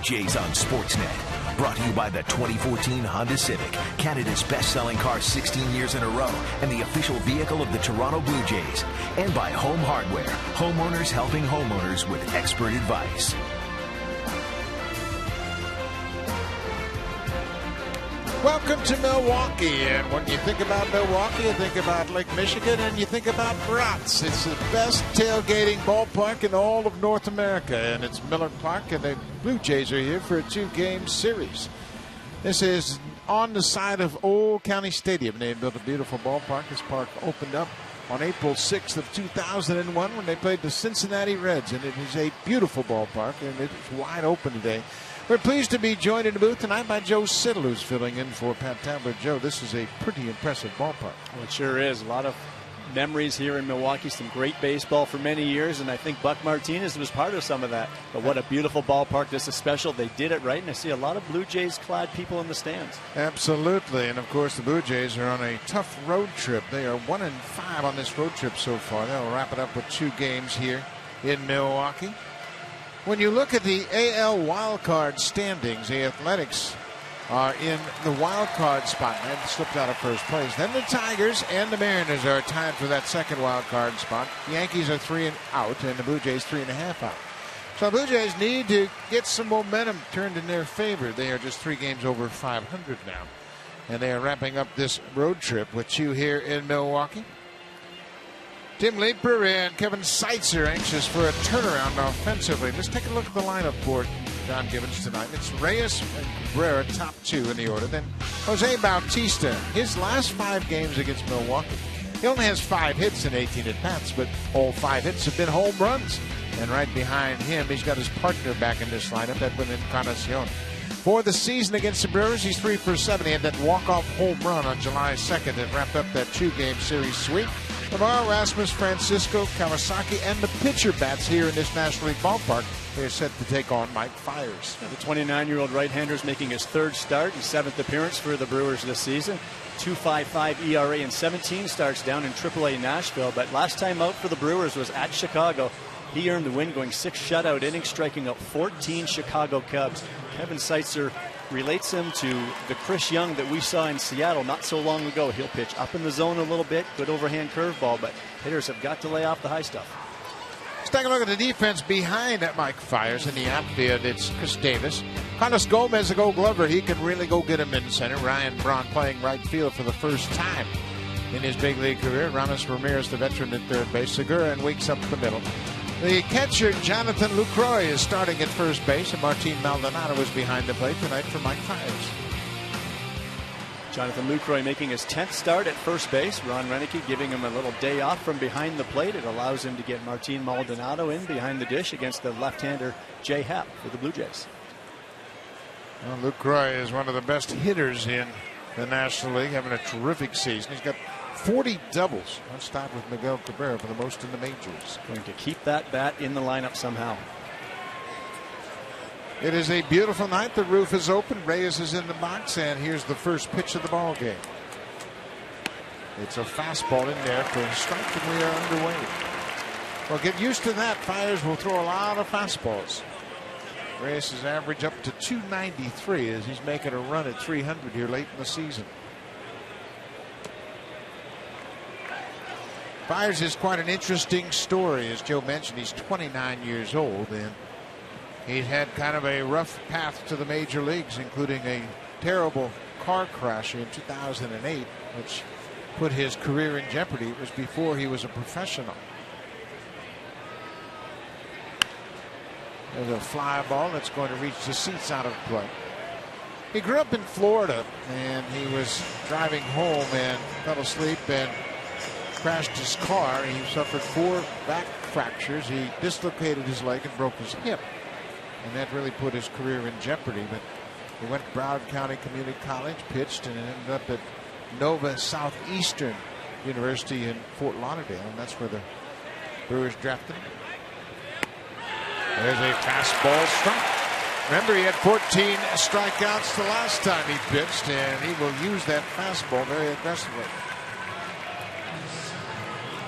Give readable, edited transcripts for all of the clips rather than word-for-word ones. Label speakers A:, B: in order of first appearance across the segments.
A: Jays on Sportsnet. Brought to you by the 2014 Honda Civic, Canada's best-selling car 16 years in a row, and the official vehicle of the Toronto Blue Jays. And by Home Hardware, homeowners helping homeowners with expert advice.
B: Welcome to Milwaukee, and when you think about Milwaukee, you think about Lake Michigan, and you think about brats. It's the best tailgating ballpark in all of North America, and it's Miller Park, and the Blue Jays are here for a 2-game series. This is on the side of Old County Stadium. They built a beautiful ballpark. This park opened up on April 6th of 2001 when they played the Cincinnati Reds, and it is a beautiful ballpark, and it's wide open today. We're pleased to be joined in the booth tonight by Joe Siddle, who's filling in for Pat Tabler. Joe, this is a pretty impressive ballpark.
C: Well, it sure is. A lot of memories here in Milwaukee, some great baseball for many years, and I think Buck Martinez was part of some of that. But what a beautiful ballpark. This is special. They did it right, and I see a lot of Blue Jays-clad people in the stands.
B: Absolutely, and of course the Blue Jays are on a tough road trip. They are 1-5 on this road trip so far. They'll wrap it up with 2 games here in Milwaukee. When you look at the AL wildcard standings, the Athletics are in the wildcard spot and slipped out of first place. Then the Tigers and the Mariners are tied for that second wildcard spot. The Yankees are 3 out, and the Blue Jays 3.5 out. So the Blue Jays need to get some momentum turned in their favor. They are just 3 games over 500 now, and they are wrapping up this road trip with you here in Milwaukee. Tim Leeper and Kevin Seitzer anxious for a turnaround offensively. Let's take a look at the lineup for John Gibbons tonight. It's Reyes and Cabrera, top 2 in the order. Then Jose Bautista, his last 5 games against Milwaukee. He only has 5 hits in 18 at-bats, but all 5 hits have been home runs. And right behind him, he's got his partner back in this lineup, Edwin Encarnacion. For the season against the Brewers, he's 3 for 7. He had that walk-off home run on July 2nd that wrapped up that 2-game series sweep. Tomorrow, Rasmus, Francisco, Kawasaki, and the pitcher bats here in this National League ballpark. They're set to take on Mike Fiers.
C: The 29-year-old right-hander is making his 3rd start and 7th appearance for the Brewers this season. 2.55 ERA and 17 starts down in AAA Nashville. But last time out for the Brewers was at Chicago. He earned the win, going 6 shutout innings, striking out 14 Chicago Cubs. Kevin Seitzer relates him to the Chris Young that we saw in Seattle not so long ago. He'll pitch up in the zone a little bit, good overhand curveball, but hitters have got to lay off the high stuff.
B: Let's take a look at the defense behind Mike Fiers. In the outfield, it's Chris Davis. Carlos Gomez, a Gold Glover, he can really go get him in center. Ryan Braun playing right field for the first time in his big league career. Ramos Ramirez, the veteran, at third base. Segura and Weeks up the middle. The catcher, Jonathan Lucroy, is starting at first base, and Martin Maldonado is behind the plate tonight for Mike Fiers.
C: Jonathan Lucroy making his 10th start at first base. Ron Renneke giving him a little day off from behind the plate. It allows him to get Martin Maldonado in behind the dish against the left-hander Jay Happ for the Blue Jays.
B: Well, Lucroy is one of the best hitters in the National League, having a terrific season. He's got 40 doubles. Let's start with Miguel Cabrera for the most in the majors.
C: Going to keep that bat in the lineup somehow.
B: It is a beautiful night. The roof is open. Reyes is in the box, and here's the first pitch of the ball game. It's a fastball in there for a strike, and we are underway. Well, get used to that. Fiers will throw a lot of fastballs. Reyes is average up to 293 as he's making a run at 300 here late in the season. Fiers is quite an interesting story. As Joe mentioned, he's 29 years old, and he's had kind of a rough path to the major leagues, including a terrible car crash in 2008, which put his career in jeopardy. It was before he was a professional. There's a fly ball that's going to reach the seats out of play. He grew up in Florida, and he was driving home and fell asleep and crashed his car. He suffered 4 back fractures. He dislocated his leg and broke his hip, and that really put his career in jeopardy. But he went to Broward County Community College, pitched, and ended up at Nova Southeastern University in Fort Lauderdale, and that's where the Brewers drafted him. There's a fastball strike. Remember, he had 14 strikeouts the last time he pitched, and he will use that fastball very aggressively.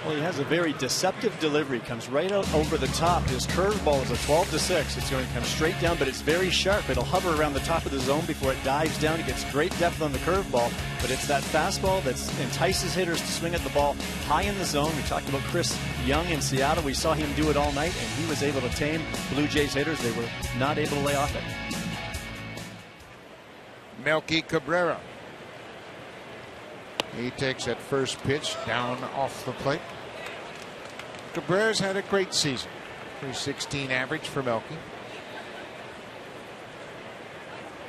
C: Well, he has a very deceptive delivery. Comes right out over the top. His curveball is a 12-6. It's going to come straight down, but it's very sharp. It'll hover around the top of the zone before it dives down. It gets great depth on the curveball, but it's that fastball that entices hitters to swing at the ball high in the zone. We talked about Chris Young in Seattle. We saw him do it all night, and he was able to tame Blue Jays hitters. They were not able to lay off it.
B: Melky Cabrera. He takes that first pitch down off the plate. Cabrera's had a great season. 316 average for Melky.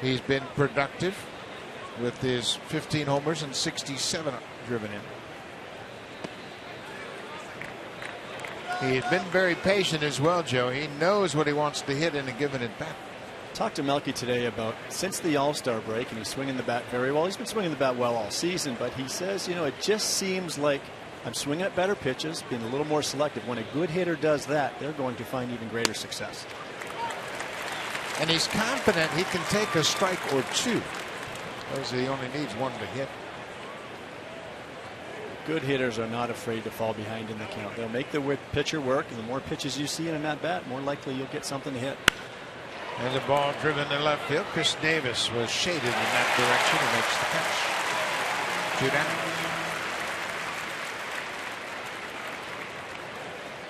B: He's been productive with his 15 homers and 67 driven in. He's been very patient as well, Joe. He knows what he wants to hit in a given at bat.
C: Talked to Melky today about since the All-Star break, and he's swinging the bat very well. He's been swinging the bat well all season, but he says, it just seems like I'm swinging at better pitches, being a little more selective. When a good hitter does that, they're going to find even greater success.
B: And he's confident he can take a strike or two. Those he only needs one to hit.
C: Good hitters are not afraid to fall behind in the count. They'll make the pitcher work, and the more pitches you see in an at-bat, more likely you'll get something to hit.
B: There's a ball driven to left field. Chris Davis was shaded in that direction and makes the catch. 2 down.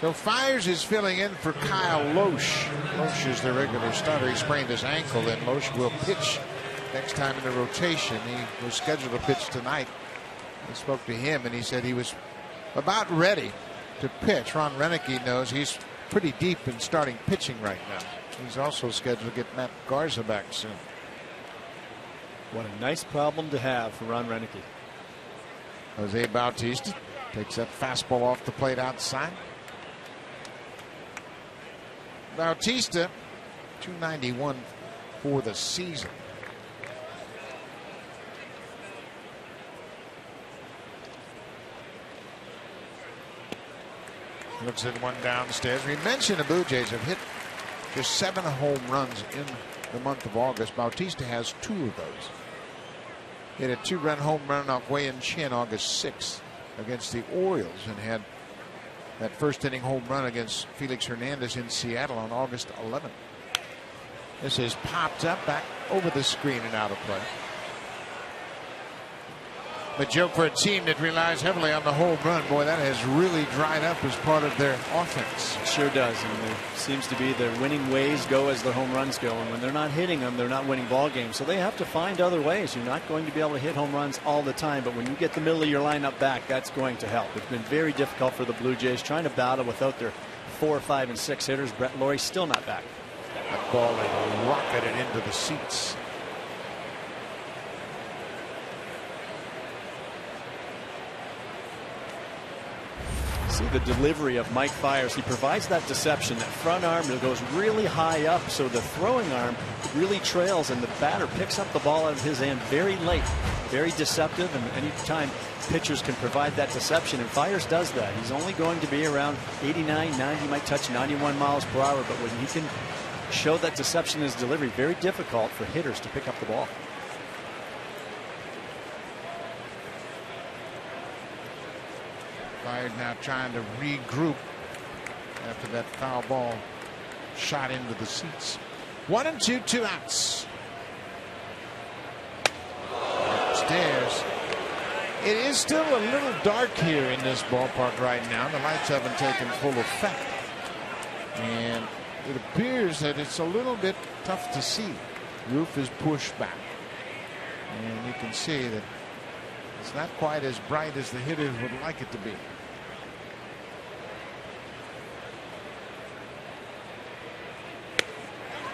B: So Fiers is filling in for Kyle Loesch. Loesch is the regular starter. He sprained his ankle, and Loesch will pitch next time in the rotation. He was scheduled to pitch tonight. I spoke to him, and he said he was about ready to pitch. Ron Renicky knows he's pretty deep in starting pitching right now. He's also scheduled to get Matt Garza back soon.
C: What a nice problem to have for Ron Renicky.
B: Jose Bautista takes that fastball off the plate outside. Bautista, 291 for the season. Looks at one downstairs. We mentioned the Blue Jays have hit just 7 home runs in the month of August. Bautista has 2 of those. He had a 2-run home run off Wei-Yin Chen August 6th against the Orioles, and had that first inning home run against Felix Hernandez in Seattle on August 11th. This is popped up back over the screen and out of play. But Joe, for a team that relies heavily on the home run, boy, that has really dried up as part of their offense.
C: It sure does. And there seems to be their winning ways go as the home runs go. And when they're not hitting them, they're not winning ball games. So they have to find other ways. You're not going to be able to hit home runs all the time. But when you get the middle of your lineup back, that's going to help. It's been very difficult for the Blue Jays trying to battle without their 4, 5, and 6 hitters. Brett Lawrie still not back.
B: That ball is rocketed into the seats.
C: See the delivery of Mike Fiers. He provides that deception. That front arm that goes really high up, so the throwing arm really trails, and the batter picks up the ball out of his hand very late. Very deceptive, and anytime pitchers can provide that deception, and Fiers does that. He's only going to be around 89, 90, might touch 91 miles per hour, but when he can show that deception in his delivery, very difficult for hitters to pick up the ball.
B: Fiers now trying to regroup after that foul ball shot into the seats. 1-2, 2 outs. Upstairs. It is still a little dark here in this ballpark right now. The lights haven't taken full effect, and it appears that it's a little bit tough to see. Roof is pushed back, and you can see that it's not quite as bright as the hitters would like it to be.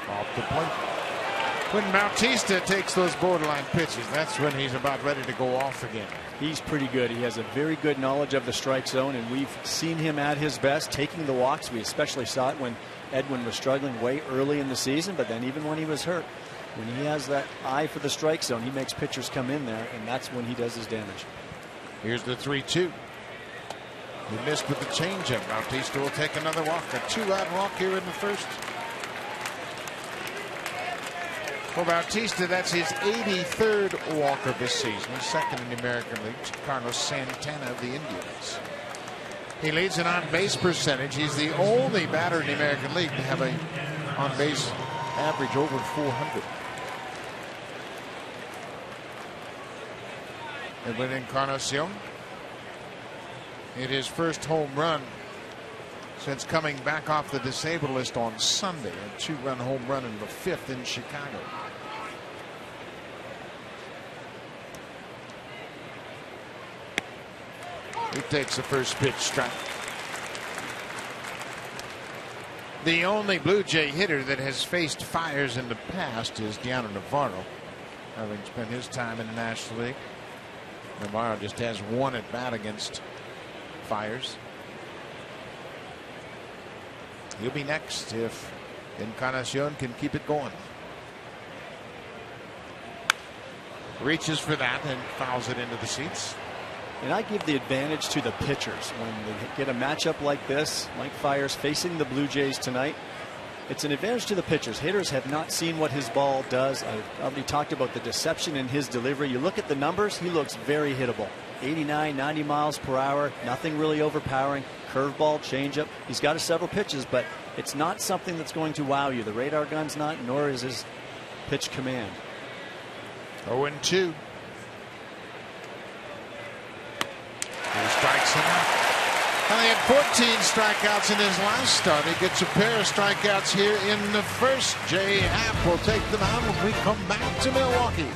B: Off the plate. When Bautista takes those borderline pitches, that's when he's about ready to go off again.
C: He's pretty good. He has a very good knowledge of the strike zone, and we've seen him at his best taking the walks. We especially saw it when Edwin was struggling way early in the season, but then even when he was hurt, when he has that eye for the strike zone, he makes pitchers come in there, and that's when he does his damage.
B: Here's the 3-2. He missed with the changeup. Bautista will take another walk. A 2-out walk here in the first. For Bautista, that's his 83rd walk of this season. He's second in the American League. Carlos Santana of the Indians. He leads in on-base percentage. He's the only batter in the American League to have a on-base average over 400. Edwin Encarnacion hit his first home run since coming back off the disabled list on Sunday. A 2-run home run in the 5th in Chicago. He takes the first pitch strike. The only Blue Jay hitter that has faced fires in the past is Deano Navarro, having spent his time in the National League. Navarro just has one at bat against fires. He'll be next if Encarnacion can keep it going. Reaches for that and fouls it into the seats.
C: And I give the advantage to the pitchers when they get a matchup like this. Mike Fiers facing the Blue Jays tonight. It's an advantage to the pitchers. Hitters have not seen what his ball does. I've already talked about the deception in his delivery. You look at the numbers, he looks very hittable. 89, 90 miles per hour, nothing really overpowering. Curveball, changeup. He's got several pitches, but it's not something that's going to wow you. The radar gun's not, nor is his pitch command.
B: 0-2. He strikes him out. And he had 14 strikeouts in his last start. He gets a pair of strikeouts here in the first. Jay Happ will take them out when we come back to Milwaukee.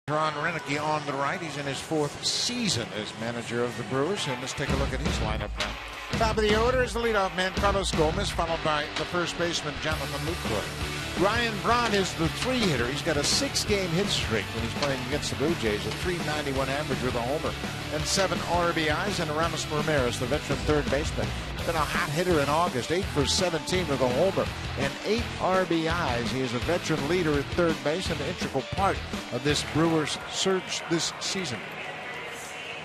B: Ron Renicky on the right. He's in his 4th season as manager of the Brewers. And let's take a look at his lineup now. Top of the order is the leadoff man, Carlos Gomez, followed by the first baseman, Jonathan Lucroy. Ryan Braun is the 3 hitter. He's got a 6-game hit streak when he's playing against the Blue Jays, a .391 average with a homer and 7 RBIs. And Aramis Ramirez, the veteran third baseman, been a hot hitter in August, 8 for 17 with a homer and 8 RBIs. He is a veteran leader at third base and an integral part of this Brewers surge this season.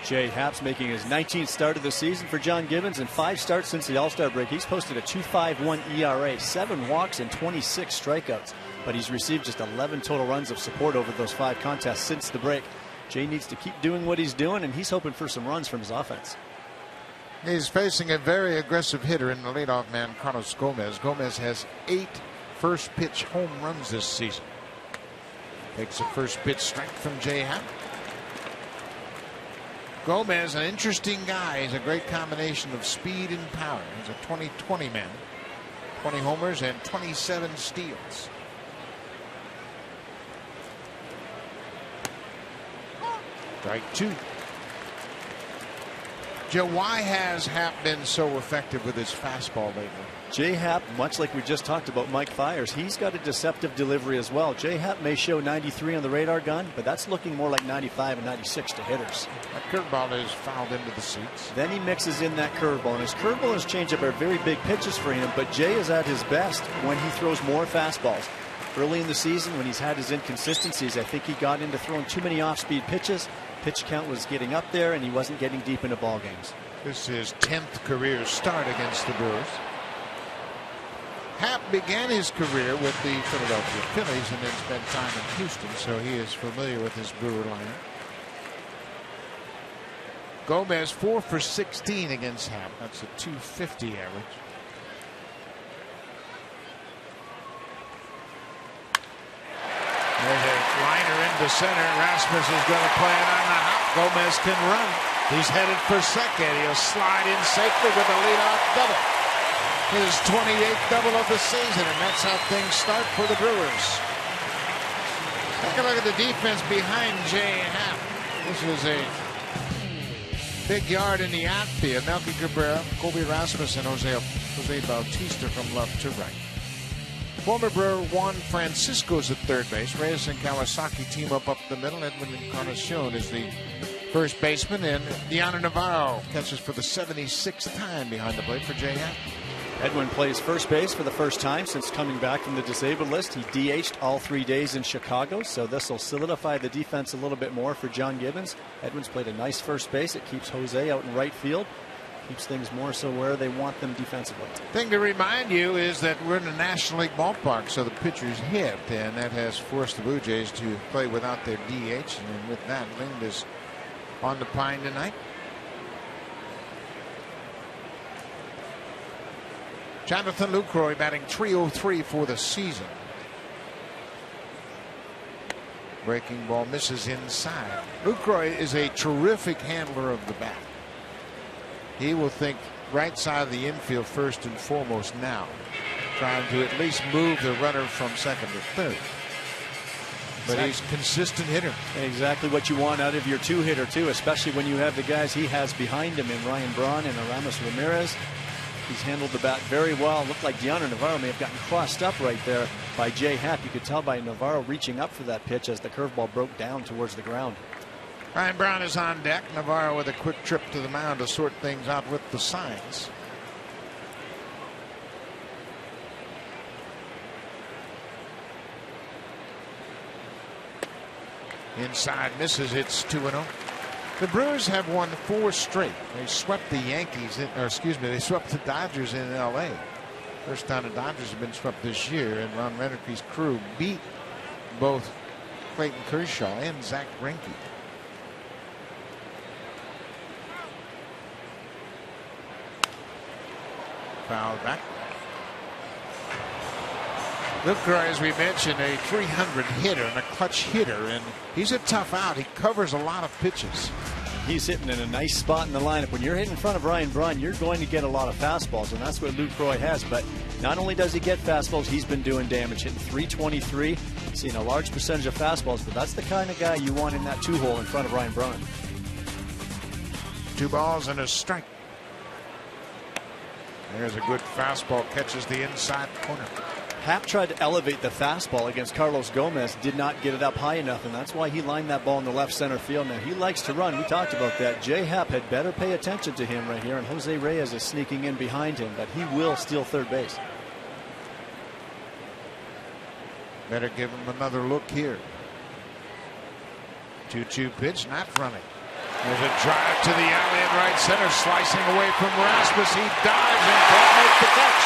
C: Jay Happ's making his 19th start of the season for John Gibbons and 5 starts since the All-Star break. He's posted a 2.51 ERA, 7 walks and 26 strikeouts, but he's received just 11 total runs of support over those 5 contests since the break. Jay needs to keep doing what he's doing, and he's hoping for some runs from his offense.
B: He's facing a very aggressive hitter in the leadoff man, Carlos Gomez. Gomez has 8 first pitch home runs this season. Takes a first pitch strike from Jay Happ. Gomez, an interesting guy. He's a great combination of speed and power. He's a 20-20 man. 20 homers and 27 steals. Strike 2. Joe, why has Happ been so effective with his fastball lately?
C: Jay Happ, much like we just talked about Mike Fiers, he's got a deceptive delivery as well. Jay Happ may show 93 on the radar gun, but that's looking more like 95 and 96 to hitters.
B: That curveball is fouled into the seats.
C: Then he mixes in that curveball, and his curveball and his changeup are very big pitches for him, but Jay is at his best when he throws more fastballs. Early in the season, when he's had his inconsistencies, I think he got into throwing too many off-speed pitches. Pitch count was getting up there, and he wasn't getting deep into ball games.
B: This is his 10th career start against the Brewers. Happ began his career with the Philadelphia Phillies and then spent time in Houston, so he is familiar with this Brewer lineup. Gomez 4 for 16 against Happ. That's a .250 average. There's a liner into center. Rasmus is going to play it on the hop. Gomez can run. He's headed for second. He'll slide in safely with a leadoff double. His 28th double of the season, and that's how things start for the Brewers. Take a look at the defense behind Jay Happ. This is a big yard in the outfield. Melky Cabrera, Colby Rasmus, and Jose Bautista from left to right. Former Brewer Juan Francisco's at third base. Reyes and Kawasaki team up the middle. Edwin Encarnacion is the first baseman, and Diana Navarro catches for the 76th time behind the plate for Jay Happ.
C: Edwin plays first base for the first time since coming back from the disabled list. He DH'd all 3 days in Chicago, so this will solidify the defense a little bit more for John Gibbons. Edwin's played a nice first base. It keeps Jose out in right field. Keeps things more so where they want them defensively.
B: Thing to remind you is that we're in a National League ballpark, so the pitchers hit, and that has forced the Blue Jays to play without their DH. And with that, Lind is on the pine tonight. Jonathan Lucroy batting .303 for the season. Breaking ball misses inside. Lucroy is a terrific handler of the bat. He will think right side of the infield first and foremost now, trying to at least move the runner from second to third. But he's a consistent hitter.
C: Exactly what you want out of your two-hitter, too, especially when you have the guys he has behind him in Ryan Braun and Aramis Ramirez. He's handled the bat very well. Looked like Diana Navarro may have gotten crossed up right there by Jay Happ. You could tell by Navarro reaching up for that pitch as the curveball broke down towards the ground.
B: Ryan Braun is on deck. Navarro with a quick trip to the mound to sort things out with the signs. Inside misses. It's 2-0. The Brewers have won 4 straight. They swept the Yankees, they swept the Dodgers in L.A. First time the Dodgers have been swept this year, and Ron Rennerke's crew beat both Clayton Kershaw and Zach Greinke. Foul back. Lucroy, as we mentioned, a 300 hitter and a clutch hitter, and he's a tough out. He covers a lot of pitches.
C: He's hitting in a nice spot in the lineup. When you're hitting in front of Ryan Braun, you're going to get a lot of fastballs, and that's what Lucroy has. But not only does he get fastballs, he's been doing damage, hitting .323, seeing a large percentage of fastballs, but that's the kind of guy you want in that 2-hole in front of Ryan Braun.
B: 2 balls and a strike. There's a good fastball, catches the inside corner.
C: Happ tried to elevate the fastball against Carlos Gomez, did not get it up high enough, and that's why he lined that ball in the left center field. Now, he likes to run. We talked about that. Jay Happ had better pay attention to him right here, and Jose Reyes is sneaking in behind him, but he will steal third base.
B: Better give him another look here. 2-2 pitch, not running. There's a drive to the alley in right center, slicing away from Rasmus. He dives and can't make the catch.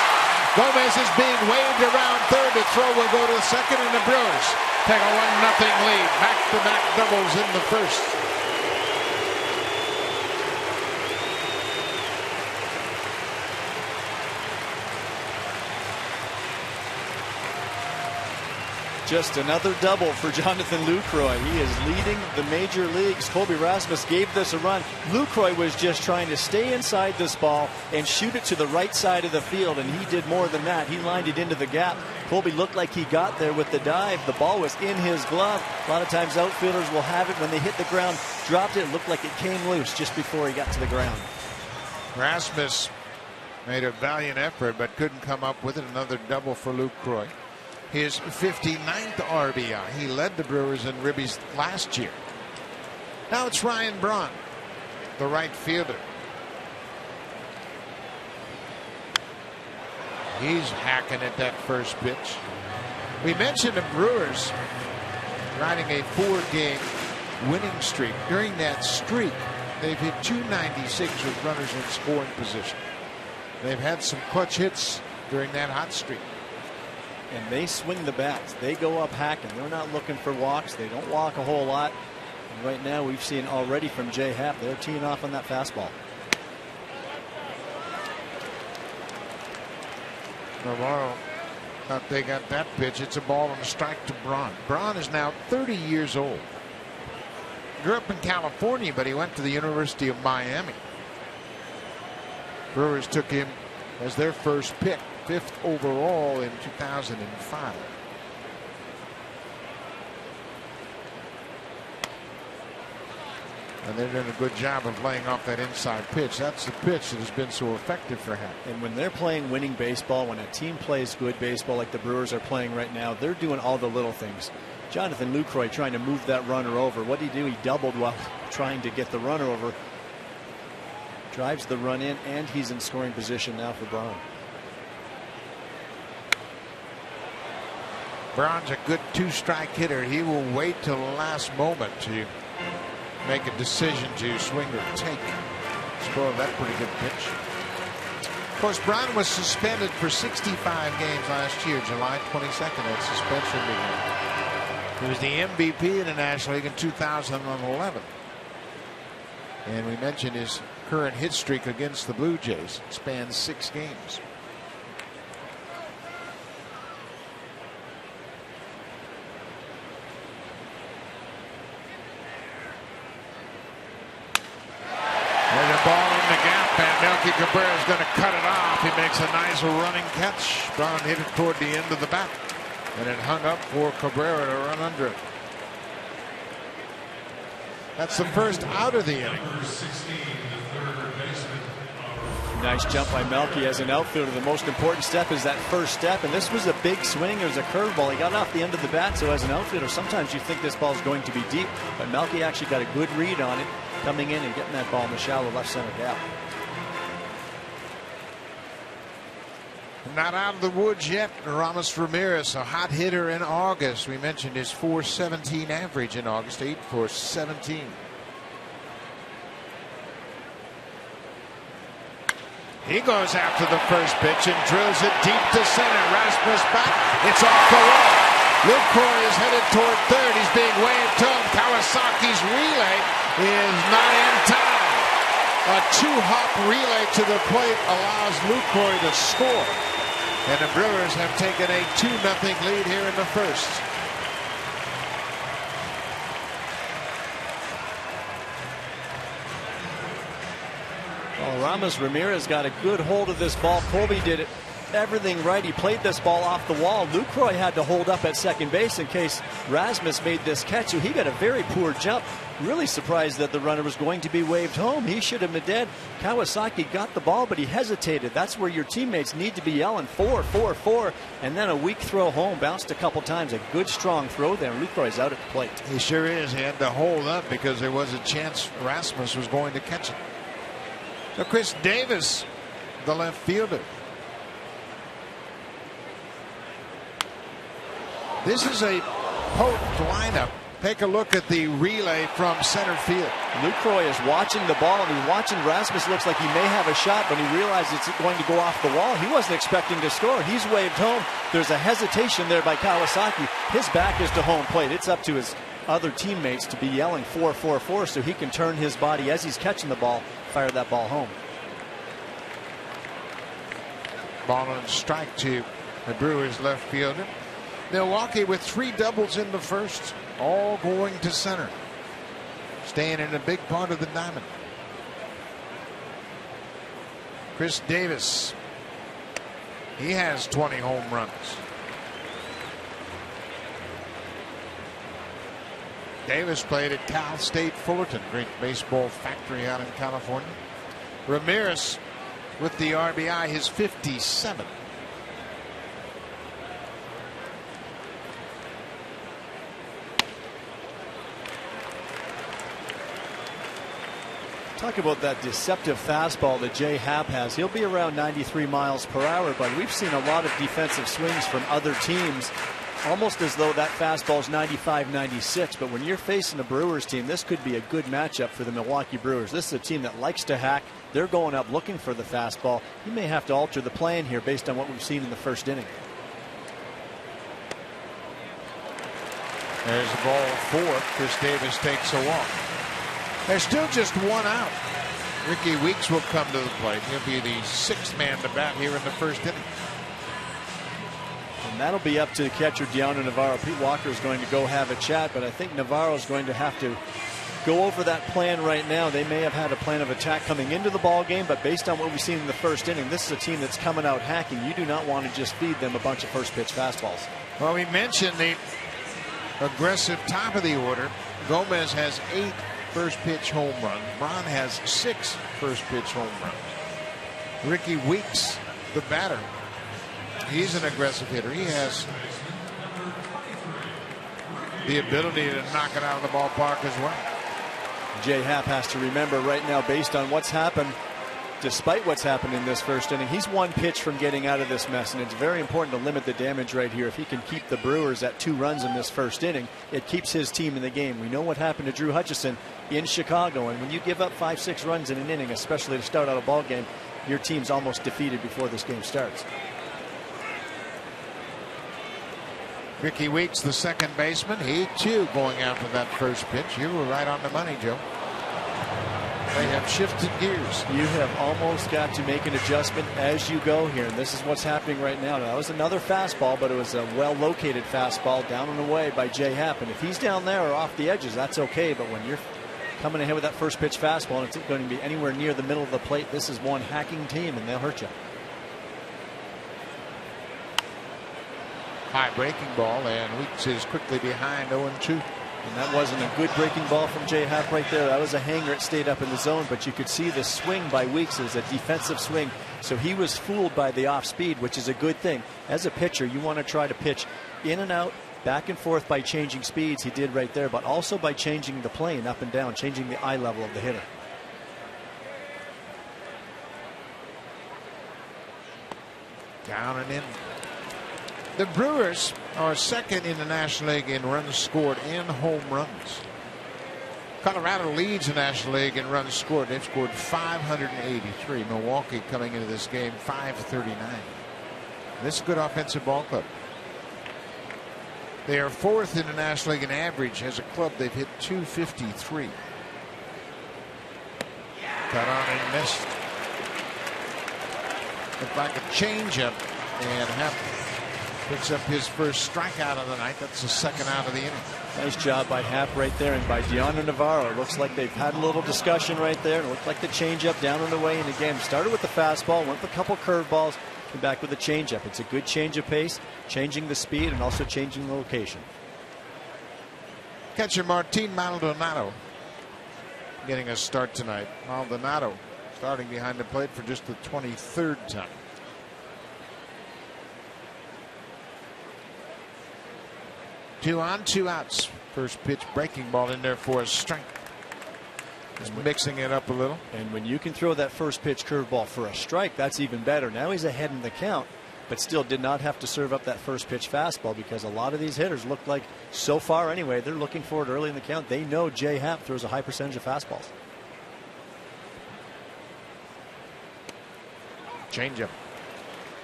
B: Gomez is being waved around third. The throw will go to second, and the Brewers take a 1-0 lead. Back-to-back doubles in the first.
C: Just another double for Jonathan Lucroy. He is leading the major leagues. Colby Rasmus gave this a run. Lucroy was just trying to stay inside this ball and shoot it to the right side of the field, and he did more than that. He lined it into the gap. Colby looked like he got there with the dive. The ball was in his glove. A lot of times outfielders will have it when they hit the ground. Dropped it. It looked like it came loose just before he got to the ground.
B: Rasmus made a valiant effort but couldn't come up with it. Another double for Lucroy. His 59th RBI. He led the Brewers in ribbies last year. Now it's Ryan Braun, the right fielder. He's hacking at that first pitch. We mentioned the Brewers riding a 4-game winning streak. During that streak, they've hit .296 with runners in scoring position. They've had some clutch hits during that hot streak.
C: and they swing the bats. They go up hacking. They're not looking for walks. They don't walk a whole lot. And right now we've seen already from Jay Happ, they're teeing off on that fastball.
B: Navarro thought they got that pitch. It's a ball and a strike to Braun. Braun is now 30 years old. Grew up in California, but he went to the University of Miami. Brewers took him as their first pick, 5th overall in 2005. And they're doing a good job of laying off that inside pitch. That's the pitch that has been so effective for him.
C: And when they're playing winning baseball, when a team plays good baseball like the Brewers are playing right now, they're doing all the little things. Jonathan Lucroy trying to move that runner over. What did he do? He doubled while trying to get the runner over. Drives the run in, and he's in scoring position now for Braun.
B: Braun's a good 2-strike hitter. He will wait till the last moment to make a decision to swing or take. Spoiled that pretty good pitch. Of course, Braun was suspended for 65 games last year. July 22nd, that suspension began. He was the MVP in the National League in 2011. And we mentioned his current hit streak against the Blue Jays spans 6 games. There's a ball in the gap, and Melky Cabrera is going to cut it off. He makes a nice running catch. Braun hit it toward the end of the bat, and it hung up for Cabrera to run under it. That's the first out of the inning.
C: Nice jump by Melky as an outfielder. The most important step is that first step, and this was a big swing. It was a curveball. He got off the end of the bat, so as an outfielder, sometimes you think this ball is going to be deep, but Melky actually got a good read on it, coming in and getting that ball in the shallow left center gap.
B: Not out of the woods yet. Ramos Ramirez, a hot hitter in August. We mentioned his .417 average in August, 8 for 17. He goes after the first pitch and drills it deep to center. Rasmus back. It's off the wall. Lucroy is headed toward third. He's being waved home. Kawasaki's relay is not in time. A 2-hop relay to the plate allows Lucroy to score. And the Brewers have taken a 2-0 lead here in the first.
C: Well, Ramos Ramirez got a good hold of this ball. Colby did everything right. He played this ball off the wall. Lucroy had to hold up at second base in case Rasmus made this catch. So he got a very poor jump. Really surprised that the runner was going to be waved home. He should have been dead. Kawasaki got the ball, but he hesitated. That's where your teammates need to be yelling 4, 4, 4. And then a weak throw home. Bounced a couple times. A good strong throw there. Lucroy's out at the plate.
B: He sure is. He had to hold up because there was a chance Rasmus was going to catch it. So Chris Davis, the left fielder. This is a potent lineup. Take a look at the relay from center field.
C: Lucroy is watching the ball, and he's watching Rasmus. Looks like he may have a shot, but he realizes it's going to go off the wall. He wasn't expecting to score. He's waved home. There's a hesitation there by Kawasaki. His back is to home plate. It's up to his other teammates to be yelling 4, 4, 4 so he can turn his body as he's catching the ball, fire that ball home.
B: Ball and strike to the Brewers left fielder. Milwaukee with 3 doubles in the first, all going to center. Staying in a big part of the diamond. Chris Davis. He has 20 home runs. Davis played at Cal State Fullerton, great baseball factory out in California. Ramirez with the RBI, his 57.
C: Talk about that deceptive fastball that Jay Happ has. He'll be around 93 miles per hour, but we've seen a lot of defensive swings from other teams, almost as though that fastball's 95, 96. But when you're facing a Brewers team, this could be a good matchup for the Milwaukee Brewers. This is a team that likes to hack. They're going up looking for the fastball. He may have to alter the plan here based on what we've seen in the first inning.
B: There's the ball fourth. Chris Davis takes a walk. There's still just one out. Ricky Weeks will come to the plate. He'll be the sixth man to bat here in the first inning.
C: And that'll be up to the catcher, Deanna Navarro. Pete Walker is going to go have a chat, but I think Navarro is going to have to go over that plan right now. They may have had a plan of attack coming into the ball game, but based on what we've seen in the first inning, this is a team that's coming out hacking. You do not want to just feed them a bunch of first pitch fastballs.
B: Well, we mentioned the aggressive top of the order. Gomez has 8 first pitch home runs. Braun has 6 first pitch home runs. Ricky Weeks, the batter, he's an aggressive hitter. He has the ability to knock it out of the ballpark as well.
C: Jay Happ has to remember right now, based on what's happened, despite what's happened in this first inning, he's 1 pitch from getting out of this mess, and it's very important to limit the damage right here. If he can keep the Brewers at 2 runs in this first inning, it keeps his team in the game. We know what happened to Drew Hutchison in Chicago, and when you give up 5-6 runs in an inning, especially to start out a ball game, your team's almost defeated before this game starts.
B: Ricky Weeks, the second baseman, he too going after that first pitch. You were right on the money, Joe. They have shifted gears.
C: You have almost got to make an adjustment as you go here, and this is what's happening right now. Now, that was another fastball, but it was a well-located fastball down and away by Jay Happ. And if he's down there or off the edges, that's okay, but when you're coming ahead with that first pitch fastball and it's going to be anywhere near the middle of the plate, this is one hacking team, and they'll hurt you.
B: High breaking ball, and Weeks is quickly behind 0-2.
C: And that wasn't a good breaking ball from Jay Happ right there. That was a hanger. It stayed up in the zone, but you could see the swing by Weeks is a defensive swing. So he was fooled by the off speed, which is a good thing. As a pitcher, you want to try to pitch in and out, back and forth by changing speeds. He did right there, but also by changing the plane up and down, changing the eye level of the hitter.
B: Down and in. The Brewers are second in the National League in runs scored and home runs. Colorado leads the National League in runs scored. They've scored 583. Milwaukee coming into this game 539. This is a good offensive ball club. They are fourth in the National League in average. As a club, they've hit 253. Cut on and missed. Looked like a changeup, and Happ picks up his first strikeout of the night. That's the second out of the inning.
C: Nice job by Happ right there, and by Deanna Navarro. It looks like they've had a little discussion right there. It looked like the changeup down and away in the game. Started with the fastball, went with a couple curveballs, came back with a changeup. It's a good change of pace, changing the speed and also changing the location.
B: Catcher Martin Maldonado getting a start tonight. Maldonado starting behind the plate for just the 23rd time. 2 on, 2 outs. First pitch breaking ball in there for a strike. Just mixing it up a little.
C: And when you can throw that first pitch curveball for a strike, that's even better. Now he's ahead in the count, but still did not have to serve up that first pitch fastball, because a lot of these hitters look like, so far anyway, they're looking for it early in the count. They know Jay Happ throws a high percentage of fastballs.
B: Changeup.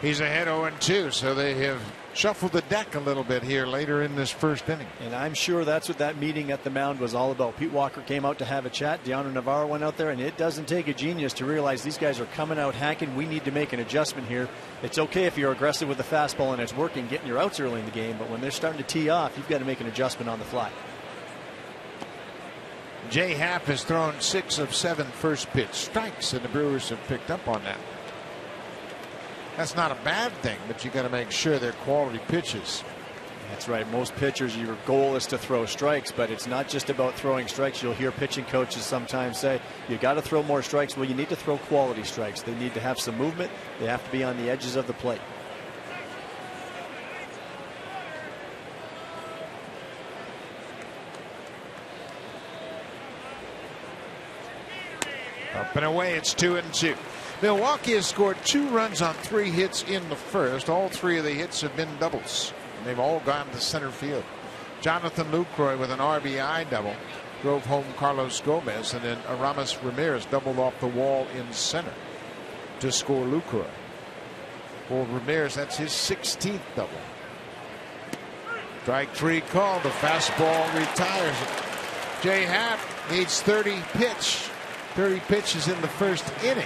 B: He's ahead 0-2, so they have shuffled the deck a little bit here later in this first inning.
C: And I'm sure that's what that meeting at the mound was all about. Pete Walker came out to have a chat. Deanna Navarro went out there, and it doesn't take a genius to realize these guys are coming out hacking. We need to make an adjustment here. It's okay if you're aggressive with the fastball and it's working, getting your outs early in the game, but when they're starting to tee off, you've got to make an adjustment on the fly.
B: Jay Happ has thrown 6 of 7 first pitch strikes, and the Brewers have picked up on that. That's not a bad thing, but you got to make sure they're quality pitches.
C: That's right. Most pitchers, your goal is to throw strikes, but it's not just about throwing strikes. You'll hear pitching coaches sometimes say, you got to throw more strikes. Well, you need to throw quality strikes. They need to have some movement. They have to be on the edges of the plate.
B: Up and away, it's 2-2. Milwaukee has scored 2 runs on 3 hits in the first. All 3 of the hits have been doubles, and they've all gone to center field. Jonathan Lucroy with an RBI double drove home Carlos Gomez, and then Aramis Ramirez doubled off the wall in center to score Lucroy. For Ramirez, that's his 16th double. Strike 3 called. The fastball retires it. Jay Happ needs 30 pitches in the first inning.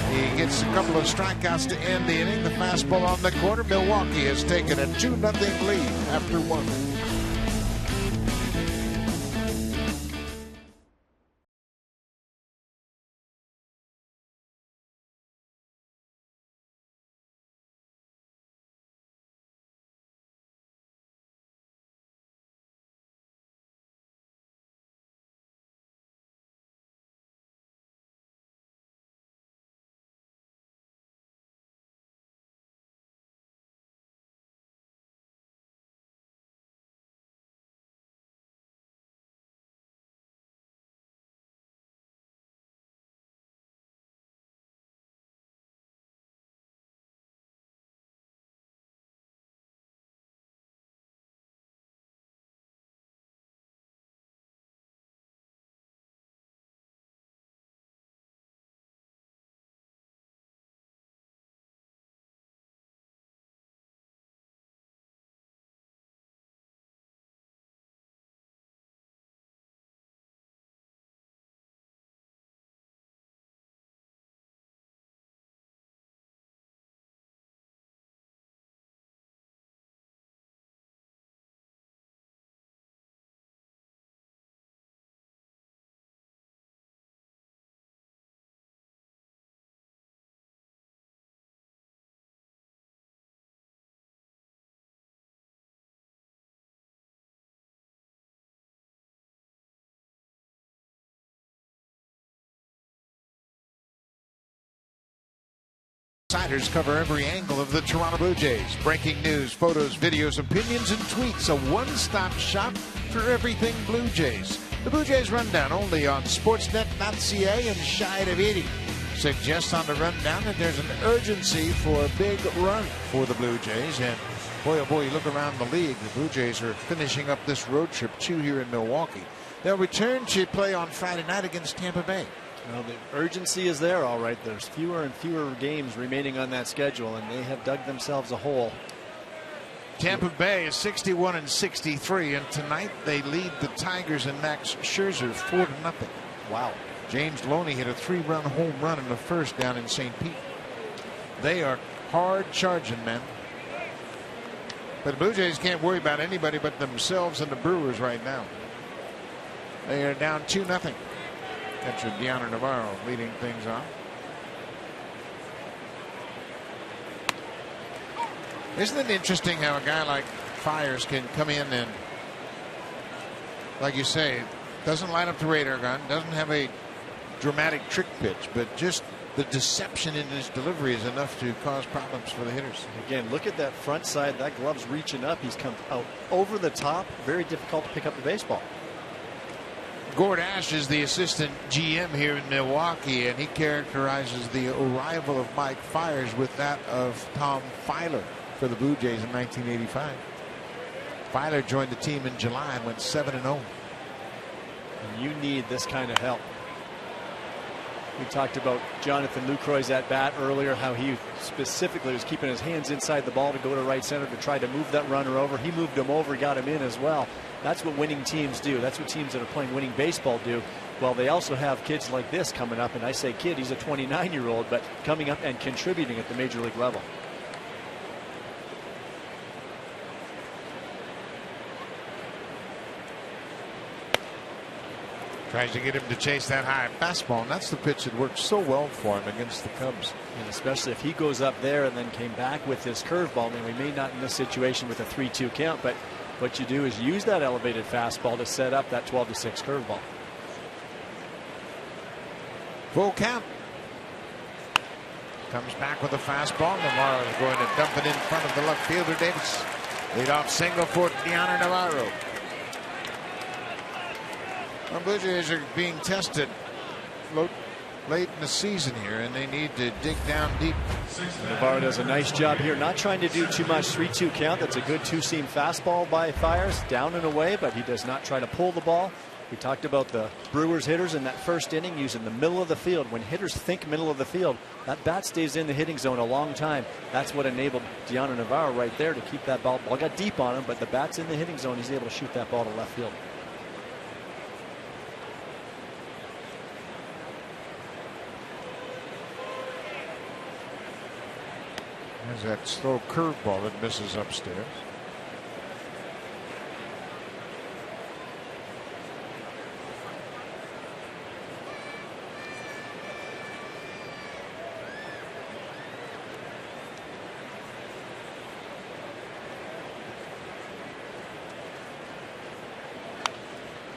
B: He gets a couple of strikeouts to end the inning. The fastball on the corner. Milwaukee has taken a 2-0 lead after 1. Insiders cover every angle of the Toronto Blue Jays. Breaking news, photos, videos, opinions, and tweets. A one-stop shop for everything Blue Jays. The Blue Jays Rundown only on Sportsnet.ca and Shy Davidi. Suggests on the rundown that there's an urgency for a big run for the Blue Jays. And boy, oh boy, you look around the league, the Blue Jays are finishing up this road trip, 2 here in Milwaukee. They'll return to play on Friday night against Tampa Bay.
C: Well, the urgency is there, all right. There's fewer and fewer games remaining on that schedule, and they have dug themselves a hole.
B: Tampa Bay is 61-63, and tonight they lead the Tigers and Max Scherzer 4-0.
C: Wow.
B: James Loney hit a 3-run home run in the first down in St. Pete. They are hard charging, man. But the Blue Jays can't worry about anybody but themselves and the Brewers right now. They are down 2-0. Catcher Deanna Navarro leading things off. Isn't it interesting how a guy like Fiers can come in and, like you say, doesn't light up the radar gun, doesn't have a dramatic trick pitch, but just the deception in his delivery is enough to cause problems for the hitters.
C: Again, look at that front side. That glove's reaching up. He's come out over the top. Very difficult to pick up the baseball.
B: Gord Ash is the assistant GM here in Milwaukee, and he characterizes the arrival of Mike Fiers with that of Tom Filer for the Blue Jays in 1985. Filer joined the team in July and went 7-0.
C: And you need this kind of help. We talked about Jonathan Lucroy's at bat earlier, how he specifically was keeping his hands inside the ball to go to right center to try to move that runner over. He moved him over, got him in as well. That's what winning teams do. That's what teams that are playing winning baseball do. Well, they also have kids like this coming up, and I say kid, he's a 29-year-old, but coming up and contributing at the major league level.
B: Tries to get him to chase that high fastball, and that's the pitch that worked so well for him against the Cubs.
C: And especially if he goes up there and then came back with his curveball. I mean, we may not in this situation with a 3-2 count, but what you do is use that elevated fastball to set up that 12-6 curveball.
B: Full count. Comes back with a fastball. Navarro is going to dump it in front of the left fielder, Davis. Leadoff single for Deanna Navarro. The Blue Jays are being tested late in the season here, and they need to dig down deep.
C: Navarro does a nice job here, not trying to do too much. 3-2 count. That's a good two-seam fastball by Fiers, down and away, but he does not try to pull the ball. We talked about the Brewers hitters in that first inning using the middle of the field. When hitters think middle of the field, that bat stays in the hitting zone a long time. That's what enabled Gianna Navarro right there to keep that ball. Ball got deep on him, but the bat's in the hitting zone. He's able to shoot that ball to left field.
B: There's that slow curveball that misses upstairs.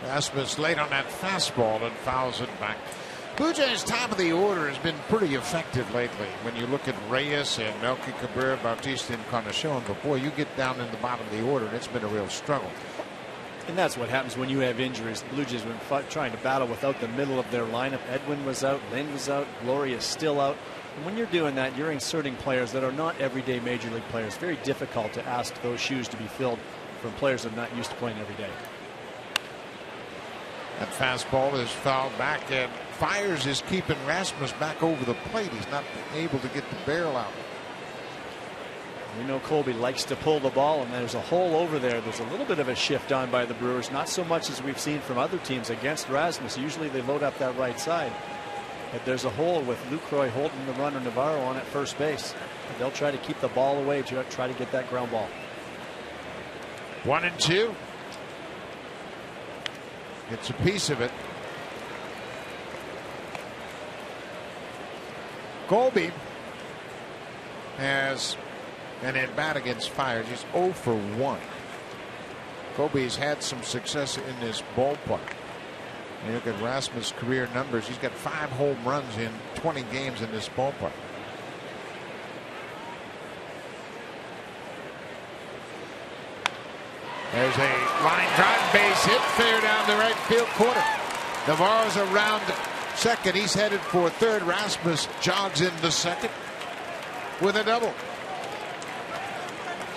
B: Rasmus late on that fastball and fouls it back. Blue Jays' top of the order has been pretty effective lately. When you look at Reyes and Melky Cabrera, Bautista, and Encarnacion, but boy, you get down in the bottom of the order, and it's been a real struggle.
C: And that's what happens when you have injuries. The Blue Jays have been trying to battle without the middle of their lineup. Edwin was out, Lynn was out, Gloria is still out. And when you're doing that, you're inserting players that are not everyday major league players. Very difficult to ask those shoes to be filled from players that are not used to playing every day.
B: That fastball is fouled back, and Fiers is keeping Rasmus back over the plate. He's not able to get the barrel out.
C: We know Colby likes to pull the ball, and there's a hole over there. There's a little bit of a shift on by the Brewers, not so much as we've seen from other teams against Rasmus. Usually they load up that right side. But there's a hole with Lucroy holding the runner Navarro on at first base. They'll try to keep the ball away to try to get that ground ball.
B: 1-2. It's a piece of it. Colby has an at-bat against Fiers. He's 0 for 1. Colby's had some success in this ballpark. You look at Rasmus' career numbers. He's got 5 home runs in 20 games in this ballpark. There's a line drive, base hit, fair down the right field corner. Navarro's around second. He's headed for third. Rasmus jogs into second with a double.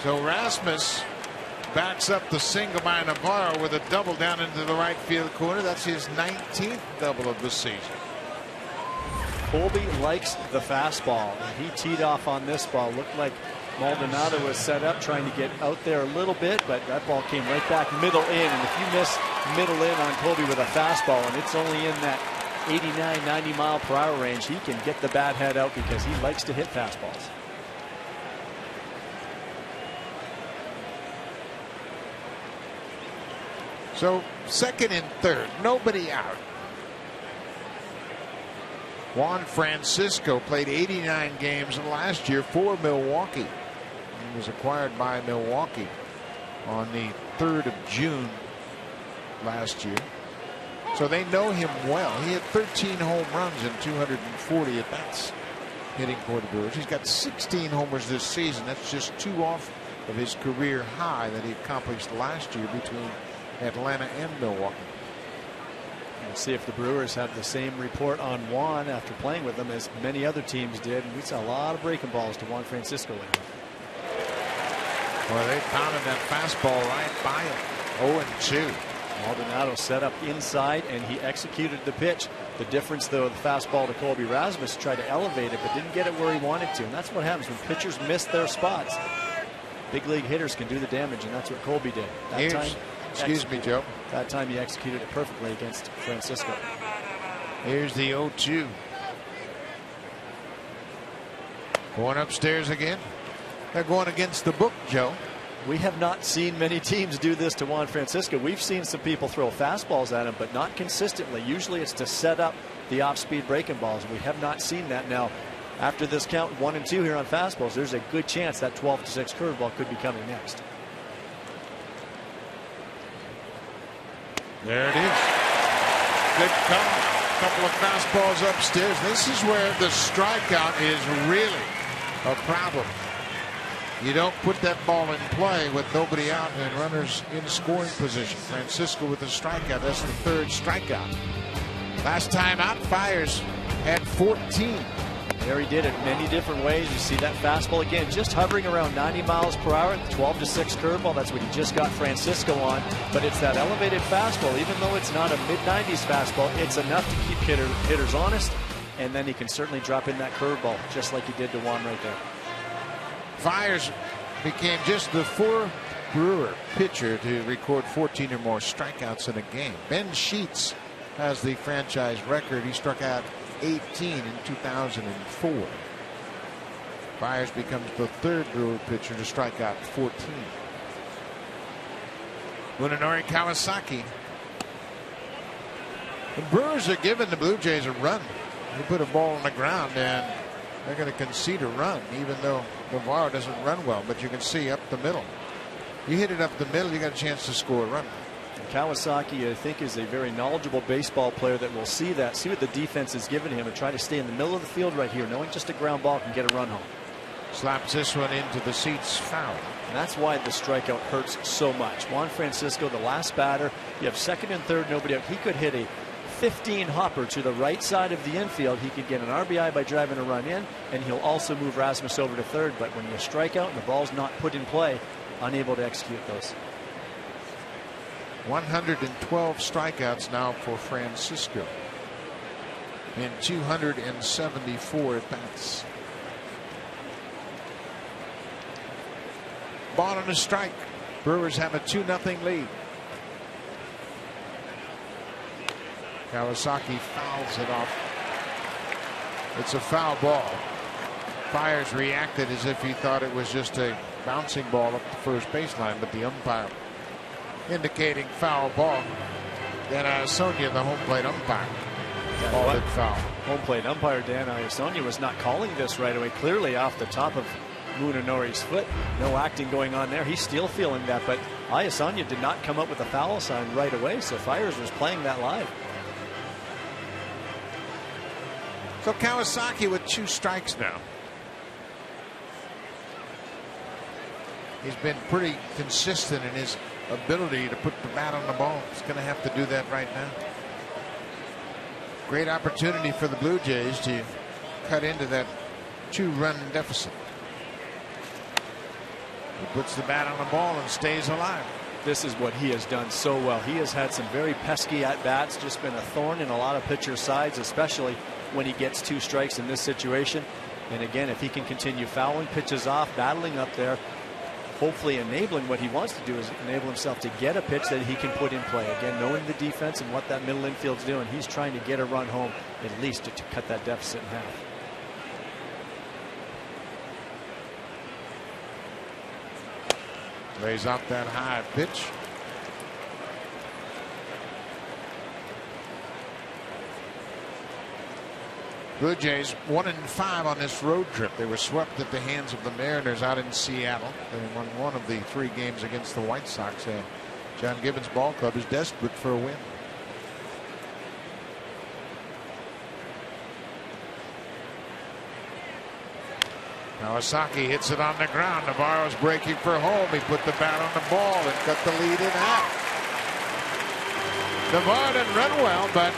B: So Rasmus backs up the single by Navarro with a double down into the right field corner. That's his 19th double of the season.
C: Colby likes the fastball. He teed off on this ball. Looked like Maldonado was set up trying to get out there a little bit, but that ball came right back middle in. And if you miss middle in on Colby with a fastball and it's only in that 89, 90 mile per hour range, he can get the bat head out because he likes to hit fastballs.
B: So second and third, nobody out. Juan Francisco played 89 games last year for Milwaukee. He was acquired by Milwaukee on the 3rd of June last year. So they know him well. He had 13 home runs and 240 at-bats hitting for the Brewers. He's got 16 homers this season. That's just 2 off of his career high that he accomplished last year between Atlanta and Milwaukee.
C: We'll see if the Brewers have the same report on Juan after playing with them as many other teams did. And we saw a lot of breaking balls to Juan Francisco lately.
B: Well, they pounded that fastball right by him. 0-2.
C: Maldonado set up inside and he executed the pitch. The difference, though, the fastball to Colby Rasmus tried to elevate it but didn't get it where he wanted to. And that's what happens when pitchers miss their spots. Big league hitters can do the damage, and that's what Colby did. That time,
B: excuse me, Joe.
C: That time he executed it perfectly against Francisco.
B: Here's the 0-2. Going upstairs again. They're going against the book, Joe.
C: We have not seen many teams do this to Juan Francisco. We've seen some people throw fastballs at him, but not consistently. Usually it's to set up the off-speed breaking balls. We have not seen that. Now, after this count 1-2 here on fastballs, there's a good chance that 12-6 curveball could be coming next.
B: There it is. Good call. Couple of fastballs upstairs. This is where the strikeout is really a problem. You don't put that ball in play with nobody out and runners in scoring position. Francisco with a strikeout. That's the 3rd strikeout. Last time out, Fiers had 14.
C: There he did it many different ways. You see that fastball again, just hovering around 90 miles per hour. 12-6 curveball. That's what he just got Francisco on. But it's that elevated fastball. Even though it's not a mid-90s fastball, it's enough to keep hitters honest. And then he can certainly drop in that curveball, just like he did to Juan right there.
B: Fiers became just the fourth Brewer pitcher to record 14 or more strikeouts in a game. Ben Sheets has the franchise record. He struck out 18 in 2004. Fiers becomes the third Brewer pitcher to strike out 14. Munenori Kawasaki. The Brewers are giving the Blue Jays a run. You put a ball on the ground and they're going to concede a run, even though Navarro doesn't run well. But you can see up the middle. You hit it up the middle, you got a chance to score a run.
C: Kawasaki, I think, is a very knowledgeable baseball player that will see what the defense is giving him and try to stay in the middle of the field right here, knowing just a ground ball can get a run home.
B: Slaps this one into the seats, foul.
C: And that's why the strikeout hurts so much. Juan Francisco, the last batter, you have second and third, nobody out. He could hit a 15 hopper to the right side of the infield. He could get an RBI by driving a run in, and he'll also move Rasmus over to third. But when you strike out and the ball's not put in play, unable to execute those.
B: 112 strikeouts now for Francisco in 274 at bats. Ball on a strike. Brewers have a 2-0 lead. Kawasaki fouls it off. It's a foul ball. Fiers reacted as if he thought it was just a bouncing ball up the first baseline, but the umpire indicating foul ball. Then Iasonia, the home plate umpire, called it foul.
C: Home plate umpire Dan Iasonia was not calling this right away. Clearly off the top of Munenori's foot. No acting going on there. He's still feeling that, but Iasonia did not come up with a foul sign right away, so Fiers was playing that live.
B: So Kawasaki with 2 strikes now. He's been pretty consistent in his ability to put the bat on the ball. He's going to have to do that right now. Great opportunity for the Blue Jays to cut into that 2-run deficit. He puts the bat on the ball and stays alive.
C: This is what he has done so well. He has had some very pesky at-bats, just been a thorn in a lot of pitchers' sides, especially when he gets 2 strikes in this situation. And again, if he can continue fouling pitches off, battling up there, hopefully enabling what he wants to do is enable himself to get a pitch that he can put in play. Again, knowing the defense and what that middle infield's doing, he's trying to get a run home at least to cut that deficit in half.
B: Lays out that high pitch. Blue Jays 1-5 on this road trip. They were swept at the hands of the Mariners out in Seattle. They won one of the 3 games against the White Sox. John Gibbons Ball Club is desperate for a win. Kawasaki hits it on the ground. Navarro's breaking for home. He put the bat on the ball and cut the lead in half. Navarro didn't run well, but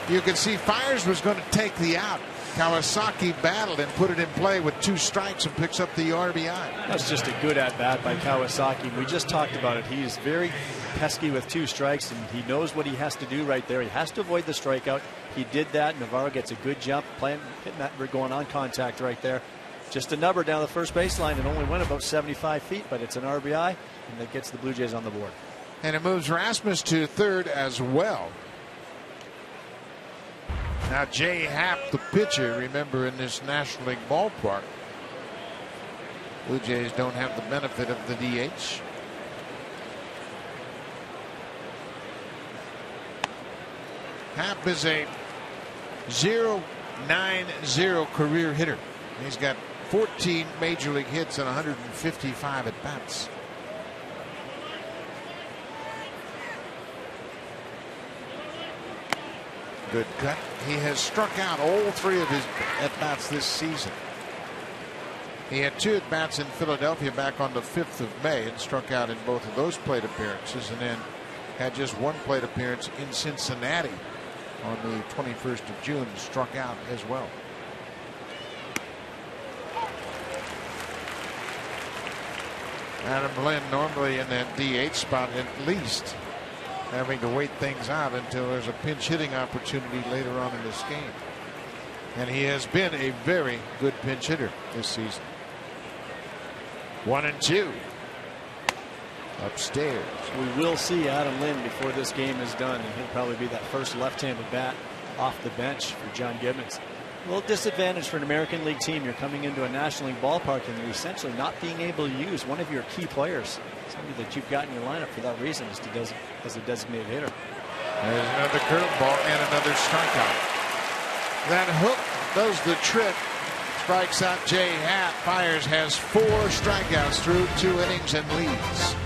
B: you can see Fiers was going to take the out. Kawasaki battled and put it in play with 2 strikes and picks up the RBI.
C: That's just a good at-bat by Kawasaki. We just talked about it. He is very pesky with 2 strikes, and he knows what he has to do right there. He has to avoid the strikeout. He did that. Navarro gets a good jump, hitting that, going on contact right there. Just a number down the first baseline and only went about 75 feet, but it's an RBI, and that gets the Blue Jays on the board.
B: And it moves Rasmus to third as well. Now Jay Happ, the pitcher, remember in this National League ballpark, Blue Jays don't have the benefit of the DH. Happ is a .090 career hitter. He's got 14 major league hits and 155 at bats. Good cut. He has struck out all 3 of his at bats this season. He had 2 at bats in Philadelphia back on the 5th of May and struck out in both of those plate appearances, and then had just 1 plate appearance in Cincinnati on the 21st of June and struck out as well. Adam Lynn normally in that DH spot, at least having to wait things out until there's a pinch hitting opportunity later on in this game. And he has been a very good pinch hitter this season. 1-2. Upstairs.
C: We will see Adam Lynn before this game is done, and he'll probably be that first left-handed bat off the bench for John Gibbons. A little disadvantage for an American League team. You're coming into a National League ballpark and you're essentially not being able to use one of your key players, somebody that you've got in your lineup for that reason as a designated hitter.
B: There's another curveball and another strikeout. That hook does the trick. Strikes out Jay Happ. Fiers has 4 strikeouts through 2 innings and leads.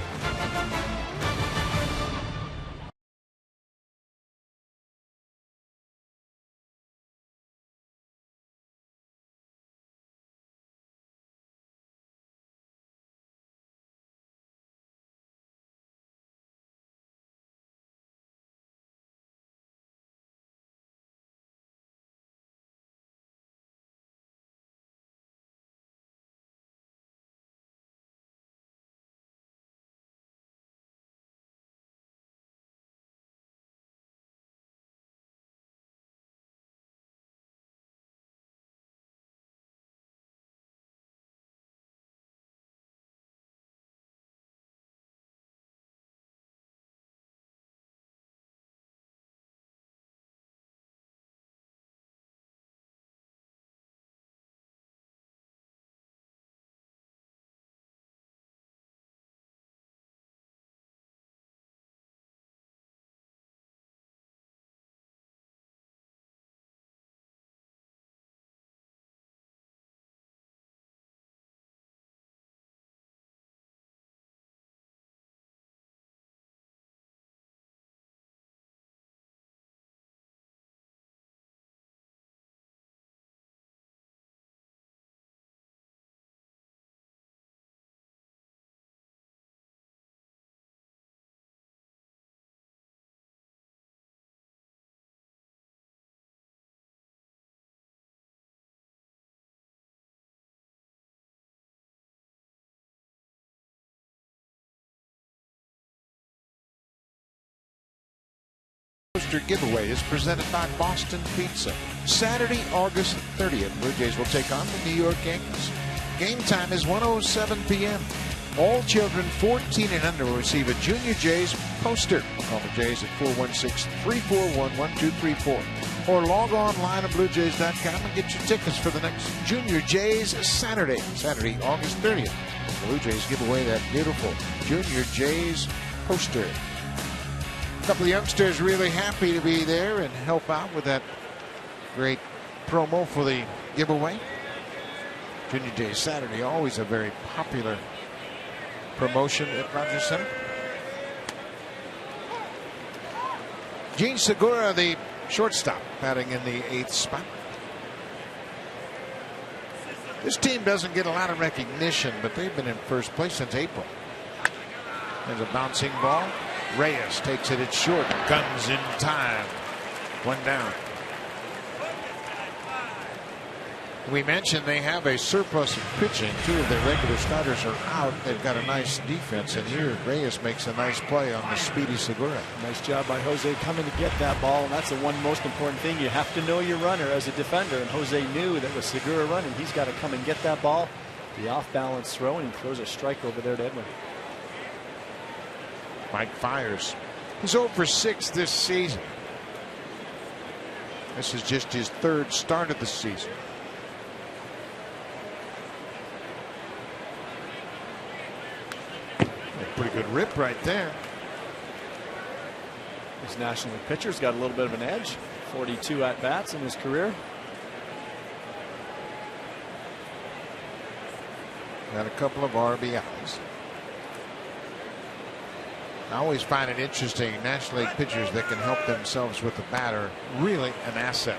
B: Giveaway is presented by Boston Pizza. Saturday, August 30th, Blue Jays will take on the New York Yankees. Game time is 1:07 p.m. All children 14 and under will receive a Junior Jays poster. Call the Jays at 416-341-1234 or log online at BlueJays.com and get your tickets for the next Junior Jays Saturday, August 30th. The Blue Jays give away that beautiful Junior Jays poster. A couple of youngsters really happy to be there and help out with that great promo for the giveaway. Junior Jays Saturday, always a very popular promotion at Rogers Center. Gene Segura, the shortstop, batting in the 8th spot. This team doesn't get a lot of recognition, but they've been in first place since April. There's a bouncing ball. Reyes takes it at short. Guns in time. 1 down. We mentioned they have a surplus of pitching. 2 of their regular starters are out. They've got a nice defense. And here Reyes makes a nice play on the speedy Segura.
C: Nice job by Jose coming to get that ball. And that's the one most important thing. You have to know your runner as a defender. And Jose knew that with Segura running, he's got to come and get that ball. The off-balance throw, and he throws a strike over there to Edwin.
B: Mike Fiers. He's 0 for 6 this season. This is just his 3rd start of the season. A pretty good rip right there.
C: This National League pitcher's got a little bit of an edge. 42 at-bats in his career.
B: Got a couple of RBIs. I always find it interesting. National League pitchers that can help themselves with the bat are really an asset.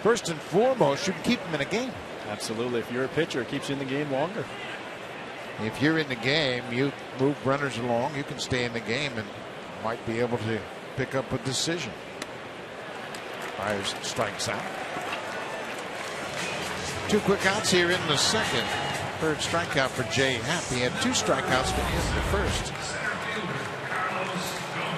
B: First and foremost, you can keep them in a game.
C: Absolutely. If you're a pitcher, it keeps you in the game longer.
B: If you're in the game, you move runners along, you can stay in the game and might be able to pick up a decision. Fiers strikes out. 2 quick outs here in the 2nd. third strikeout for Jay Happ. He had 2 strikeouts to end the first.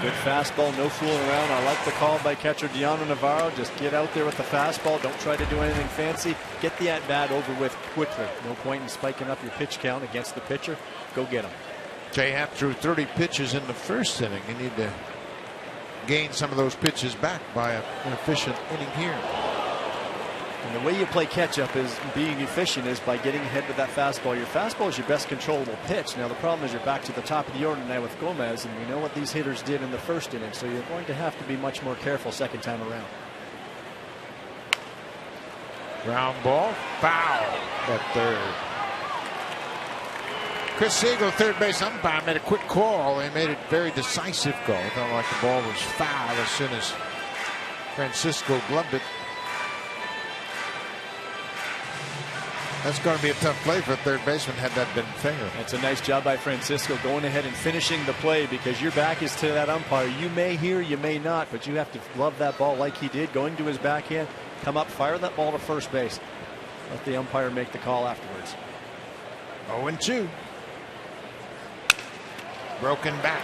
C: Good fastball, no fooling around. I like the call by catcher Deano Navarro. Just get out there with the fastball. Don't try to do anything fancy. Get the at-bat over with quickly. No point in spiking up your pitch count against the pitcher. Go get him.
B: Jay Happ threw 30 pitches in the first inning. You need to gain some of those pitches back by an efficient inning here.
C: And the way you play catch-up is being efficient is by getting ahead with that fastball. Your fastball is your best controllable pitch. Now the problem is you're back to the top of the order now with Gomez, and we know what these hitters did in the first inning, so you're going to have to be much more careful second time around.
B: Ground ball, foul at third. Chris Siegel, third base umpire, made a quick call. He made a very decisive call. It felt like the ball was foul as soon as Francisco gloved it. That's going to be a tough play for a third baseman had that been fair.
C: That's a nice job by Francisco going ahead and finishing the play, because your back is to that umpire. You may hear, you may not, but you have to glove that ball like he did, going to his backhand, come up, fire that ball to first base. Let the umpire make the call afterwards.
B: 0-2. Broken back.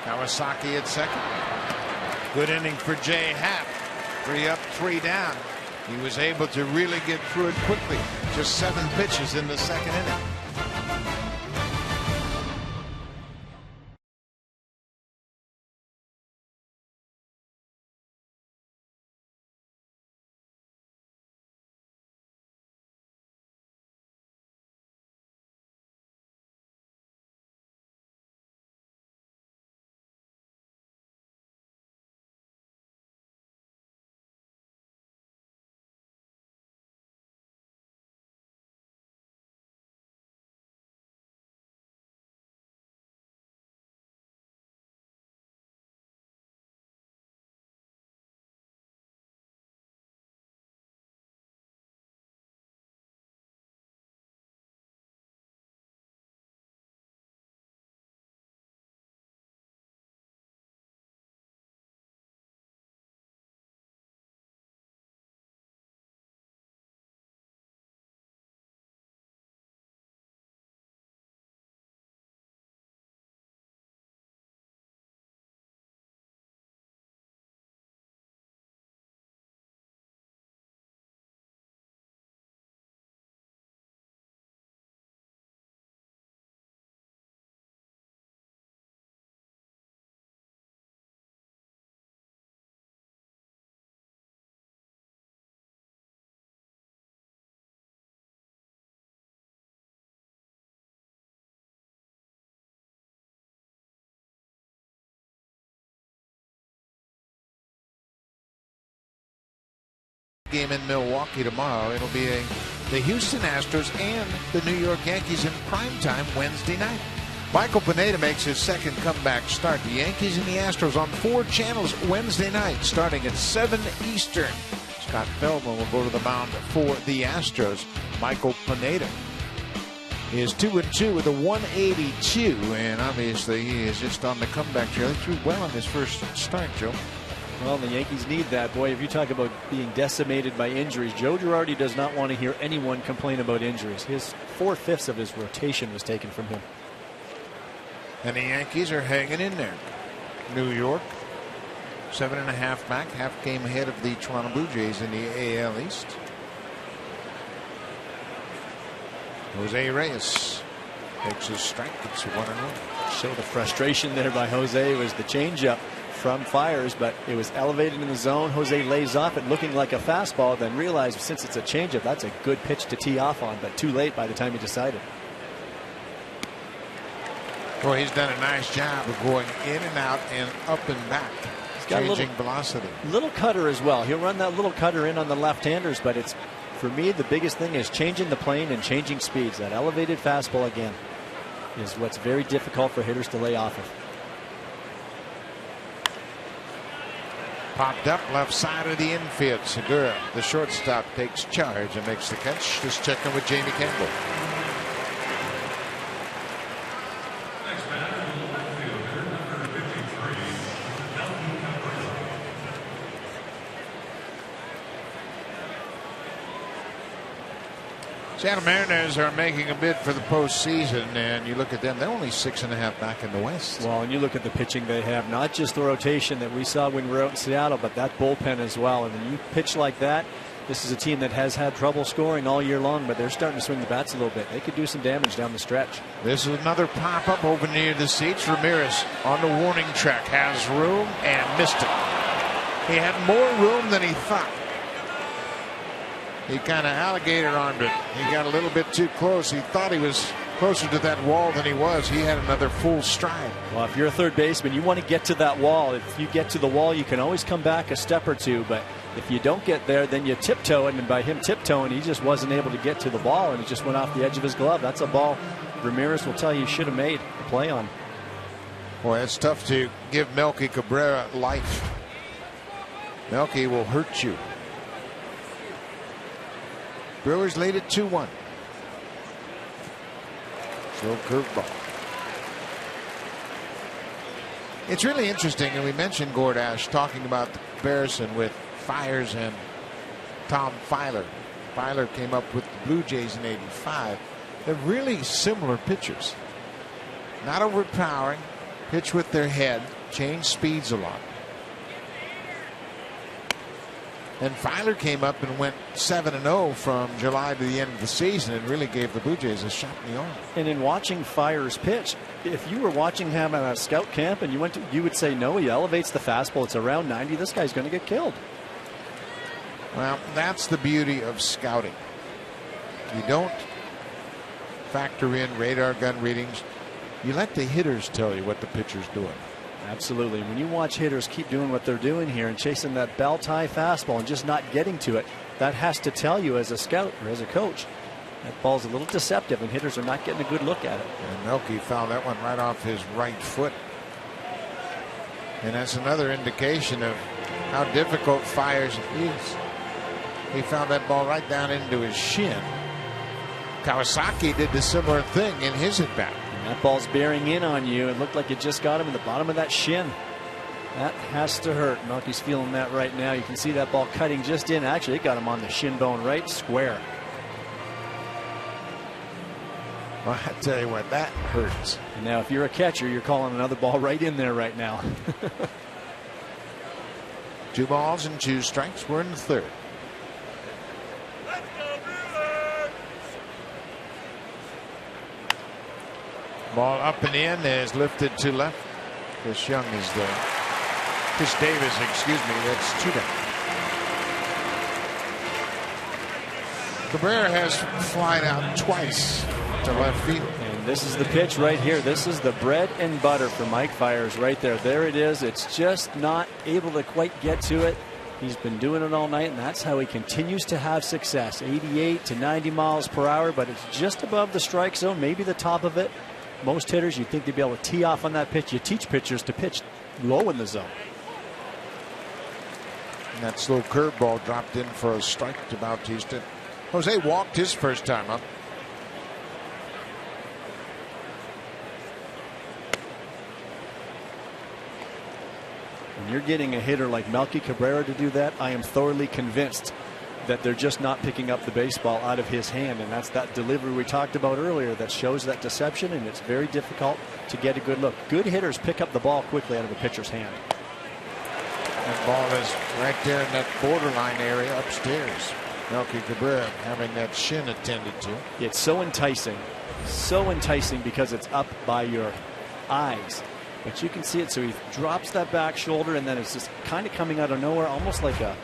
B: Kawasaki at second. Good inning for Jay Happ. 3 up, 3 down. He was able to really get through it quickly. Just 7 pitches in the second inning. Game in Milwaukee tomorrow. It'll be the Houston Astros and the New York Yankees in primetime Wednesday night. Michael Pineda makes his second comeback start. The Yankees and the Astros on 4 channels Wednesday night starting at 7 Eastern. Scott Feldman will go to the mound for the Astros. Michael Pineda is 2-2 with a 182, and obviously he is just on the comeback trail. He threw well in his first start, Joe.
C: Well, the Yankees need that. Boy, if you talk about being decimated by injuries, Joe Girardi does not want to hear anyone complain about injuries. His 4/5 of his rotation was taken from him.
B: And the Yankees are hanging in there. New York, 7.5 back, half game ahead of the Toronto Blue Jays in the AL East. Jose Reyes takes his strike. It's 1-1.
C: Show the frustration there by Jose. It was the changeup from Fiers, but it was elevated in the zone. Jose lays off it looking like a fastball, then realized since it's a changeup, that's a good pitch to tee off on, but too late by the time he decided.
B: Well, he's done a nice job of going in and out and up and back, changing velocity.
C: Little cutter as well. He'll run that little cutter in on the left-handers, but it's, for me, the biggest thing is changing the plane and changing speeds. That elevated fastball again is what's very difficult for hitters to lay off of.
B: Popped up left side of the infield. Segura, the shortstop, takes charge and makes the catch. Just checking with Jamie Campbell. Seattle Mariners are making a bid for the postseason, and you look at them, they're only 6.5 back in the West.
C: Well, and you look at the pitching they have, not just the rotation that we saw when we were out in Seattle, but that bullpen as well. And when you pitch like that, this is a team that has had trouble scoring all year long, but they're starting to swing the bats a little bit. They could do some damage down the stretch.
B: This is another pop-up over near the seats. Ramirez on the warning track, has room and missed it. He had more room than he thought. He kind of alligator-armed it. He got a little bit too close. He thought he was closer to that wall than he was. He had another full stride.
C: Well, if you're a third baseman, you want to get to that wall. If you get to the wall, you can always come back a step or two. But if you don't get there, then you tiptoe. And by him tiptoeing, he just wasn't able to get to the ball, and it just went off the edge of his glove. That's a ball Ramirez will tell you should have made a play on.
B: Boy, it's tough to give Melky Cabrera life. Melky will hurt you. Brewers lead at 2-1. Slow curveball. It's really interesting, and we mentioned Gordash talking about the comparison with Fiers and Tom Filer. Filer came up with the Blue Jays in '85. They're really similar pitchers. Not overpowering, pitch with their head, change speeds a lot. And Filer came up and went 7-0 from July to the end of the season and really gave the Blue Jays a shot in the arm.
C: And in watching Fiers pitch, if you were watching him at a scout camp and you would say, no, he elevates the fastball, it's around 90, this guy's going to get killed.
B: Well, that's the beauty of scouting. You don't factor in radar gun readings. You let the hitters tell you what the pitcher's doing.
C: Absolutely. When you watch hitters keep doing what they're doing here and chasing that belt-high fastball and just not getting to it, that has to tell you as a scout or as a coach that ball's a little deceptive and hitters are not getting a good look at it.
B: And Melky fouled that one right off his right foot. And that's another indication of how difficult Fiers is. He found that ball right down into his shin. Kawasaki did the similar thing in his at-bat.
C: That ball's bearing in on you. It looked like it just got him in the bottom of that shin. That has to hurt. Melky's feeling that right now. You can see that ball cutting just in. Actually, it got him on the shin bone right square.
B: Well, I tell you what, that hurts.
C: And now, if you're a catcher, you're calling another ball right in there right now.
B: 2 balls and 2 strikes. We're in the third. Ball up and in is lifted to left. Chris Young is there. Chris Davis, excuse me. That's 2 down. Cabrera has flied out twice to left field.
C: And this is the pitch right here. This is the bread and butter for Mike Fiers right there. There it is. It's just not able to quite get to it. He's been doing it all night, and that's how he continues to have success. 88 to 90 miles per hour, but it's just above the strike zone, maybe the top of it. Most hitters, you'd think they'd be able to tee off on that pitch. You teach pitchers to pitch low in the zone.
B: And that slow curveball dropped in for a strike to Bautista. Jose walked his first time up.
C: When you're getting a hitter like Melky Cabrera to do that, I am thoroughly convinced that they're just not picking up the baseball out of his hand, and that's that delivery we talked about earlier that shows that deception, and it's very difficult to get a good look. Good hitters pick up the ball quickly out of a pitcher's hand.
B: That ball is right there in that borderline area upstairs. Melky Cabrera having that shin attended to.
C: It's so enticing because it's up by your eyes, but you can see it. So he drops that back shoulder, and then it's just kind of coming out of nowhere, almost like a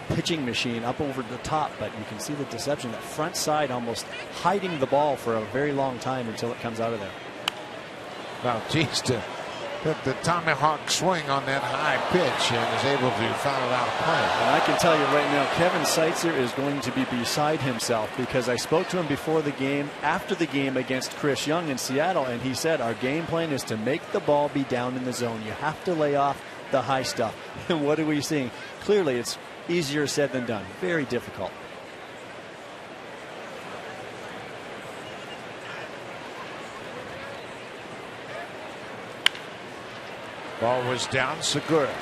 C: pitching machine up over the top, but you can see the deception, that front side almost hiding the ball for a very long time until it comes out of there.
B: Bautista took the tomahawk swing on that high pitch and is able to foul it out of play.
C: And I can tell you right now, Kevin Seitzer is going to be beside himself, because I spoke to him before the game, after the game against Chris Young in Seattle, and he said our game plan is to make the ball be down in the zone. You have to lay off the high stuff. And what are we seeing? Clearly, it's easier said than done. Very difficult.
B: Ball was down. Segura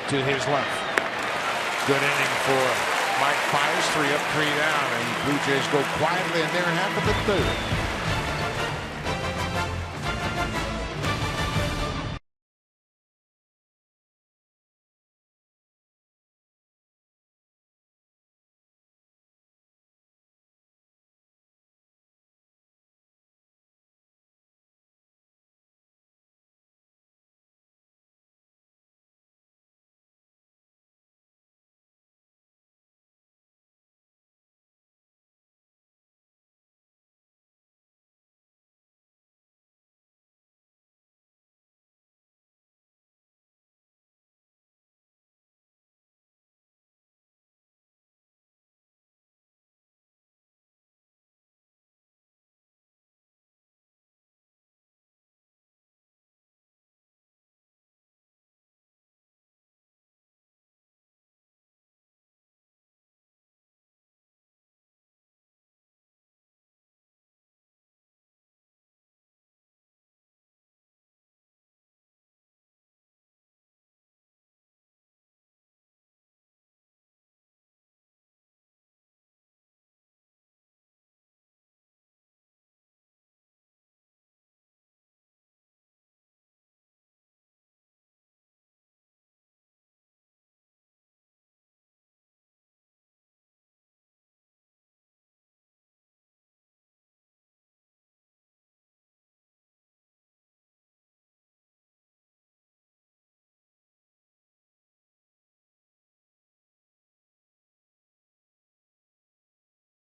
B: to his left. Good inning for Mike fires, 3 up, 3 down, and the Blue Jays go quietly in their half of the third.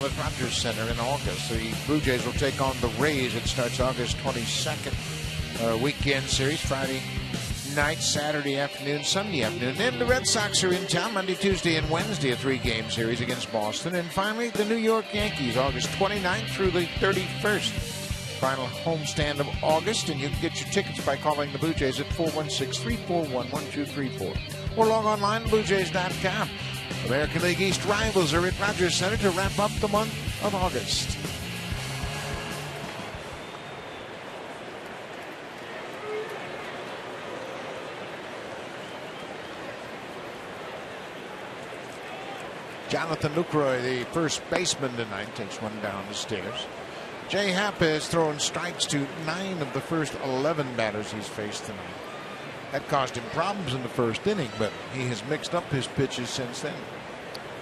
B: At Rogers Center in August. The Blue Jays will take on the Rays. It starts August 22nd. Weekend series, Friday night, Saturday afternoon, Sunday afternoon. Then the Red Sox are in town Monday, Tuesday, and Wednesday, a 3-game series against Boston. And finally, the New York Yankees, August 29th through the 31st. Final homestand of August, and you can get your tickets by calling the Blue Jays at 416-341-1234 or log online at bluejays.com. American League East rivals are at Rogers Center to wrap up the month of August. Jonathan Lucroy, the first baseman tonight, takes one down the stairs. Jay Happ has thrown strikes to 9 of the first 11 batters he's faced tonight. That caused him problems in the first inning, but he has mixed up his pitches since then.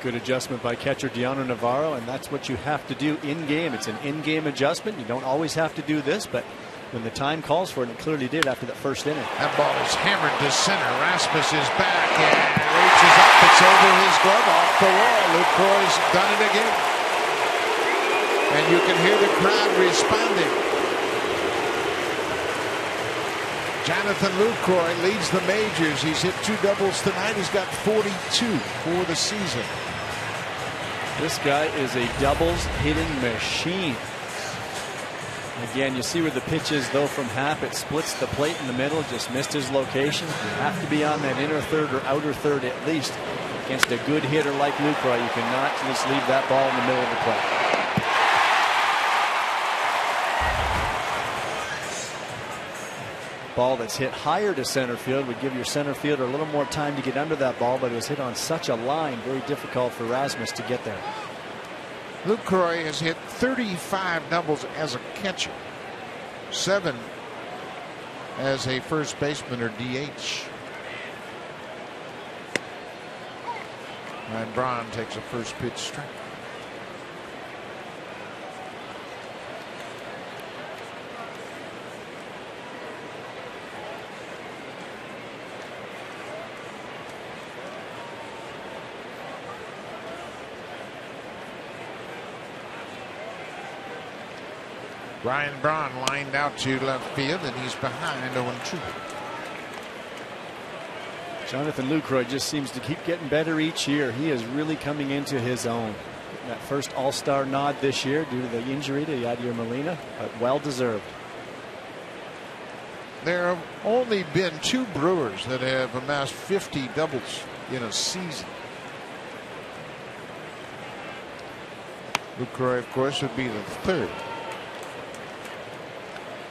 C: Good adjustment by catcher Diano Navarro, and that's what you have to do in-game. It's an in-game adjustment. You don't always have to do this, but when the time calls for it, it clearly did after that first inning.
B: That ball is hammered to center. Rasmus is back and reaches up. It's over his glove off the wall. Lucroy's done it again. And you can hear the crowd responding. Jonathan Lucroy leads the majors. He's hit 2 doubles tonight. He's got 42 for the season.
C: This guy is a doubles hitting machine. Again, you see where the pitch is, though, from Happ. It splits the plate in the middle, just missed his location. You have to be on that inner third or outer third at least against a good hitter like Lucroy. You cannot just leave that ball in the middle of the plate. Ball that's hit higher to center field would give your center fielder a little more time to get under that ball, but it was hit on such a line, very difficult for Rasmus to get there.
B: Lucroy has hit 35 doubles as a catcher, 7 as a first baseman or DH. Ryan Braun takes a first pitch strike. Ryan Braun lined out to left field, and he's behind 0-2.
C: Jonathan Lucroy just seems to keep getting better each year. He is really coming into his own. Getting that first All-Star nod this year due to the injury to Yadier Molina, but well deserved.
B: There have only been 2 Brewers that have amassed 50 doubles in a season. Lucroy, of course, would be the 3rd.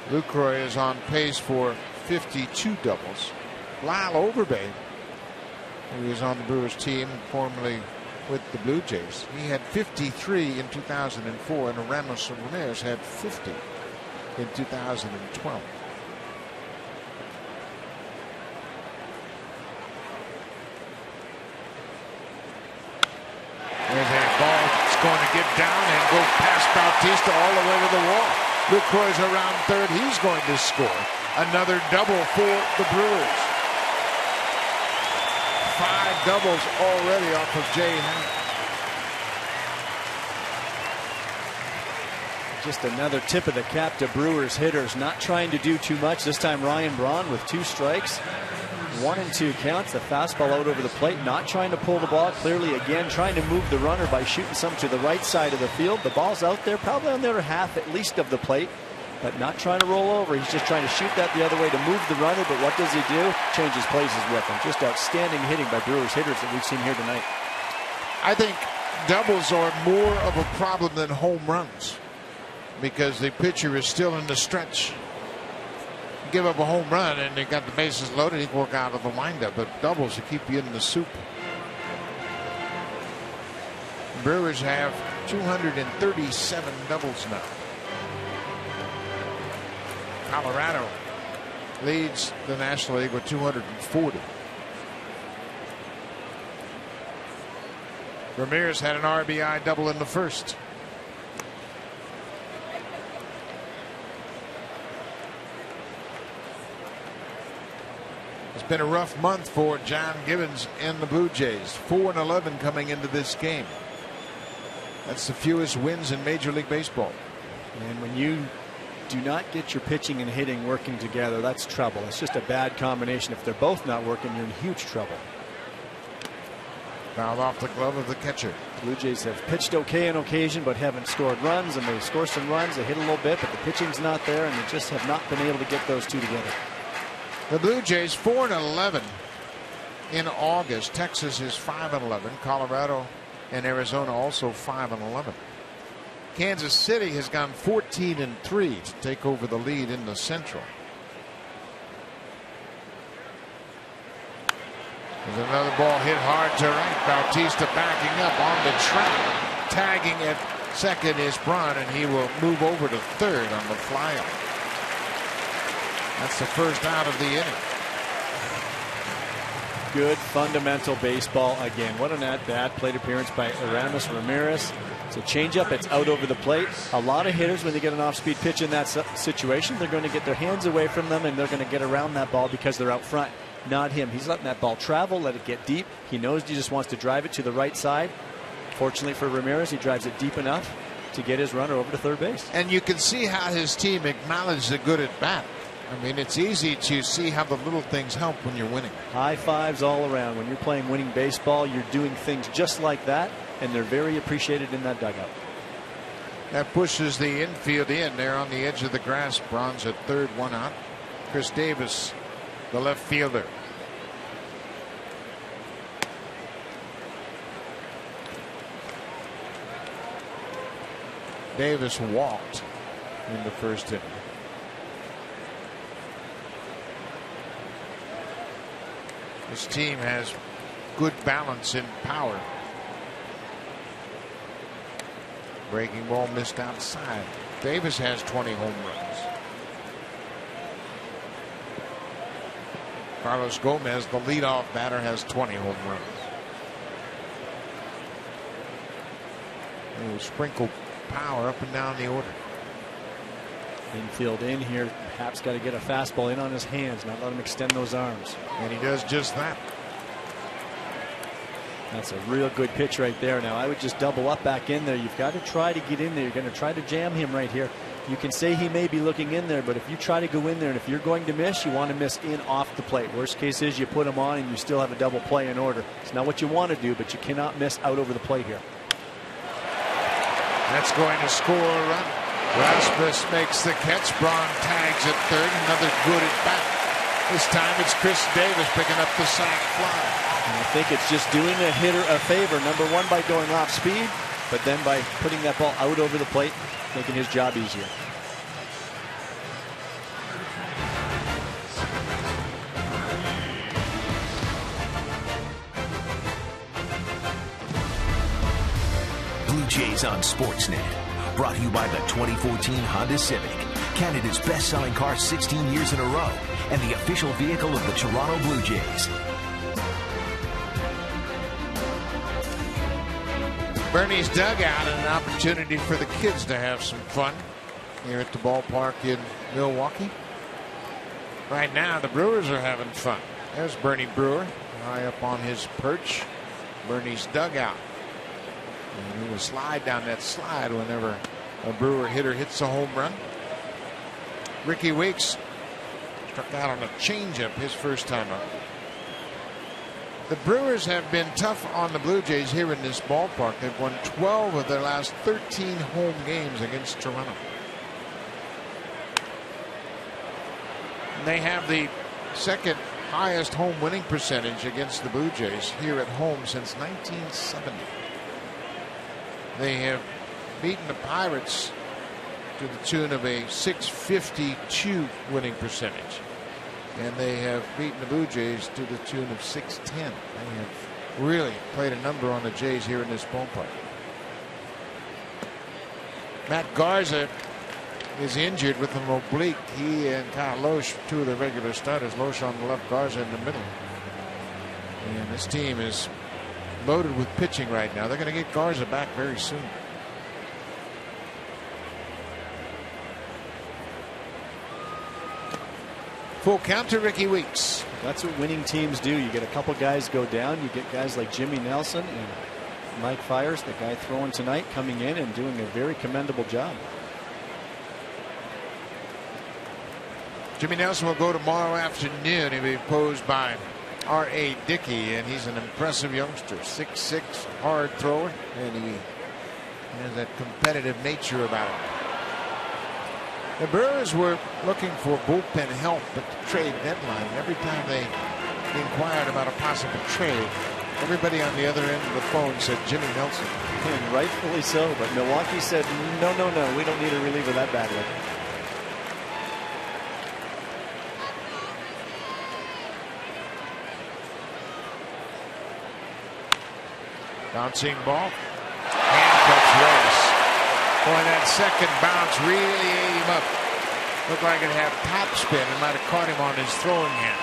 B: Lucroy is on pace for 52 doubles. Lyle Overbay, who is on the Brewers team, formerly with the Blue Jays. He had 53 in 2004, and Ramos Ramirez had 50 in 2012. There's a ball that's going to get down and go past Bautista all the way to the wall. Lucroy's around third. He's going to score. Another double for the Brewers. 5 doubles already off of Jay Happ.
C: Just another tip of the cap to Brewers hitters. Not trying to do too much. This time Ryan Braun with 2 strikes. 1 and 2 counts. The fastball out over the plate. Not trying to pull the ball. Clearly again trying to move the runner by shooting some to the right side of the field. The ball's out there probably on the other half at least of the plate. But not trying to roll over. He's just trying to shoot that the other way to move the runner. But what does he do? Changes places with him. Just outstanding hitting by Brewers hitters that we've seen here tonight.
B: I think doubles are more of a problem than home runs, because the pitcher is still in the stretch. Give up a home run and they got the bases loaded, he can work out of the windup. But doubles will keep you in the soup. Brewers have 237 doubles now. Colorado leads the National League with 240. Ramirez had an RBI double in the first. It's been a rough month for John Gibbons and the Blue Jays. 4-11 coming into this game. That's the fewest wins in Major League Baseball.
C: And when you do not get your pitching and hitting working together, that's trouble. It's just a bad combination. If they're both not working, you're in huge trouble.
B: Fouled off the glove of the catcher.
C: Blue Jays have pitched okay on occasion, but haven't scored runs, and they score some runs. They hit a little bit, but the pitching's not there, and they just have not been able to get those two together.
B: The Blue Jays 4-11 in August. Texas is 5-11. Colorado and Arizona also 5-11. Kansas City has gone 14-3 to take over the lead in the Central. There's another ball hit hard to right. Bautista backing up on the track. Tagging at second is Braun, and he will move over to third on the flyout. That's the first out of the inning.
C: Good fundamental baseball again. What an at-bat. Plate appearance by Aramis Ramirez. It's a changeup. It's out over the plate. A lot of hitters, when they get an off-speed pitch in that situation, they're going to get their hands away from them, and they're going to get around that ball because they're out front. Not him. He's letting that ball travel, let it get deep. He knows he just wants to drive it to the right side. Fortunately for Ramirez, he drives it deep enough to get his runner over to third base.
B: And you can see how his team acknowledged the good at bat. I mean, it's easy to see how the little things help when you're winning.
C: High fives all around. When you're playing winning baseball, you're doing things just like that, and they're very appreciated in that dugout.
B: That pushes the infield in. There on the edge of the grass. Braun's at third, 1 out. Chris Davis, the left fielder. Davis walked in the first inning. This team has good balance in power. Breaking ball missed outside. Davis has 20 home runs. Carlos Gomez, the leadoff batter, has 20 home runs. They will sprinkle power up and down the order.
C: Infield in here. Happ's got to get a fastball in on his hands, not let him extend those arms.
B: And he does just that.
C: That's a real good pitch right there. Now I would just double up back in there. You've got to try to get in there. You're going to try to jam him right here. You can say he may be looking in there, but if you try to go in there, and if you're going to miss, you want to miss in off the plate. Worst case is you put him on and you still have a double play in order. It's not what you want to do, but you cannot miss out over the plate here.
B: That's going to score a run. Rasmus makes the catch. Braun tags at third. Another good at bat. This time it's Chris Davis picking up the sac fly.
C: And I think it's just doing a hitter a favor. Number one, by going off speed, but then by putting that ball out over the plate, making his job easier.
A: Blue Jays on Sportsnet. Brought to you by the 2014 Honda Civic, Canada's best-selling car 16 years in a row, and the official vehicle of the Toronto Blue Jays.
B: Bernie's dugout, and an opportunity for the kids to have some fun here at the ballpark in Milwaukee. Right now, the Brewers are having fun. There's Bernie Brewer, high up on his perch. Bernie's dugout. And he will slide down that slide whenever a Brewer hitter hits a home run. Ricky Weeks struck out on a changeup his first time up. The Brewers have been tough on the Blue Jays here in this ballpark. They've won 12 of their last 13 home games against Toronto. They have the second highest home winning percentage against the Blue Jays here at home since 1970. They have beaten the Pirates to the tune of a .652 winning percentage. And they have beaten the Blue Jays to the tune of .610. They have really played a number on the Jays here in this ballpark. Matt Garza is injured with an oblique. He and Kyle Loesch, two of the regular starters, Loesch on the left, Garza in the middle. And this team is loaded with pitching right now. They're going to get Garza back very soon. Full count to Ricky Weeks.
C: That's what winning teams do. You get a couple guys go down. You get guys like Jimmy Nelson and Mike Fiers, the guy throwing tonight, coming in and doing a very commendable job.
B: Jimmy Nelson will go tomorrow afternoon. He'll be opposed by R.A. Dickey, and he's an impressive youngster. 6'6", hard thrower, and he has that competitive nature about him. The Brewers were looking for bullpen help at the trade deadline. Every time they inquired about a possible trade, everybody on the other end of the phone said Jimmy Nelson.
C: And rightfully so, but Milwaukee said, no, we don't need a reliever that badly.
B: Bouncing ball. Handcuffs Reyes. Boy, that second bounce really ate him up. Looked like it had top spin and might have caught him on his throwing hand.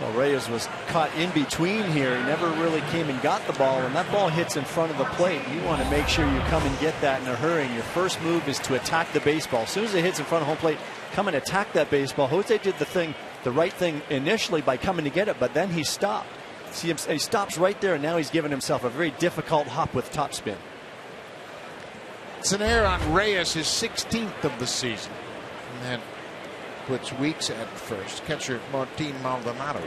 C: Well, Reyes was caught in between here. He never really came and got the ball. When that ball hits in front of the plate, you want to make sure you come and get that in a hurry. And your first move is to attack the baseball. As soon as it hits in front of home plate, come and attack that baseball. Jose did the right thing initially by coming to get it, but then he stopped. See him, he stops right there, and now he's given himself a very difficult hop with topspin.
B: It's an error on Reyes, his 16th of the season. And that puts Weeks at first. Catcher Martin Maldonado.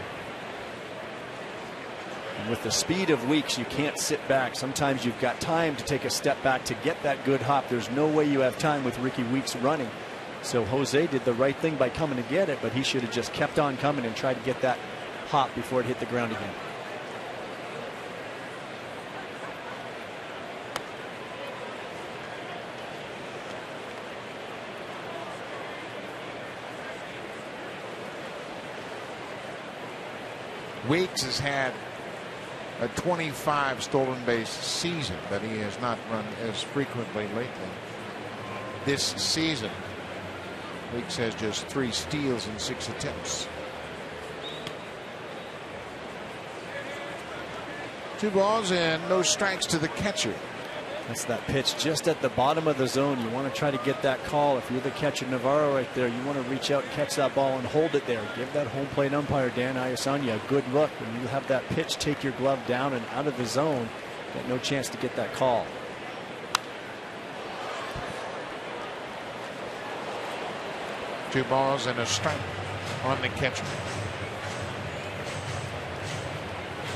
C: And with the speed of Weeks, you can't sit back. Sometimes you've got time to take a step back to get that good hop. There's no way you have time with Ricky Weeks running. So Jose did the right thing by coming to get it, but he should have just kept on coming and tried to get that hop before it hit the ground again.
B: Weeks has had a 25 stolen base season, but he has not run as frequently lately. This season, Weeks has just 3 steals in 6 attempts. 2 balls and no strikes to the catcher.
C: That's that pitch just at the bottom of the zone. You want to try to get that call. If you're the catcher, Navarro, right there, you want to reach out and catch that ball and hold it there. Give that home plate umpire, Dan Iasanya, a good look. When you have that pitch, take your glove down and out of the zone. Got no chance to get that call.
B: Two balls and a strike on the catcher.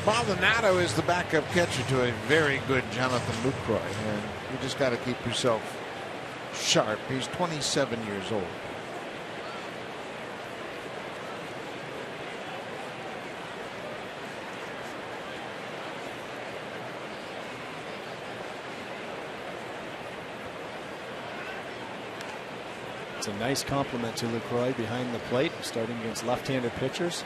B: Maldonado is the backup catcher to a very good Jonathan Lucroy, and you just got to keep yourself sharp. He's 27 years old.
C: It's a nice compliment to Lucroy behind the plate, starting against left-handed pitchers.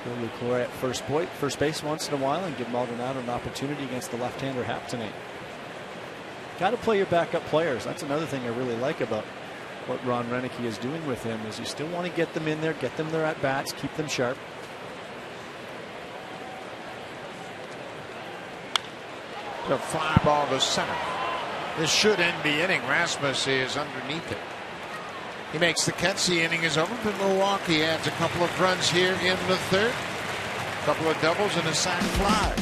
C: He'll Leclerc at first base once in a while and give Maldonado an opportunity against the left-hander Happ tonight. Got to play your backup players. That's another thing I really like about what Ron Renicky is doing with him, is you still want to get them in there, get them their at-bats, keep them sharp.
B: A fly ball to center. This should end the inning. Rasmus is underneath it. He makes the catch. The inning is over, but Milwaukee adds a couple of runs here in the third. A couple of doubles and a sac fly.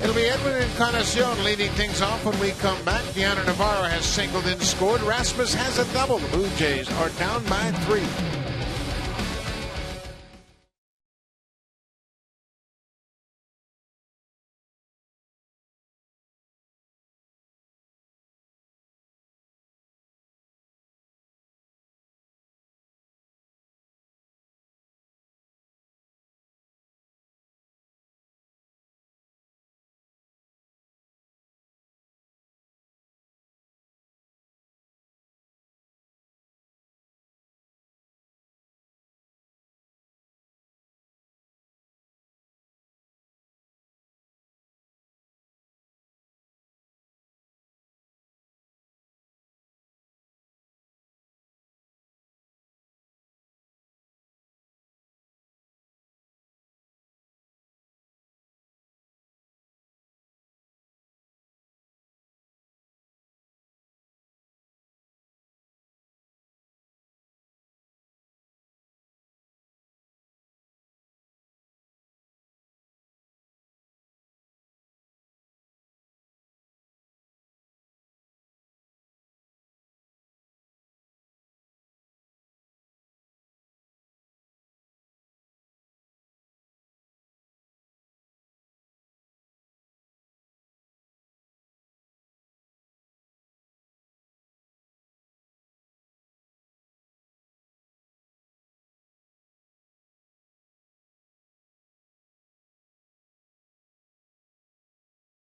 B: It'll be Edwin Encarnacion leading things off when we come back. Deanna Navarro has singled and scored. Rasmus has a double. The Blue Jays are down by 3.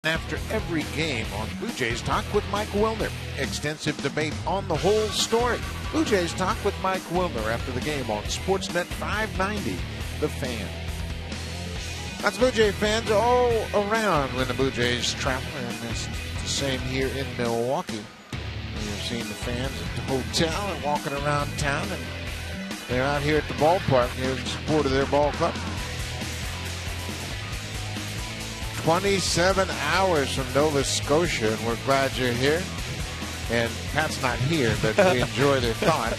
B: After every game on Blue Jays Talk with Mike Wilner. Extensive debate on the whole story. Blue Jays Talk with Mike Wilner after the game on Sportsnet 590, The Fan. That's Blue Jay fans all around when the Blue Jays travel, and it's the same here in Milwaukee. You've seen the fans at the hotel and walking around town, and they're out here at the ballpark here in support of their ball club. 27 hours from Nova Scotia, and we're glad you're here. And Pat's not here, but we enjoy their thought.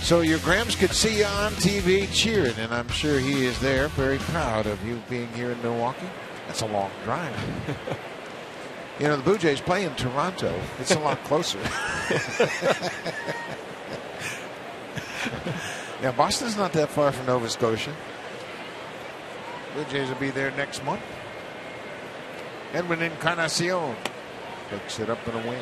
B: So your Grams could see you on TV cheering, and I'm sure he is there, very proud of you being here in Milwaukee. That's a long drive. You know, the Blue Jays play in Toronto. It's a lot closer. Yeah, Boston's not that far from Nova Scotia. Blue Jays will be there next month. Edwin Encarnacion picks it up and away.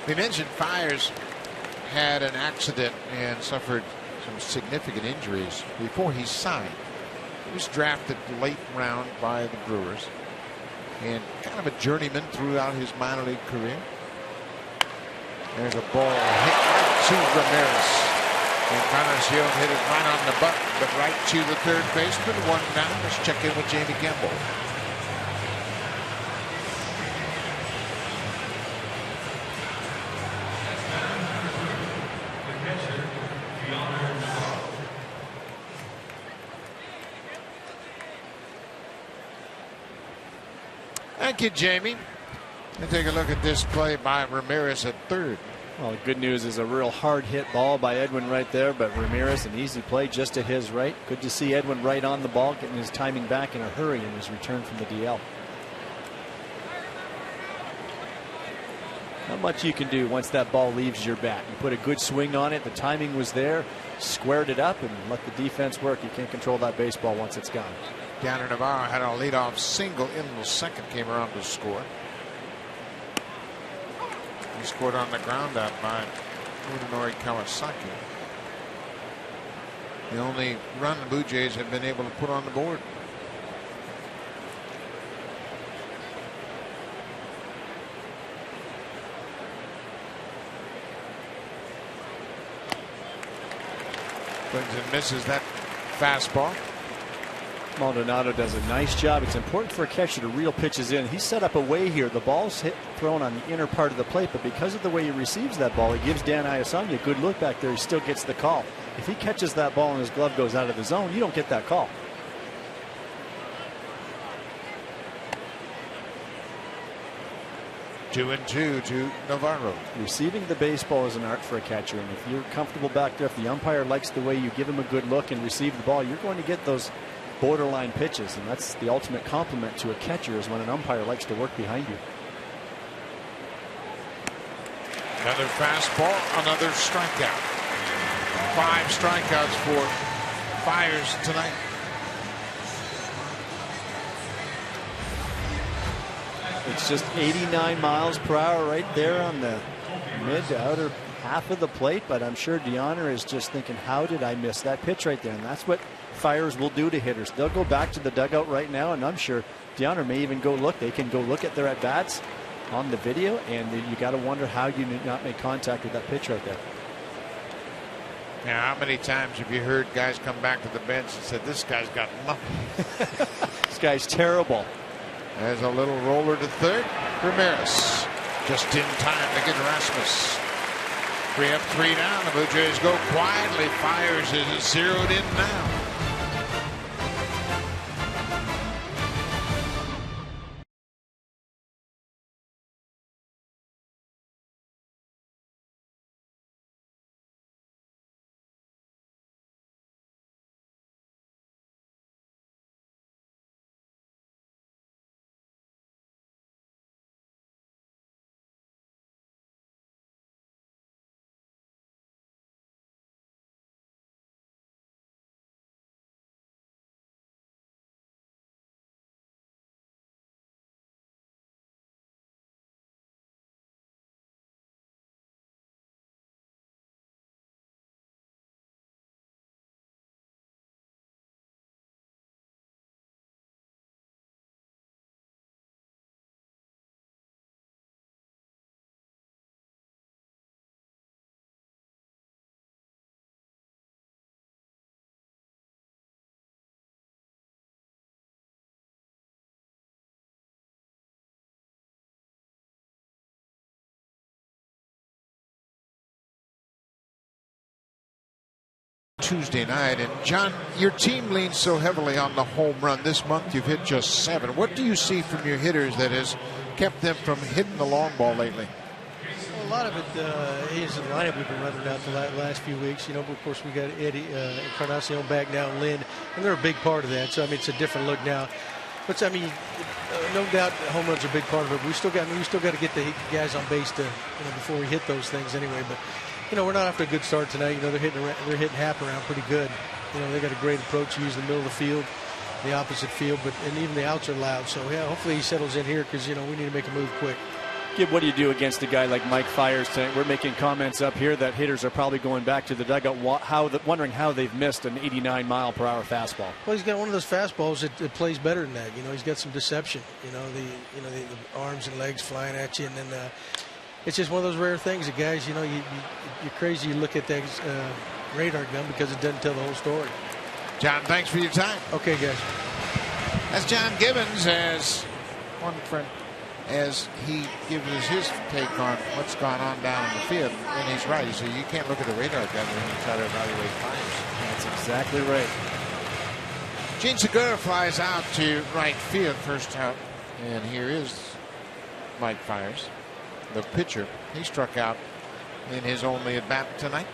B: We mentioned Fiers had an accident and suffered some significant injuries before he signed. He was drafted late round by the Brewers and kind of a journeyman throughout his minor league career. There's a ball hit right to Ramirez. Encarnacion hit it right on the button, but right to the third baseman. One down. Let's check in with Jamie Campbell. Thank you, Jamie. And take a look at this play by Ramirez at third.
C: Well, the good news is a real hard hit ball by Edwin right there, but Ramirez, an easy play just to his right. Good to see Edwin right on the ball, getting his timing back in a hurry in his return from the DL. Not much you can do once that ball leaves your bat. You put a good swing on it, the timing was there, squared it up, and let the defense work. You can't control that baseball once it's gone.
B: Deanna Navarro had a leadoff single in the second, came around to score. He scored on the ground out by Munenori Kawasaki. The only run the Blue Jays have been able to put on the board. Swings and misses that fastball.
C: Maldonado does a nice job. It's important for a catcher to reel pitches in. He set up a way here. The ball's thrown on the inner part of the plate, but because of the way he receives that ball, he gives Dan Iasanya a good look back there. He still gets the call. If he catches that ball and his glove goes out of the zone, you don't get that call.
B: Two and two to Navarro.
C: Receiving the baseball is an art for a catcher, and if you're comfortable back there, if the umpire likes the way you give him a good look and receive the ball, you're going to get those borderline pitches, and that's the ultimate compliment to a catcher, is when an umpire likes to work behind you.
B: Another fastball, another strikeout. 5 strikeouts for Fiers tonight.
C: It's just 89 miles per hour right there on the mid to outer half of the plate, but I'm sure DeHonor is just thinking, how did I miss that pitch right there? And that's what Fiers will do to hitters. They'll go back to the dugout right now, and I'm sure DeHonor may even go look. They can go look at their at-bats on the video, and you got to wonder how you did not make contact with that pitch right there.
B: Now, how many times have you heard guys come back to the bench and said, this guy's got nothing?
C: This guy's terrible.
B: There's a little roller to third. Ramirez just in time to get Rasmus. 3 up, 3 down. The Blue Jays go quietly. Fiers is zeroed in now. Tuesday night. And John, your team leans so heavily on the home run. This month you've hit just 7. What do you see from your hitters that has kept them from hitting the long ball lately?
D: Well, a lot of it is the lineup we've been running out the last few weeks. You know, of course we got Eddie Encarnacion back now, and Lynn, and they're a big part of that. So I mean, it's a different look now. But I mean, no doubt home runs are a big part of it. But we still got to get the guys on base to, before we hit those things anyway. But we're not off to a good start tonight. You know, they're hitting half around pretty good. You know, they got a great approach, using the middle of the field, the opposite field, and even the outs are loud. So yeah, hopefully he settles in here, because we need to make a move quick.
C: Gib, what do you do against a guy like Mike Fiers tonight? We're making comments up here that hitters are probably going back to the dugout, wondering how they've missed an 89-mile-per-hour fastball.
D: Well, he's got one of those fastballs that plays better than that. He's got some deception. The arms and legs flying at you, and then it's just one of those rare things that guys, you're crazy. You look at that radar gun because it doesn't tell the whole story.
B: John, thanks for your time.
D: Okay, guys.
B: That's John Gibbons, as one friend, as he gives us his take on what's gone on down in the field. And he's right. So you can't look at the radar gun when you try to evaluate Fiers.
C: That's exactly right.
B: Gene Segura flies out to right field, first out. And here is Mike Fiers, the pitcher. He struck out in his only at bat tonight.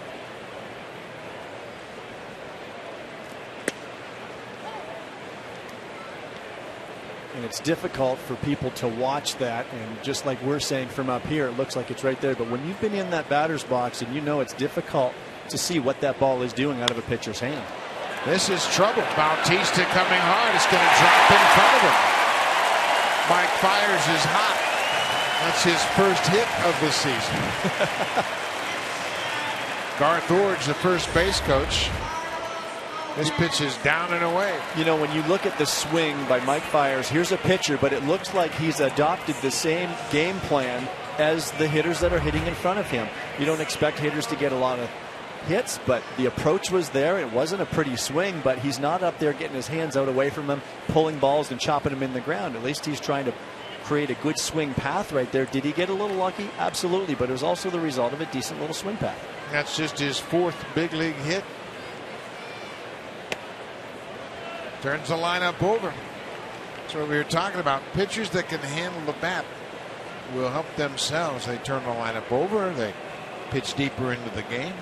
C: And it's difficult for people to watch that, and just like we're saying from up here, it looks like it's right there. But when you've been in that batter's box, and it's difficult to see what that ball is doing out of a pitcher's hand.
B: This is trouble. Bautista coming hard. It's going to drop in front of him. Mike Fiers is hot. That's his first hit of the season. Garth Ordge, the first base coach, This pitch is down and away.
C: You know, when you look at the swing by Mike Fiers, here's a pitcher, but it looks like he's adopted the same game plan as the hitters that are hitting in front of him. You don't expect hitters to get a lot of hits, but the approach was there. It wasn't a pretty swing, but he's not up there getting his hands out away from him, pulling balls and chopping them in the ground. At least he's trying to create a good swing path right there. Did he get a little lucky? Absolutely, but it was also the result of a decent little swing path.
B: That's just his 4th big league hit. Turns the lineup over. That's what we were talking about. Pitchers that can handle the bat will help themselves. They turn the lineup over. They pitch deeper into the game.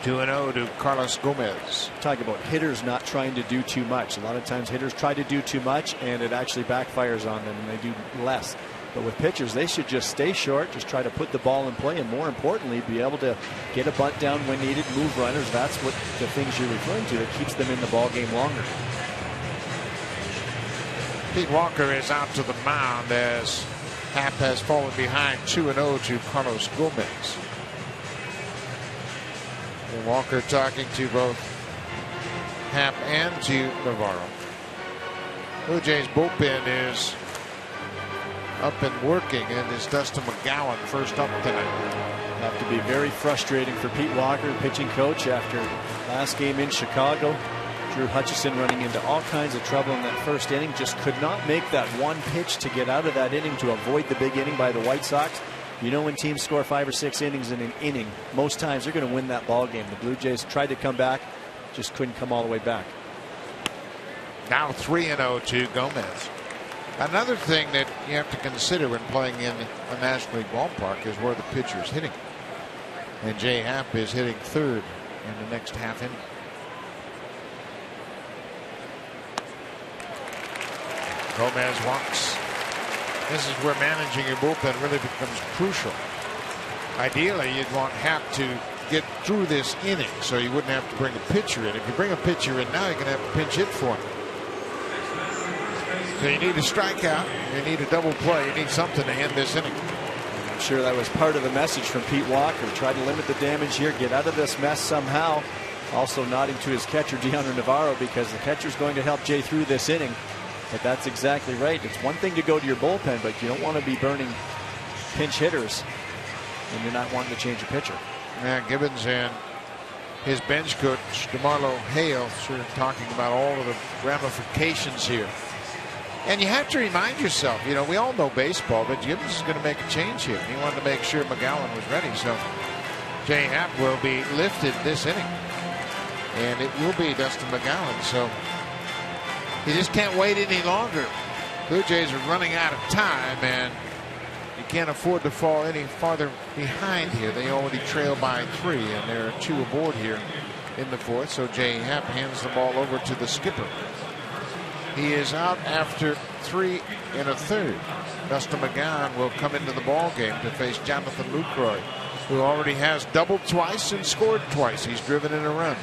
B: 2-0 to Carlos Gomez.
C: Talk about hitters not trying to do too much. A lot of times hitters try to do too much and it actually backfires on them and they do less. But with pitchers, they should just stay short, just try to put the ball in play, and more importantly, be able to get a bunt down when needed, move runners. That's what the things you're referring to that keeps them in the ball game longer.
B: Pete Walker is out to the mound as Happ has fallen behind 2-0 to Carlos Gomez. And Walker talking to both Happ and to Navarro. Blue Jays bullpen is up and working, and it's Dustin McGowan first up tonight.
C: Have to be very frustrating for Pete Walker, pitching coach, after last game in Chicago. Drew Hutchison running into all kinds of trouble in that first inning. Just could not make that one pitch to get out of that inning to avoid the big inning by the White Sox. You know, when teams score 5 or 6 innings in an inning, most times they're going to win that ball game. The Blue Jays tried to come back, just couldn't come all the way back.
B: Now 3-0 to Gomez. Another thing that you have to consider when playing in a National League ballpark is where the pitcher is hitting. And Jay Happ is hitting 3rd in the next half inning. Gomez walks. This is where managing your bullpen really becomes crucial. Ideally, you'd want Happ to get through this inning so you wouldn't have to bring a pitcher in. If you bring a pitcher in now, you're going to have to pinch hit for him. So you need a strikeout, you need a double play, you need something to end this inning.
C: I'm sure that was part of the message from Pete Walker. Try to limit the damage here, get out of this mess somehow. Also nodding to his catcher, Deandre Navarro, because the catcher's going to help Jay through this inning. But that's exactly right. It's one thing to go to your bullpen, but you don't want to be burning pinch hitters and you're not wanting to change a pitcher.
B: Yeah, Gibbons and his bench coach, DeMarlo Hale, sort of talking about all of the ramifications here. And you have to remind yourself, you know, we all know baseball, but Gibbons is going to make a change here. He wanted to make sure McGowan was ready. So Jay Happ will be lifted this inning. And it will be Dustin McGowan. So he just can't wait any longer. Blue Jays are running out of time, and you can't afford to fall any farther behind here. They already trail by 3, and there are 2 aboard here in the 4th. So Jay Happ hands the ball over to the skipper. He is out after 3 1/3. Dustin McGowan will come into the ball game to face Jonathan Lucroy, who already has doubled twice and scored twice. He's driven in a run.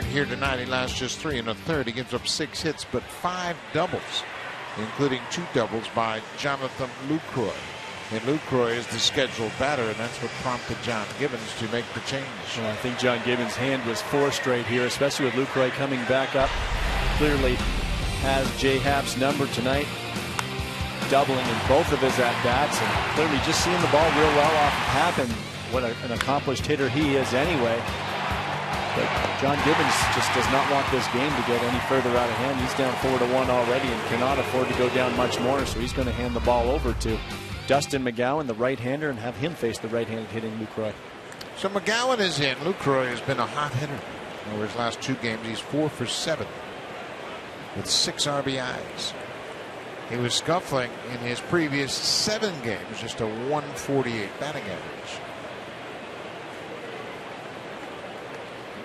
B: Here tonight, he lasts just 3 1/3. He gives up 6 hits, but 5 doubles, including 2 doubles by Jonathan Lucroy. And Lucroy is the scheduled batter, and that's what prompted John Gibbons to make the change.
C: Well, I think John Gibbons' hand was forced right here, especially with Lucroy coming back up. Clearly has Jay Happ's number tonight, doubling in both of his at-bats, and clearly just seeing the ball real well off of Happ, and what an accomplished hitter he is anyway. But John Gibbons just does not want this game to get any further out of hand. He's down 4-1 already and cannot afford to go down much more, so he's going to hand the ball over to Dustin McGowan, the right-hander, and have him face the right-handed hitting Lucroy.
B: So McGowan is in. Lucroy has been a hot hitter over his last 2 games. He's 4 for 7 with 6 RBIs. He was scuffling in his previous 7 games, just a 148 batting average.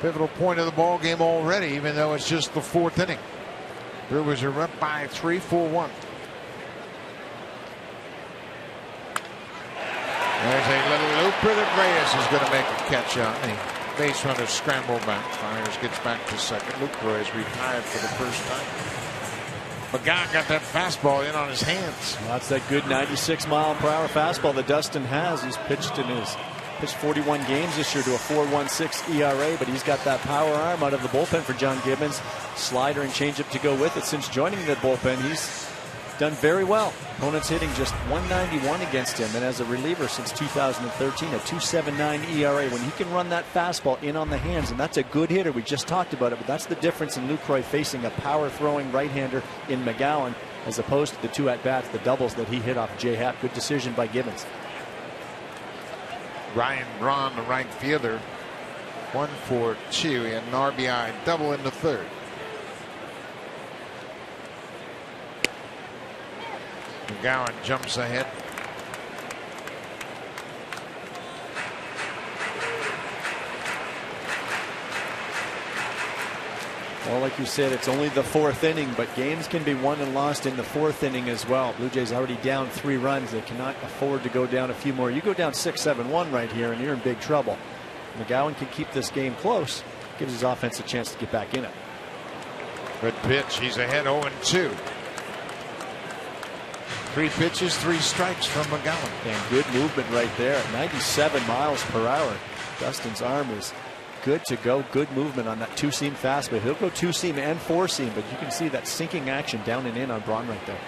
B: Pivotal point of the ball game already, even though it's just the 4th inning. Brewers are up by 3, 4-1. There's a little looper that Reyes is going to make a catch on. The base runner scrambled back. Myers gets back to second. Lucroy is retired for the first time. McGowan got that fastball in on his hands.
C: Well, that's that good 96-mile-per-hour fastball that Dustin has. He's pitched 41 games this year to a 4.16 ERA, but he's got that power arm out of the bullpen for John Gibbons. Slider and changeup to go with it. Since joining the bullpen, he's done very well. Opponents hitting just 191 against him, and as a reliever since 2013, a 2.79 ERA. When he can run that fastball in on the hands, and that's a good hitter. We just talked about it, but that's the difference in Lucroy facing a power-throwing right-hander in McGowan, as opposed to the 2 at-bats, the doubles that he hit off Jay Happ. Good decision by Gibbons.
B: Ryan Braun, the right fielder, 1 for 2. He had an RBI double in the 3rd. McGowan jumps ahead.
C: Well, like you said, it's only the 4th inning, but games can be won and lost in the 4th inning as well. Blue Jays already down 3 runs. They cannot afford to go down a few more. You go down 6-7-1 right here, and you're in big trouble. McGowan can keep this game close, gives his offense a chance to get back in it.
B: Good pitch. He's ahead 0-2. 3 pitches, 3 strikes from McGowan.
C: And good movement right there at 97 miles per hour. Dustin's arm is good to go. Good movement on that 2-seam fastball. He'll go 2-seam and 4-seam, but you can see that sinking action down and in on Braun right there.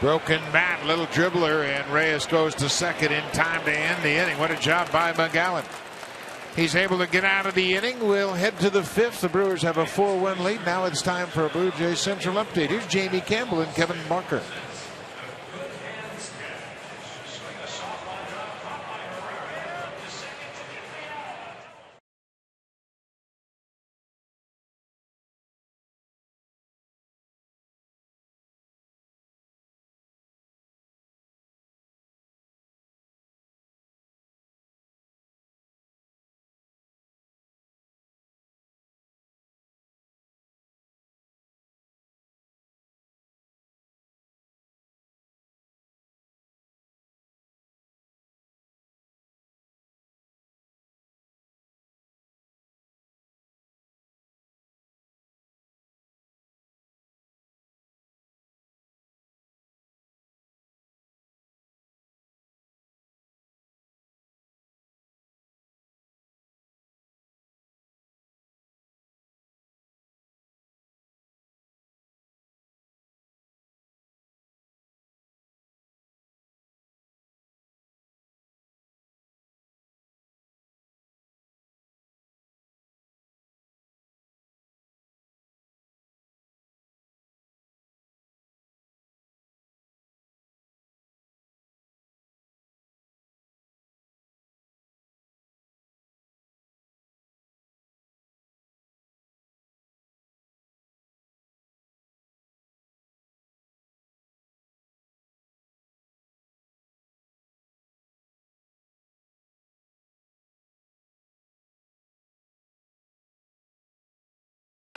B: Broken bat, little dribbler, and Reyes goes to second in time to end the inning. What a job by McGowan. He's able to get out of the inning. We'll head to the 5th. The Brewers have a 4-1 lead. Now it's time for a Blue Jays Central update. Here's Jamie Campbell and Kevin Barker.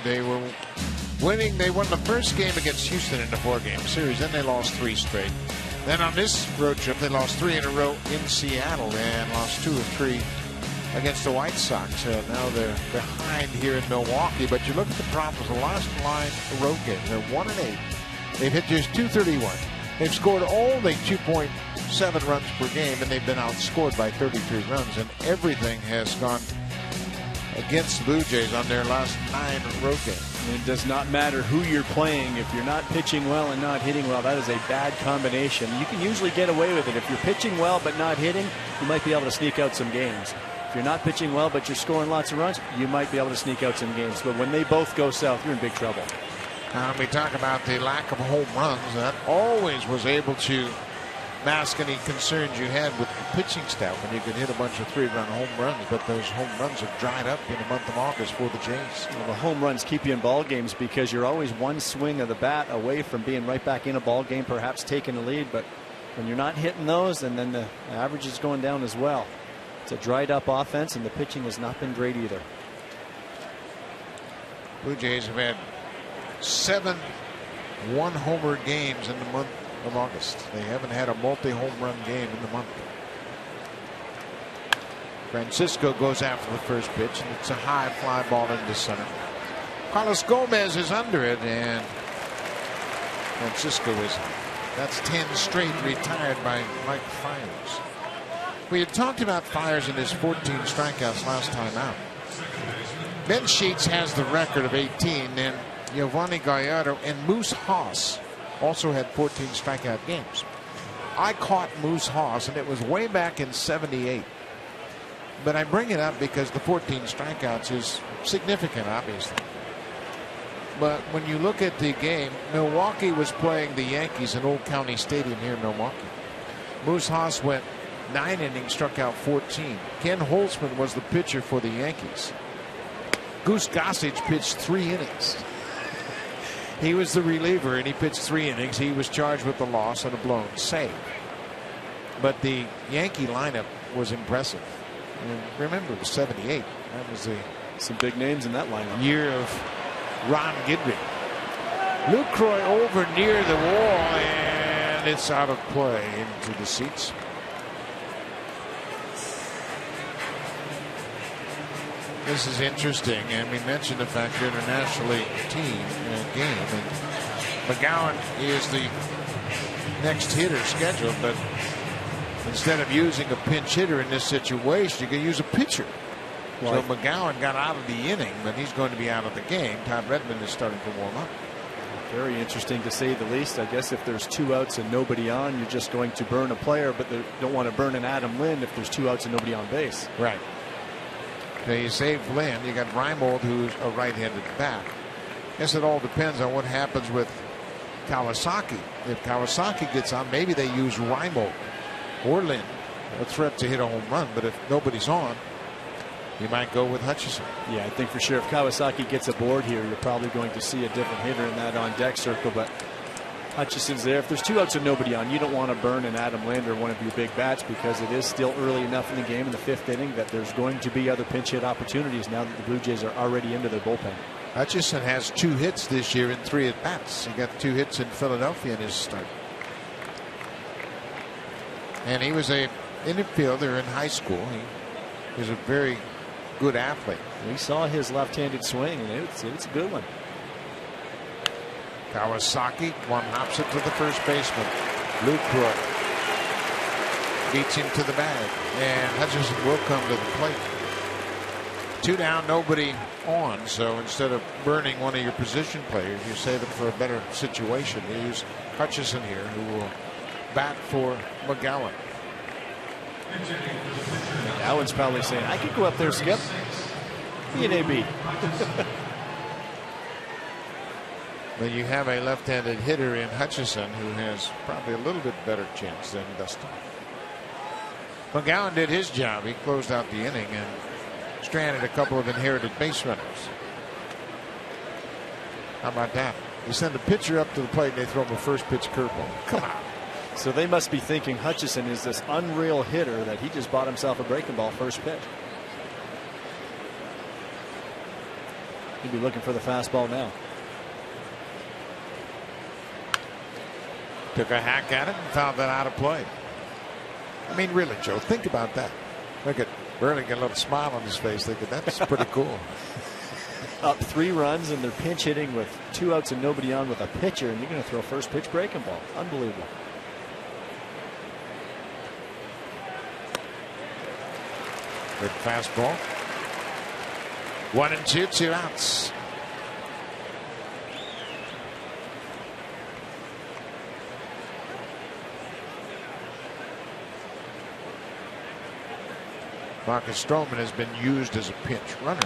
B: They were winning. They won the first game against Houston in the 4-game series. Then they lost 3 straight. Then on this road trip, they lost 3 in a row in Seattle and lost 2 of 3 against the White Sox. Now they're behind here in Milwaukee. But you look at the problems. The last 9 road games, they're 1-8. They've hit just .231. They've scored only 2.7 runs per game, and they've been outscored by 33 runs. And everything has gone against the Blue Jays on their last 9 road games.
C: It does not matter who you're playing. If you're not pitching well and not hitting well, that is a bad combination. You can usually get away with it. If you're pitching well but not hitting, you might be able to sneak out some games. If you're not pitching well but you're scoring lots of runs, you might be able to sneak out some games. But when they both go south, you're in big trouble.
B: We talk about the lack of home runs. That always was able to mask any concerns you had with the pitching staff when you could hit a bunch of 3-run home runs, but those home runs have dried up in the month of August for the Jays.
C: Well, the home runs keep you in ball games because you're always one swing of the bat away from being right back in a ball game, perhaps taking the lead. But when you're not hitting those, and then the average is going down as well. It's a dried up offense, and the pitching has not been great either.
B: Blue Jays have had 7 one-homer games in the month of August. They haven't had a multi-home run game in the month. Francisco goes after the first pitch, and it's a high fly ball into center. Carlos Gomez is under it, and Francisco that's 10 straight retired by Mike Fiers. We had talked about Fiers in his 14 strikeouts last time out. Ben Sheets has the record of 18, and Giovanni Gallardo and Moose Haas also had 14 strikeout games. I caught Moose Haas, and it was way back in '78. But I bring it up because the 14 strikeouts is significant, obviously. But when you look at the game, Milwaukee was playing the Yankees in Old County Stadium here in Milwaukee. Moose Haas went 9 innings, struck out 14. Ken Holtzman was the pitcher for the Yankees. Goose Gossage pitched 3 innings. He was the reliever, and he pitched 3 innings. He was charged with the loss and a blown save. But the Yankee lineup was impressive. And remember, it was '78. That was
C: some big names in that lineup.
B: Year of Ron Guidry. Lucroy over near the wall, and it's out of play into the seats. This is interesting, and we mentioned the fact you're internationally team game, and McGowan is the next hitter scheduled, but instead of using a pinch hitter in this situation, you can use a pitcher. Well, so McGowan got out of the inning, but he's going to be out of the game. Todd Redmond is starting to warm up.
C: Very interesting, to say the least. I guess if there's 2 outs and nobody on, you're just going to burn a player, but they don't want to burn an Adam Lind if there's 2 outs and nobody on base.
B: Right. Now you save Lind. You got Reimold, who's a right-handed bat. I guess it all depends on what happens with Kawasaki. If Kawasaki gets on, maybe they use Reimold or Lind, a threat to hit a home run. But if nobody's on, you might go with Hutchison.
C: Yeah, I think for sure if Kawasaki gets aboard here, you're probably going to see a different hitter in that on-deck circle. But Hutchison's there. If there's 2 outs and nobody on, you don't want to burn an Adam Lind or one of your big bats, because it is still early enough in the game in the 5th inning that there's going to be other pinch hit opportunities now that the Blue Jays are already into their bullpen.
B: Hutchison has 2 hits this year in 3 at bats. He got 2 hits in Philadelphia in his start. And he was an infielder in high school. He was a very good athlete.
C: We saw his left-handed swing, and it's a good one.
B: Kawasaki one-hops it to the first baseman. Lucroy beats him to the bag, and Hutchison will come to the plate. 2 down, nobody on. So instead of burning one of your position players, you save it for a better situation. You use Hutchison here, who will bat for McGowan.
C: McGowan's probably saying, I could go up there, Skip. Be an AB.
B: But you have a left-handed hitter in Hutchison who has probably a little bit better chance than Dustin. McGowan did his job. He closed out the inning and stranded a couple of inherited base runners. How about that? You send a pitcher up to the plate and they throw him a first pitch curveball. Come on.
C: So they must be thinking Hutchison is this unreal hitter that he just bought himself a breaking ball first pitch. He'd be looking for the fastball now.
B: Took a hack at it and found that out of play. I mean, really, Joe, think about that. Look at Burley get a little smile on his face, thinking that's pretty cool.
C: Up 3 runs, and they're pinch hitting with 2 outs and nobody on with a pitcher, and you're going to throw first pitch breaking ball. Unbelievable.
B: Good fastball. 1-2, 2 outs. Marcus Stroman has been used as a pinch runner.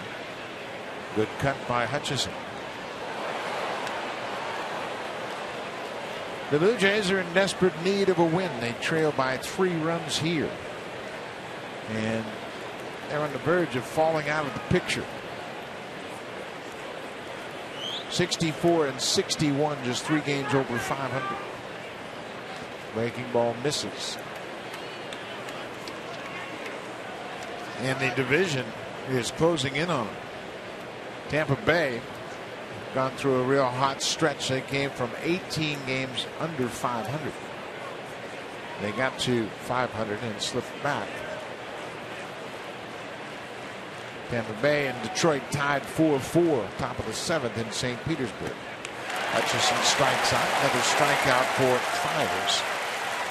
B: Good cut by Hutchison. The Blue Jays are in desperate need of a win. They trail by 3 runs here. And they're on the verge of falling out of the picture. 64-61, just 3 games over 500. Breaking ball misses. And the division is closing in on them. Tampa Bay gone through a real hot stretch. They came from 18 games under 500. They got to 500 and slipped back. Tampa Bay and Detroit tied 4-4, top of the 7th in St. Petersburg. Hutchison strikes out. Another strikeout for Fiers.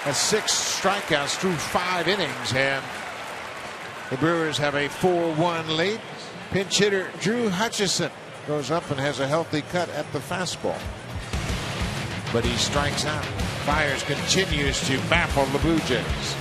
B: That's 6 strikeouts through 5 innings, and the Brewers have a 4-1 lead. Pinch hitter Drew Hutchison goes up and has a healthy cut at the fastball, but he strikes out. Fiers continues to baffle the Blue Jays.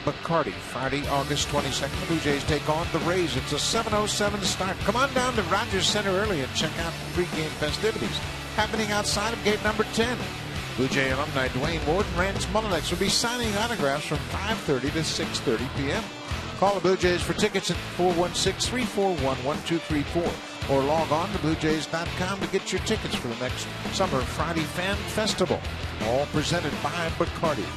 B: Bacardi, Friday, August 22nd. The Blue Jays take on the Rays. It's a 7:07 start. Come on down to Rogers Center early and check out the pregame festivities happening outside of gate number 10. Blue Jay alumni Dwayne Ward and Rance Mullinex will be signing autographs from 5:30 to 6:30 p.m. Call the Blue Jays for tickets at 416-341-1234 or log on to BlueJays.com to get your tickets for the next Summer Friday Fan Festival. All presented by Bacardi.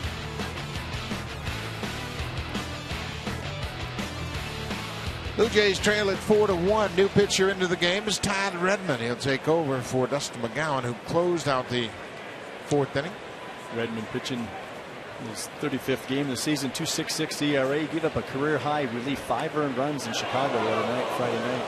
B: Blue Jays trail at 4-1. New pitcher into the game is Todd Redmond. He'll take over for Dustin McGowan, who closed out the 4th inning.
C: Redmond pitching his 35th game of the season, 2.66 ERA. He gave up a career high relief 5 earned runs in Chicago the other night, Friday night.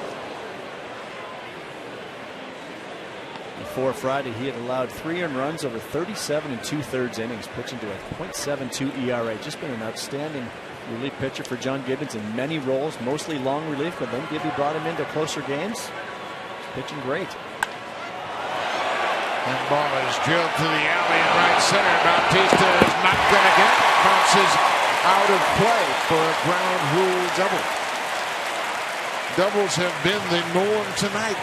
C: Before Friday, he had allowed 3 earned runs over 37 2/3 innings, pitching to a .72 ERA. Just been an outstanding relief pitcher for John Gibbons in many roles, mostly long relief, but then Gibby brought him into closer games. He's pitching great.
B: And ball is drilled to the alley in right center. Bautista is not going to get it. Bounces out of play for a ground rule double. Doubles have been the norm tonight.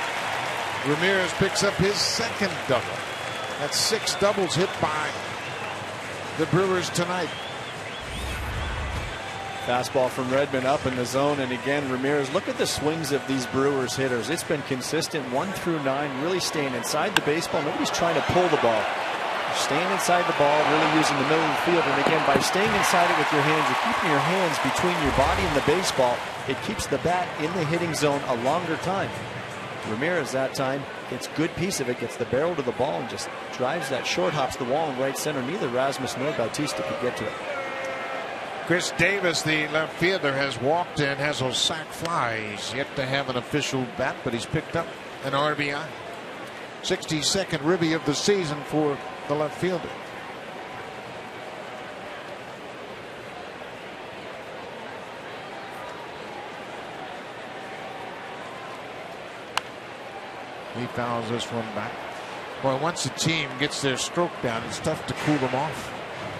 B: Ramirez picks up his 2nd double. That's 6 doubles hit by the Brewers tonight.
C: Fastball from Redmond up in the zone, and again Ramirez. Look at the swings of these Brewers hitters. It's been consistent 1 through 9, really staying inside the baseball. Nobody's trying to pull the ball. Staying inside the ball, really using the middle of the field, and again by staying inside it with your hands, you're keeping your hands between your body and the baseball. It keeps the bat in the hitting zone a longer time. Ramirez that time gets good piece of it, gets the barrel to the ball, and just drives that short, hops the wall in right center. Neither Rasmus nor Bautista could get to it.
B: Chris Davis, the left fielder, has walked and has a sac fly. He's yet to have an official bat, but he's picked up an RBI. 62nd ribby of the season for the left fielder. He fouls this one back. Boy, once a team gets their stroke down, it's tough to cool them off.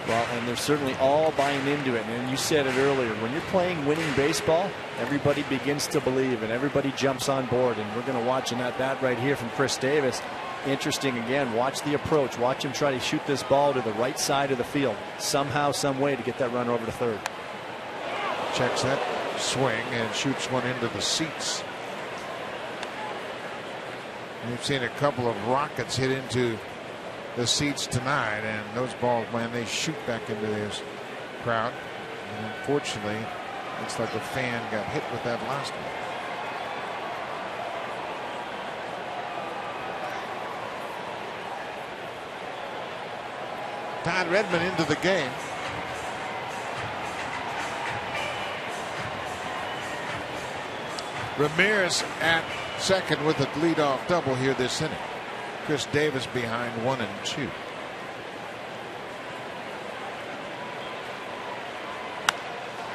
C: Well, and they're certainly all buying into it. And you said it earlier, when you're playing winning baseball, everybody begins to believe and everybody jumps on board. And we're going to watch an at bat right here from Chris Davis. Interesting again. Watch the approach. Watch him try to shoot this ball to the right side of the field. Somehow, some way to get that runner over to third.
B: Checks that swing and shoots one into the seats. We've seen a couple of rockets hit into the seats tonight, and those balls, man, they shoot back into this crowd. And unfortunately, looks like a fan got hit with that last one. Todd Redmond into the game. Ramirez at second with a leadoff double here this inning. Chris Davis behind 1 and 2.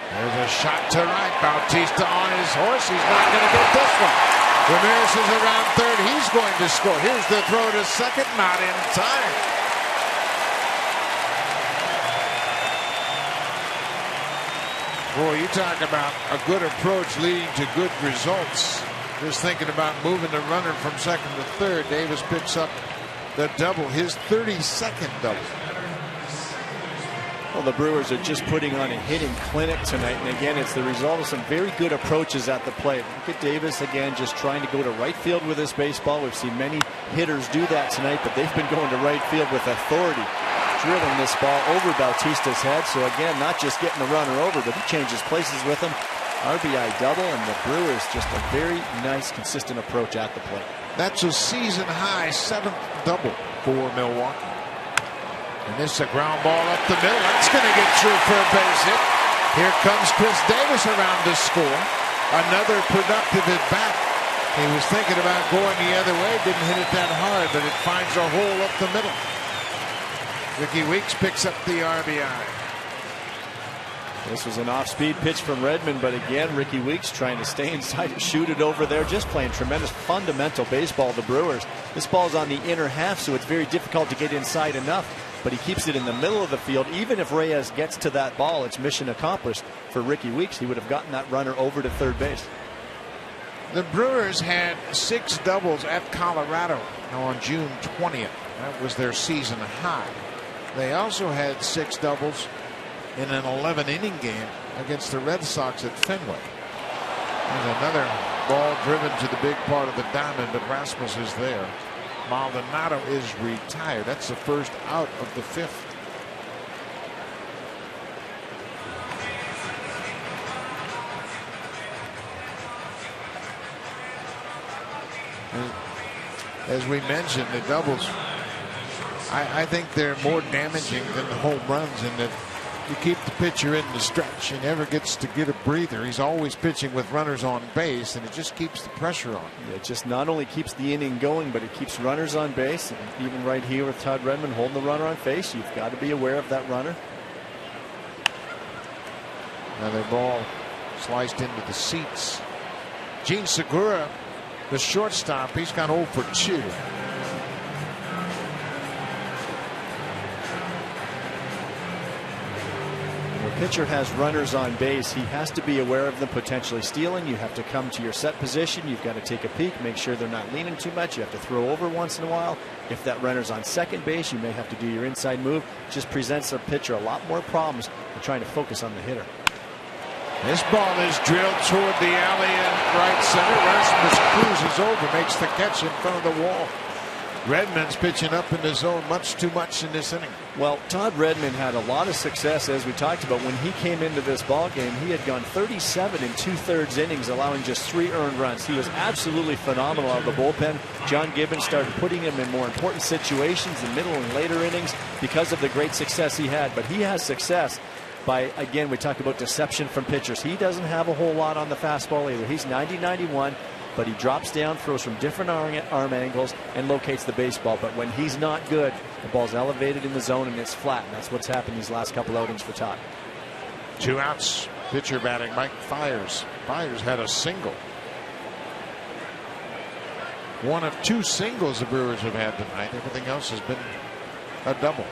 B: There's a shot to right. Bautista on his horse. He's not going to get this one. Ramirez is around third. He's going to score. Here's the throw to second. Not in time. Boy, you talk about a good approach leading to good results. Just thinking about moving the runner from second to third. Davis picks up the double, his 32nd double.
C: Well, the Brewers are just putting on a hitting clinic tonight, and again, it's the result of some very good approaches at the plate. Look at Davis again, just trying to go to right field with this baseball. We've seen many hitters do that tonight, but they've been going to right field with authority, drilling this ball over Bautista's head. So again, not just getting the runner over, but he changes places with him. RBI double, and the Brewers just a very nice, consistent approach at the plate.
B: That's a season high 7th double for Milwaukee. And this is a ground ball up the middle. That's going to get through for a base hit. Here comes Chris Davis around to score. Another productive at bat. He was thinking about going the other way. Didn't hit it that hard, but it finds a hole up the middle. Ricky Weeks picks up the RBI.
C: This was an off-speed pitch from Redmond, but again, Ricky Weeks trying to stay inside and shoot it over there. Just playing tremendous fundamental baseball, the Brewers. This ball's on the inner half, so it's very difficult to get inside enough, but he keeps it in the middle of the field. Even if Reyes gets to that ball, it's mission accomplished for Ricky Weeks. He would have gotten that runner over to third base.
B: The Brewers had 6 doubles at Colorado on June 20th. That was their season high. They also had 6 doubles in an 11-inning game against the Red Sox at Fenway. There's another ball driven to the big part of the diamond, but Rasmus is there. Maldonado is retired. That's the first out of the 5th. As we mentioned, the doubles, I think they're more damaging than the home runs in that you keep the pitcher in the stretch. He never gets to get a breather. He's always pitching with runners on base, and it just keeps the pressure on.
C: It just not only keeps the inning going, but it keeps runners on base. And even right here with Todd Redmond holding the runner on base, you've got to be aware of that runner.
B: Another ball sliced into the seats. Gene Segura, the shortstop, he's gone 0 for 2.
C: Pitcher has runners on base. He has to be aware of them potentially stealing. You have to come to your set position. You've got to take a peek, make sure they're not leaning too much. You have to throw over once in a while. If that runner's on second base, you may have to do your inside move. It just presents a pitcher a lot more problems than trying to focus on the hitter.
B: This ball is drilled toward the alley in right center. Rasmus cruises over, makes the catch in front of the wall. Redmond's pitching up in the zone much too much in this inning.
C: Well, Todd Redmond had a lot of success, as we talked about. When he came into this ball game, he had gone 37 2/3 innings, allowing just 3 earned runs. He was absolutely phenomenal out of the bullpen. John Gibbons started putting him in more important situations in middle and later innings because of the great success he had. But he has success by, again, we talk about deception from pitchers. He doesn't have a whole lot on the fastball either. He's 90-91. But he drops down, throws from different arm angles, and locates the baseball. But when he's not good, the ball's elevated in the zone and it's flat. And that's what's happened these last couple outings for Todd.
B: 2 outs. Pitcher batting, Mike Fiers. Fiers had a single. One of 2 singles the Brewers have had tonight. Everything else has been a double.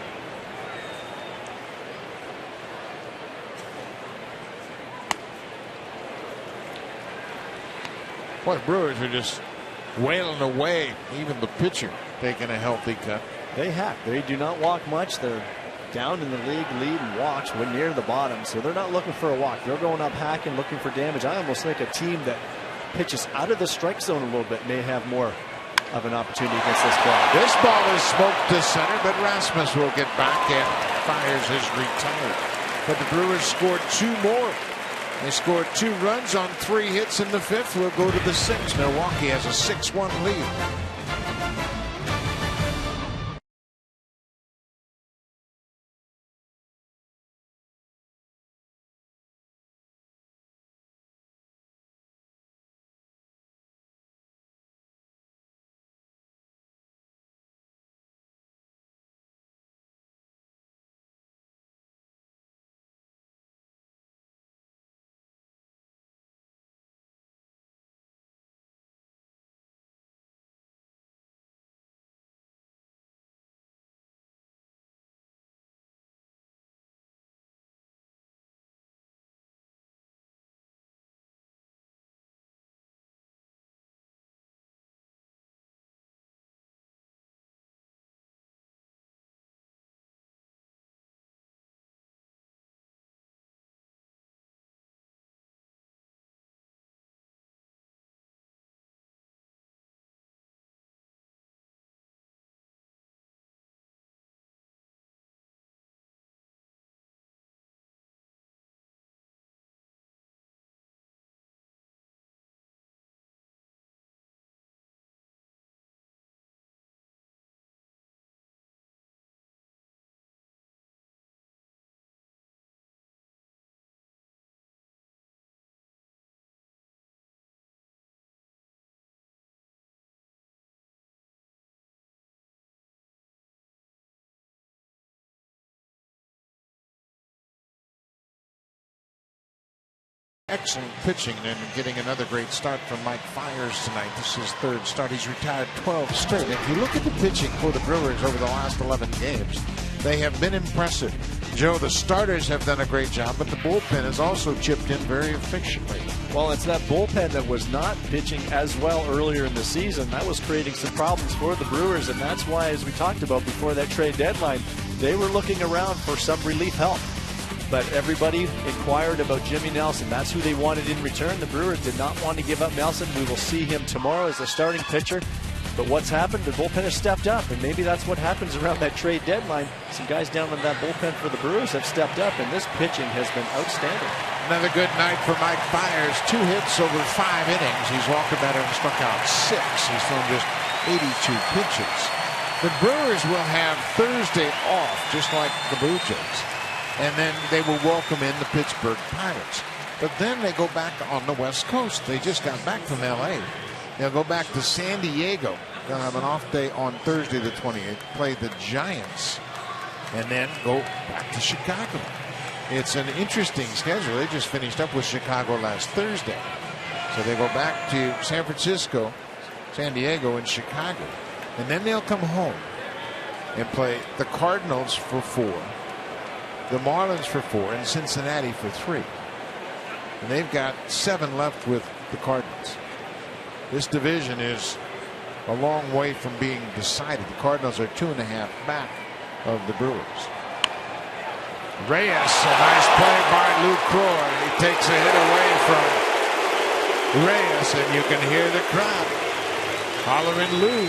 B: Boy, the Brewers are just wailing away. Even the pitcher taking a healthy cut.
C: They hack. They do not walk much. They're down in the league lead in walks. We're near the bottom, so they're not looking for a walk. They're going up hacking, looking for damage. I almost think a team that pitches out of the strike zone a little bit may have more of an opportunity against this ball.
B: This ball is smoked to center, but Rasmus will get back, and Fiers is retired. But the Brewers scored 2 more. They scored 2 runs on 3 hits in the 5th. We'll go to the 6th. Milwaukee has a 6-1 lead. Excellent pitching and getting another great start from Mike Fiers tonight. This is his 3rd start. He's retired 12 straight. If you look at the pitching for the Brewers over the last 11 games, they have been impressive. Joe, the starters have done a great job, but the bullpen has also chipped in very efficiently.
C: Well, it's that bullpen that was not pitching as well earlier in the season. That was creating some problems for the Brewers, and that's why, as we talked about before that trade deadline, they were looking around for some relief help. But everybody inquired about Jimmy Nelson. That's who they wanted in return. The Brewers did not want to give up Nelson. We will see him tomorrow as the starting pitcher. But what's happened? The bullpen has stepped up, and maybe that's what happens around that trade deadline. Some guys down in that bullpen for the Brewers have stepped up, and this pitching has been outstanding.
B: Another good night for Mike Fiers. 2 hits over 5 innings. He's walked a batter and struck out 6. He's thrown just 82 pitches. The Brewers will have Thursday off, just like the Blue Jays. And then they will welcome in the Pittsburgh Pirates. But then they go back on the West Coast. They just got back from L.A. They'll go back to San Diego. They'll have an off day on Thursday the 28th, play the Giants, and then go back to Chicago. It's an interesting schedule. They just finished up with Chicago last Thursday. So they go back to San Francisco, San Diego, and Chicago. And then they'll come home and play the Cardinals for 4. The Marlins for 4, and Cincinnati for 3. And they've got 7 left with the Cardinals. This division is a long way from being decided. The Cardinals are 2.5 back of the Brewers. Reyes, a nice play by Luke Croy. He takes a hit away from Reyes, and you can hear the crowd hollering Lou.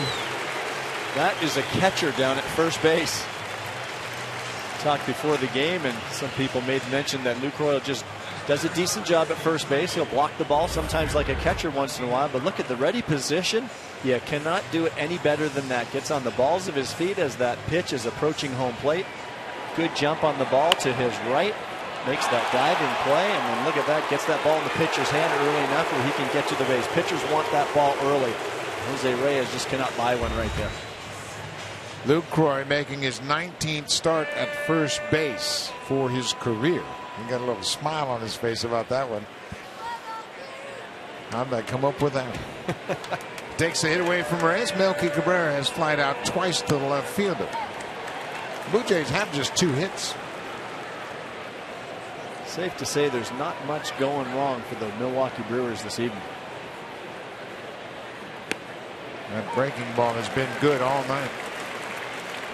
C: That is a catcher down at first base. Talked before the game, and some people made mention that Luke Royal just does a decent job at first base. He'll block the ball sometimes like a catcher once in a while, but look at the ready position. You cannot do it any better than that. Gets on the balls of his feet as that pitch is approaching home plate. Good jump on the ball to his right. Makes that diving play, and then look at that. Gets that ball in the pitcher's hand early enough where he can get to the base. Pitchers want that ball early. Jose Reyes just cannot buy one right there.
B: Luke Croy making his 19th start at first base for his career. He got a little smile on his face about that one. How'd that come up with that? Takes a hit away from Reyes. Melky Cabrera has flied out twice to the left fielder. Blue Jays have just 2 hits.
C: Safe to say there's not much going wrong for the Milwaukee Brewers this evening.
B: That breaking ball has been good all night.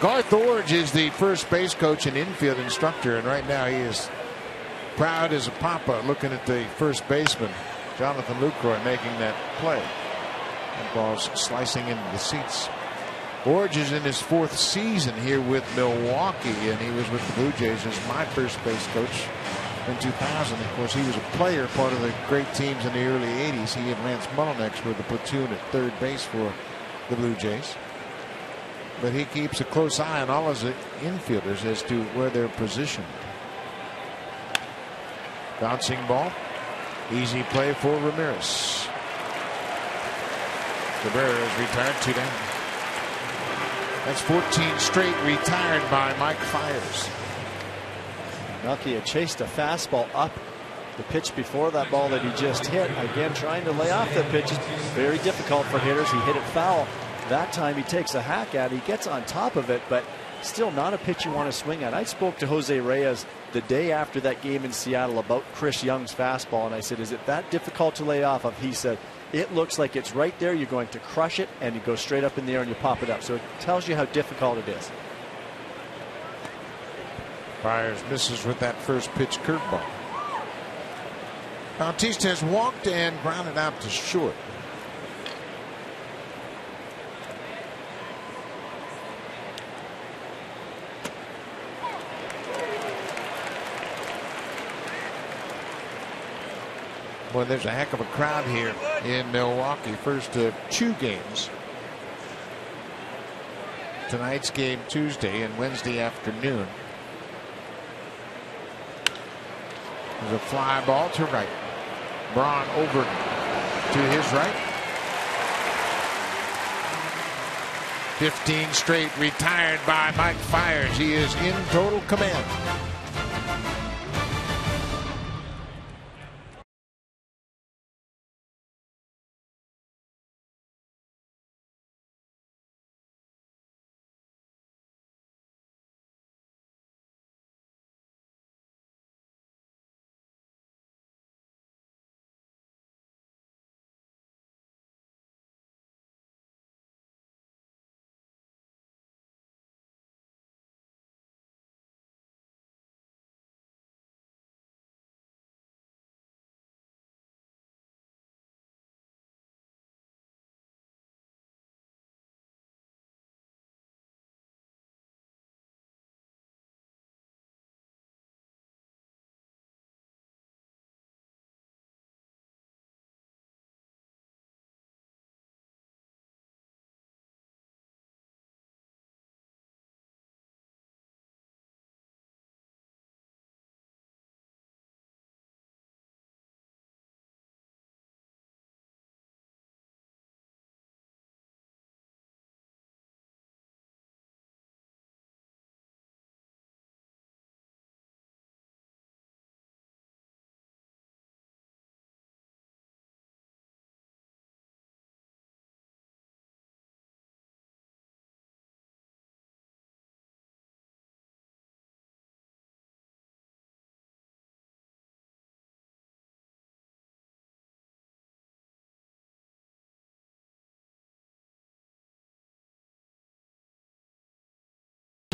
B: Garth Orge is the first base coach and infield instructor, and right now he is proud as a papa looking at the first baseman, Jonathan Lucroy, making that play. That ball's slicing into the seats. Orge is in his 4th season here with Milwaukee, and he was with the Blue Jays as my first base coach in 2000. Of course, he was a player, part of the great teams in the early 80s. He and Lance Mullinex were the platoon at third base for the Blue Jays. But he keeps a close eye on all his infielders as to where they're positioned. Bouncing ball. Easy play for Ramirez. Cabrera is retired, 2 down. That's 14 straight retired by Mike Fiers.
C: Melky had chased a fastball up the pitch before that ball that he just hit. Again, trying to lay off the pitch. Very difficult for hitters. He hit it foul. That time he takes a hack at it. He gets on top of it, but still not a pitch you want to swing at. I spoke to Jose Reyes the day after that game in Seattle about Chris Young's fastball, and I said, is it that difficult to lay off of? He said, it looks like it's right there. You're going to crush it, and you go straight up in the air and you pop it up. So it tells you how difficult it is.
B: Fiers misses with that first pitch curveball. Bautista has walked and grounded out to short. Boy, there's a heck of a crowd here in Milwaukee. First of 2 games. Tonight's game Tuesday and Wednesday afternoon. There's a fly ball to right. Braun over to his right. 15 straight retired by Mike Fiers. He is in total command.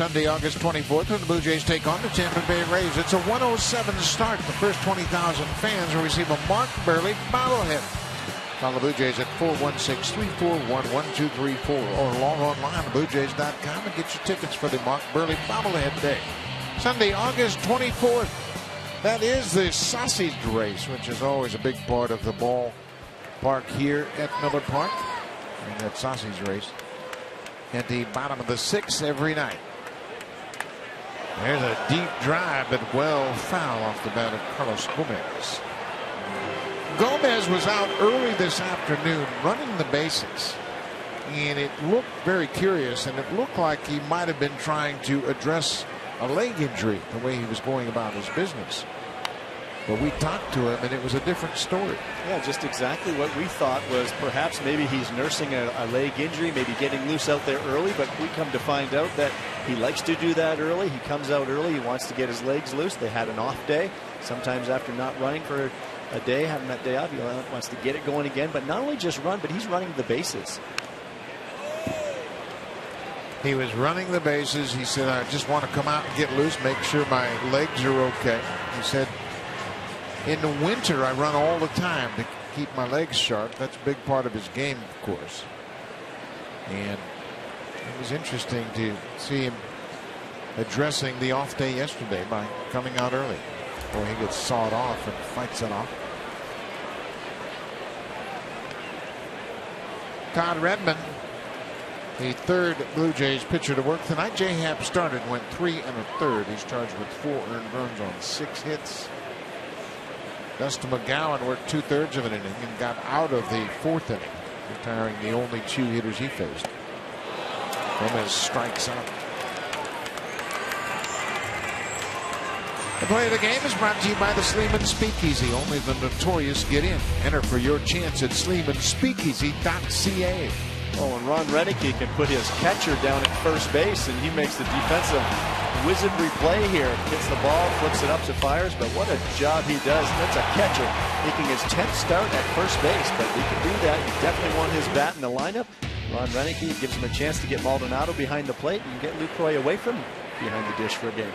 B: Sunday, August 24th, when the Blue Jays take on the Tampa Bay Rays. It's a 107 start. The first 20,000 fans will receive a Mark Burley bobblehead. Call the Blue Jays at 416-341-1234 or log online to BlueJays.com and get your tickets for the Mark Burley bobblehead day. Sunday, August 24th. That is the sausage race, which is always a big part of the ballpark here at Miller Park. And that sausage race at the bottom of the sixth every night. There's a deep drive, but well foul off the bat of Carlos Gomez. Gomez was out early this afternoon running the bases, and it looked very curious, and it looked like he might have been trying to address a leg injury the way he was going about his business. But we talked to him, and it was a different story.
C: Yeah, just exactly what we thought was perhaps maybe he's nursing a leg injury, maybe getting loose out there early, but we come to find out that he likes to do that early. He comes out early. He wants to get his legs loose. They had an off day. Sometimes after not running for a day, having that day off, he wants to get it going again, but not only just run, but he's running the bases.
B: He was running the bases. He said, I just want to come out and get loose, make sure my legs are okay. He said, in the winter, I run all the time to keep my legs sharp. That's a big part of his game, of course. And it was interesting to see him addressing the off day yesterday by coming out early. Boy, he gets sawed off and fights it off. Todd Redmond, the third Blue Jays pitcher to work tonight. J-Happ started, went 3 1/3. He's charged with 4 earned runs on 6 hits. Dustin McGowan worked 2/3 of an inning and got out of the 4th inning, retiring the only 2 hitters he faced. Gomez strikes out. The play of the game is brought to you by the Sleeman Speakeasy. Only the notorious get in. Enter for your chance at SleemanSpeakeasy.ca.
C: Oh, and Ron Renneke can put his catcher down at first base, and he makes the defensive wizardry play here. Gets the ball, flips it up to Fires, but what a job he does. That's a catcher making his 10th start at first base, but he can do that. You definitely want his bat in the lineup. Ron Renneke gives him a chance to get Maldonado behind the plate and get Lucroy away from behind the dish for a game.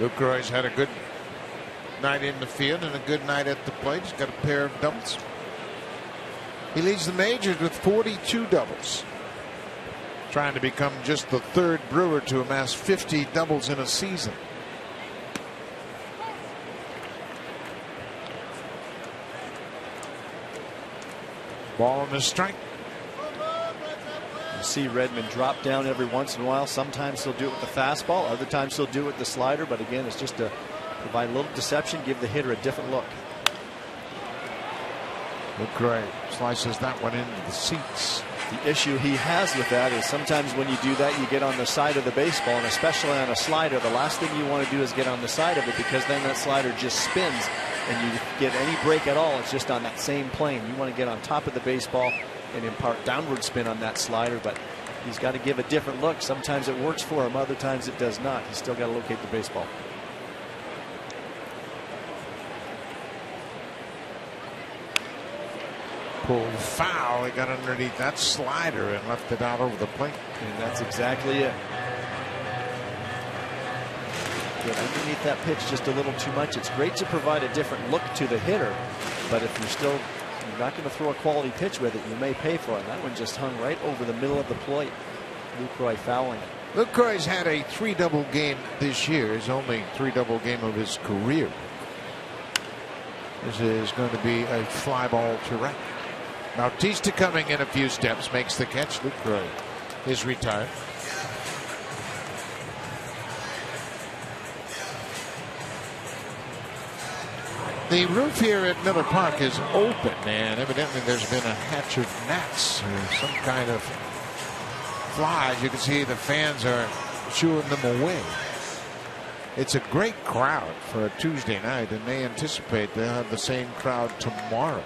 B: Lucroy's had a good night in the field and a good night at the plate. He's got a pair of doubles. He leads the majors with 42 doubles. Trying to become just the 3rd Brewer to amass 50 doubles in a season. Ball on the strike.
C: You see Redmond drop down every once in a while. Sometimes he'll do it with the fastball. Other times he'll do it with the slider. But again, it's just to provide a little deception, give the hitter a different look.
B: Lucroy slices that one into the seats.
C: The issue he has with that is sometimes when you do that, you get on the side of the baseball, and especially on a slider, the last thing you want to do is get on the side of it, because then that slider just spins and you get any break at all. It's just on that same plane. You want to get on top of the baseball and impart downward spin on that slider, but he's got to give a different look. Sometimes it works for him, other times it does not. He's still got to locate the baseball.
B: Pulled foul. He got underneath that slider and left it out over the plate.
C: And that's exactly it. Get underneath that pitch just a little too much. It's great to provide a different look to the hitter, but if you're not going to throw a quality pitch with it, you may pay for it. That one just hung right over the middle of the plate. Lucroy fouling it.
B: Lucroy's had a 3-double game this year. His only 3-double game of his career. This is going to be a fly ball to right. Bautista coming in a few steps, makes the catch. Lucroy is retired. The roof here at Miller Park is open, and evidently there's been a hatch of gnats or some kind of flies. You can see the fans are shooing them away. It's a great crowd for a Tuesday night, and they anticipate they'll have the same crowd tomorrow.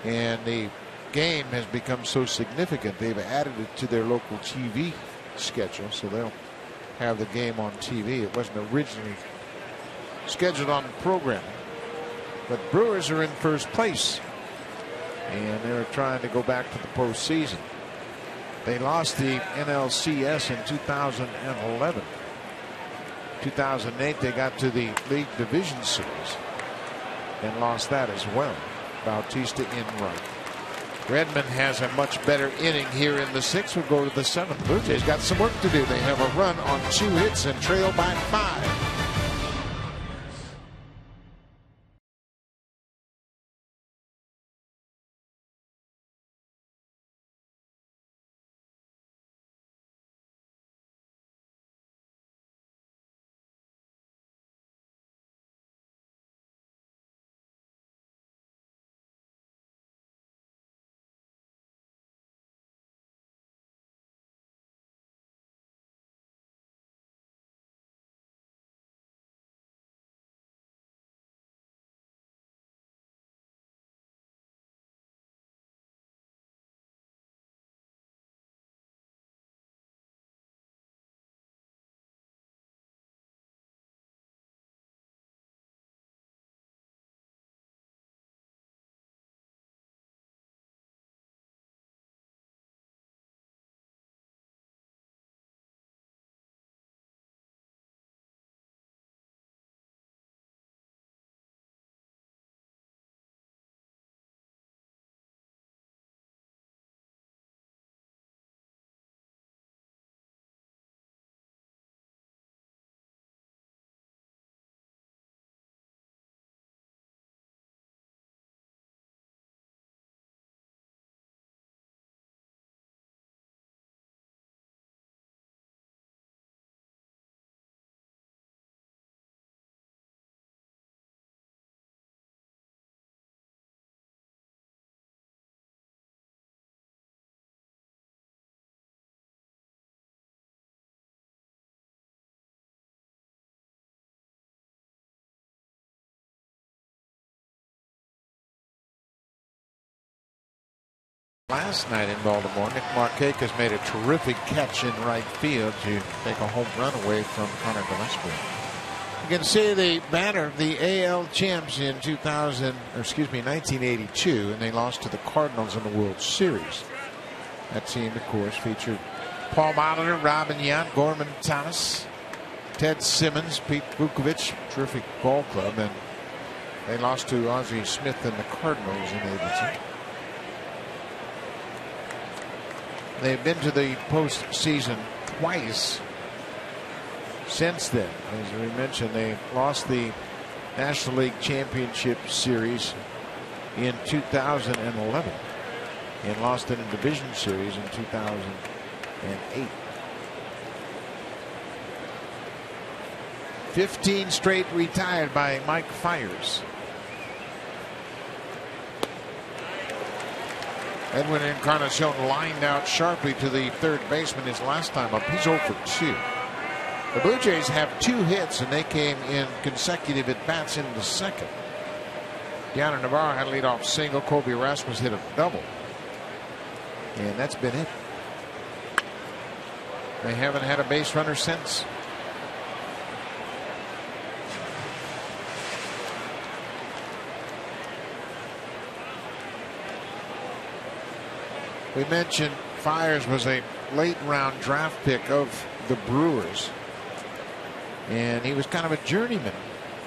B: And the game has become so significant, they've added it to their local TV schedule, so they'll have the game on TV. It wasn't originally scheduled on the program. But Brewers are in first place, and they're trying to go back to the postseason. They lost the NLCS in 2011. 2008 they got to the League Division Series and lost that as well. Bautista in right. Redmond has a much better inning here in the 6th. We'll go to the 7th. Blue Jays got some work to do. They have a run on 2 hits and trail by 5. Last night in Baltimore, Nick Markakis made a terrific catch in right field to take a home run away from Connor Gillespie. You can see the banner of the AL champs in 1982, and they lost to the Cardinals in the World Series. That team, of course, featured Paul Molitor, Robin Yount, Gorman Thomas, Ted Simmons, Pete Vukovich, terrific ball club, and they lost to Ozzie Smith and the Cardinals in '82. They've been to the postseason twice since then. As we mentioned, they lost the National League Championship Series in 2011 and lost in a division series in 2008. 15 straight retired by Mike Fiers. Edwin Encarnacion lined out sharply to the third baseman his last time up. He's 0 for 2. The Blue Jays have 2 hits, and they came in consecutive at-bats in the 2nd. Deanna Navarro had a leadoff single. Colby Rasmus hit a double. And that's been it. They haven't had a base runner since. We mentioned Fiers was a late round draft pick of the Brewers, and he was kind of a journeyman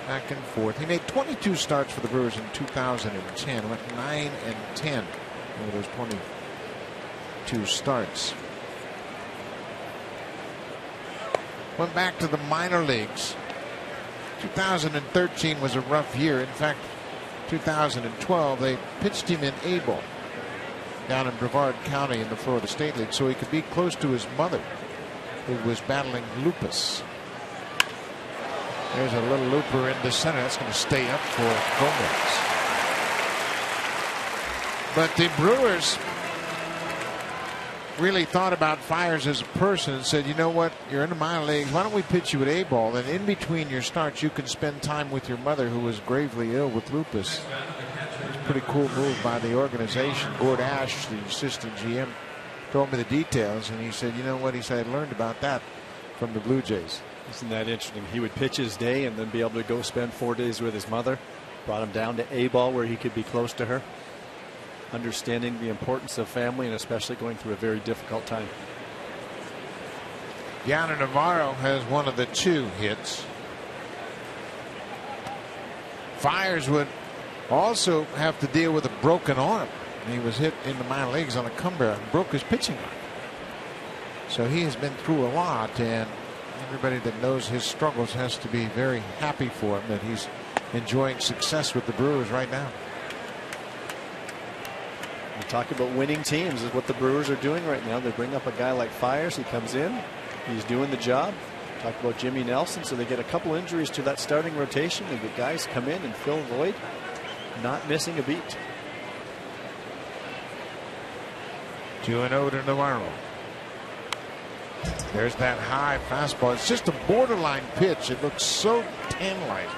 B: back and forth. He made 22 starts for the Brewers in 2010, went 9-10 over those 22 starts. Went back to the minor leagues. 2013 was a rough year. In fact, 2012 they pitched him in A-ball down in Brevard County in the Florida State League so he could be close to his mother, who was battling lupus. There's a little looper in the center. That's going to stay up for Gomez. But the Brewers really thought about Fiers as a person and said, you know what, you're in the minor leagues. Why don't we pitch you at A-ball? And in between your starts, you can spend time with your mother, who was gravely ill with lupus. It's a pretty cool move by the organization. Gord Ash, the assistant GM, told me the details, and he said, you know what, he said, I learned about that from the Blue Jays.
C: Isn't that interesting? He would pitch his day and then be able to go spend 4 days with his mother. Brought him down to A-ball where he could be close to her. understanding the importance of family and especially going through a very difficult time.
B: Yanner Navarro has one of the 2 hits. Fiers would also have to deal with a broken arm. He was hit in the minor leagues on a comeback and broke his pitching arm. So he has been through a lot, and everybody that knows his struggles has to be very happy for him that he's enjoying success with the Brewers right now.
C: We talk about winning teams is what the Brewers are doing right now. They bring up a guy like Fiers. He comes in. He's doing the job. Talk about Jimmy Nelson. So they get a couple injuries to that starting rotation. They get guys come in and fill the void. Not missing a beat.
B: 2-0 to Navarro. There's that high fastball. It's just a borderline pitch. It looks so tantalizing.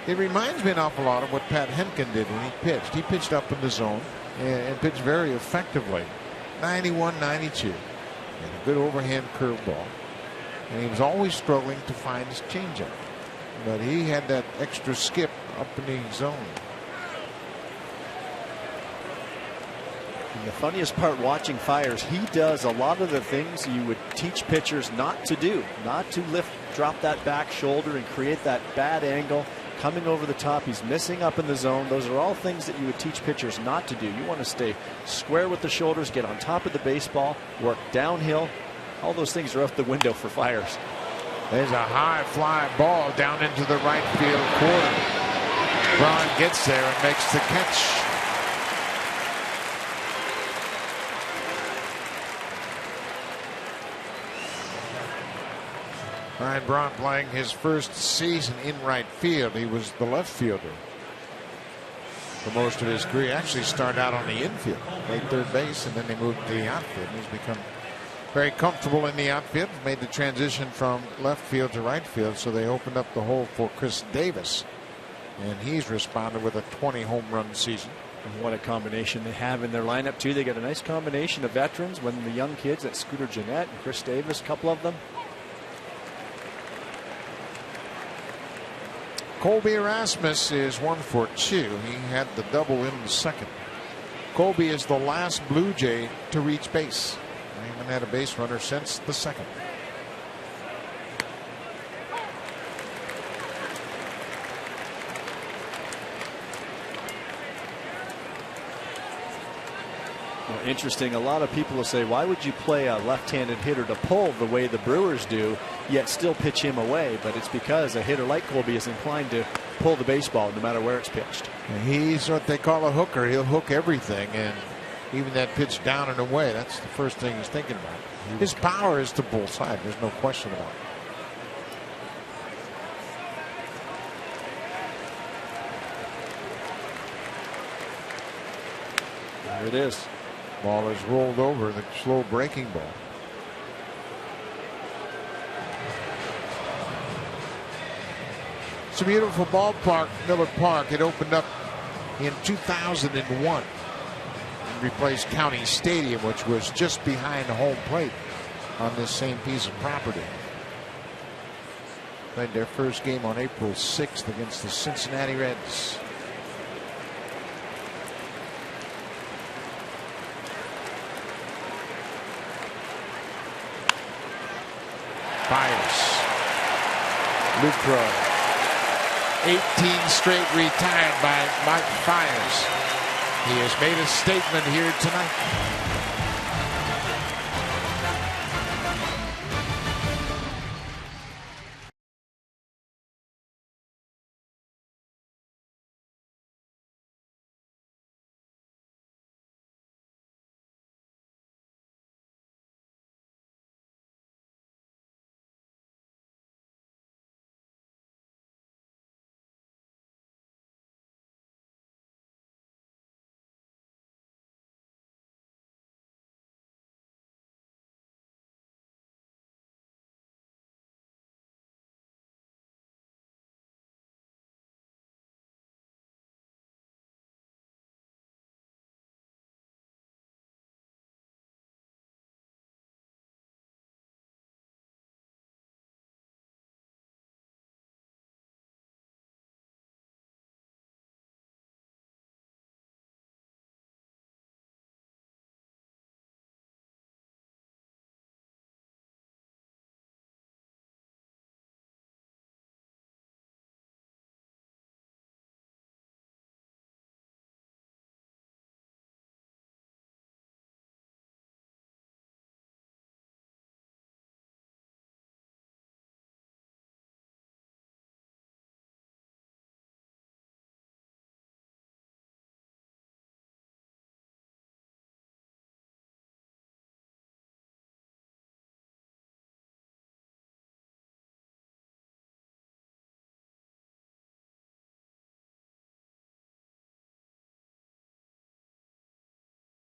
B: It reminds me an awful lot of what Pat Henkin did when he pitched. He pitched up in the zone and pitched very effectively. 91, 92. And a good overhand curveball. And he was always struggling to find his changeup. But he had that extra skip up in the zone.
C: And the funniest part watching Fiers, he does a lot of the things you would teach pitchers not to do. Not to drop that back shoulder and create that bad angle. Coming over the top, he's missing up in the zone. Those are all things that you would teach pitchers not to do. You want to stay square with the shoulders, get on top of the baseball, work downhill. All those things are out the window for Fiers.
B: There's a high fly ball down into the right field corner. Braun gets there and makes the catch. Ryan Braun playing his first season in right field. He was the left fielder for most of his career. He actually started out on the infield, played third base, and then they moved to the outfield. He's become very comfortable in the outfield, made the transition from left field to right field, so they opened up the hole for Chris Davis, and he's responded with a 20 home run season.
C: And what a combination they have in their lineup too. They got a nice combination of veterans, when the young kids, at Scooter Gennett and Chris Davis, a couple of them.
B: Colby Erasmus is 1 for 2. He had the double in the second. Colby is the last Blue Jay to reach base. They haven't had a base runner since the second.
C: Well, interesting. A lot of people will say, why would you play a left-handed hitter to pull the way the Brewers do, yet still pitch him away? But it's because a hitter like Colby is inclined to pull the baseball no matter where it's pitched.
B: He's what they call a hooker. He'll hook everything, and even that pitch down and away, that's the first thing he's thinking about. His power is to pull side. There's no question about it.
C: There it is.
B: Ball is rolled over, the slow breaking ball. It's a beautiful ballpark, Miller Park. It opened up in 2001 and replaced County Stadium, which was just behind home plate on this same piece of property. Played their first game on April 6th against the Cincinnati Reds. Fiers. Lucroy. 18 straight retired by Mike Fiers. He has made a statement here tonight.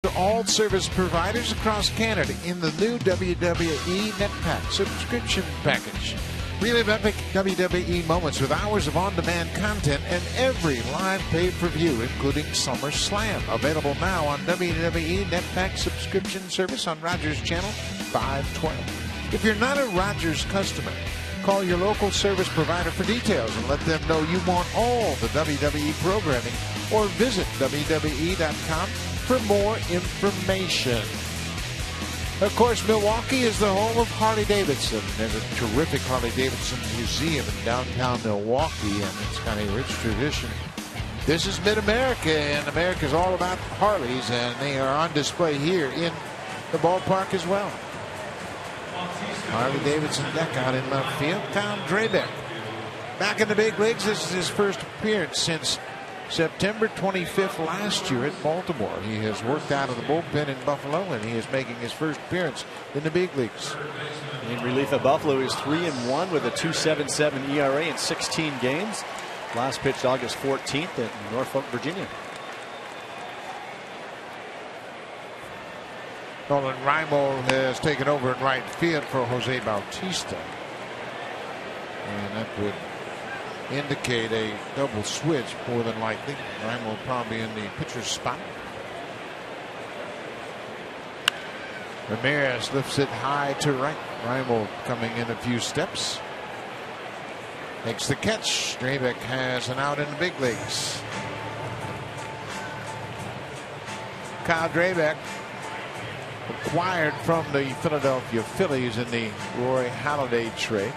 B: to all service providers across Canada in the new WWE NetPack subscription package. Relive epic WWE moments with hours of on-demand content and every live pay-per-view, including SummerSlam. Available now on WWE NetPack subscription service on Rogers Channel 512. If you're not a Rogers customer, call your local service provider for details and let them know you want all the WWE programming, or visit WWE.com for more information. Of course, Milwaukee is the home of Harley-Davidson. There's a terrific Harley-Davidson museum in downtown Milwaukee, and it's got a rich tradition. This is Mid-America, and America's all about Harleys, and they are on display here in the ballpark as well. Harley-Davidson deck out in left field. Kyle Drabek back in the big leagues. This is his first appearance since September 25th last year at Baltimore. He has worked out of the bullpen in Buffalo, and he is making his first appearance in the big leagues.
C: In relief of Buffalo, he's 3-1 with a 2.77 ERA in 16 games. Last pitched August 14th at Norfolk, Virginia.
B: Nolan Raimo has taken over in right field for Jose Bautista. And that would indicate a double switch more than likely. Raimo probably in the pitcher's spot. Ramirez lifts it high to right. Raimo coming in a few steps. Makes the catch. Drabek has an out in the big leagues. Kyle Drabek, acquired from the Philadelphia Phillies in the Roy Halladay trade.